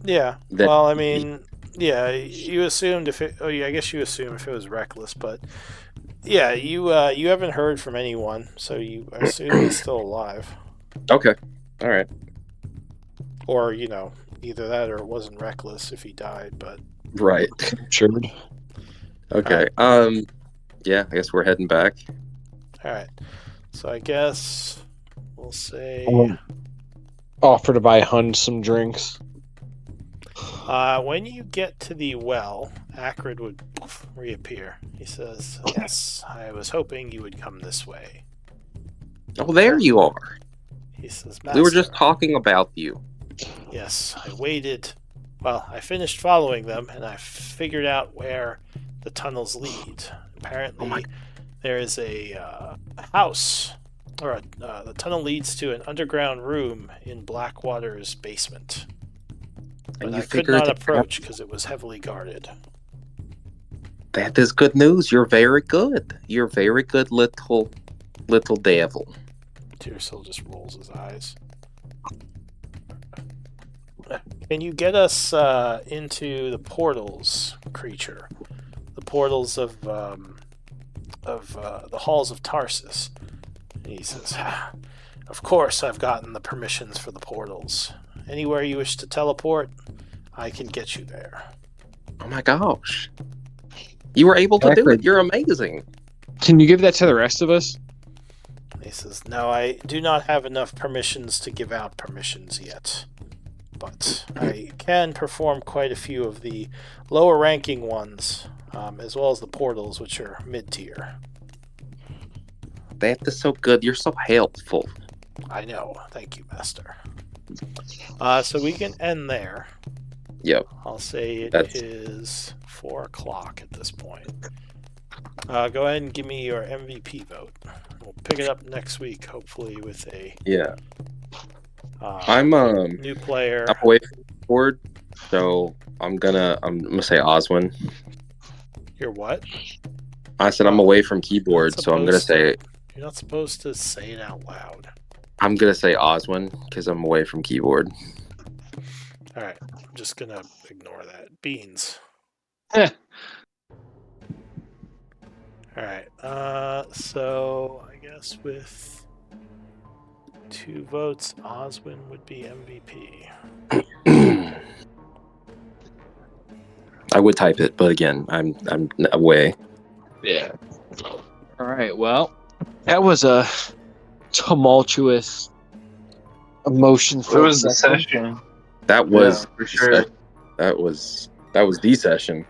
Yeah. then Well, I mean, yeah, you assumed if it. Oh, yeah, I guess you assume if it was reckless, but yeah, you haven't heard from anyone, so you assume he's still alive, okay, all right, or either that or it wasn't reckless if he died. But right, Captured. okay. Alright. Yeah, I guess we're heading back. all right. So I guess we'll say Offer to buy Hun some drinks. when you get to the well, Acrid would reappear. He says, "Yes, I was hoping you would come this way." Oh, there you are. He says, We were just "Master, talking about you. yes, I waited. Well, I finished following them, and I figured out where the tunnels lead. Apparently, Oh my- there is a house, or the tunnel leads to an underground room in Blackwater's basement. But And you I could figured not it out. approach because it was heavily guarded." That is good news. You're very good. You're very good, little devil. Tyrsil just rolls his eyes. Can you get us into the portals, creature? The portals of the halls of Tarsus. And he says, "Of course, I've gotten the permissions for the portals. Anywhere you wish to teleport, I can get you there." Oh my gosh. You were able to do it. You're amazing. Can you give that to the rest of us? He says, "No, I do not have enough permissions to give out permissions yet. But I can perform quite a few of the lower ranking ones, as well as the portals, which are mid-tier." That is so good. You're so helpful. I know. Thank you, Master. So we can end there. Yep. I'll say it That's- is 4 o'clock at this point. Go ahead and give me your MVP vote. We'll pick it up next week, hopefully with a Yeah. I'm new player. I'm away from the board, so I'm gonna say Oswin. You're what? I said I'm away from keyboard, so I'm gonna say You're not supposed to say it out loud. I'm gonna say Oswin because I'm away from keyboard. All right, I'm just gonna ignore that. Beans. Heh. All right. So I guess with 2 votes, Oswin would be MVP. I would type it, but again, I'm away. Yeah. All right. Well, that was a tumultuous, emotion-filled It was the session. session. That was For sure. That was the session.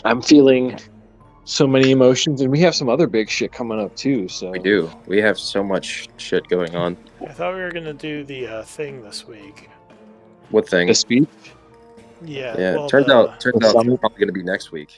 I'm feeling so many emotions, and we have some other big shit coming up too. So We do. We have so much shit going on. I thought we were gonna do the thing this week. What thing? the speech. Yeah. Yeah. Well, Turns out it's summit? probably gonna be next week.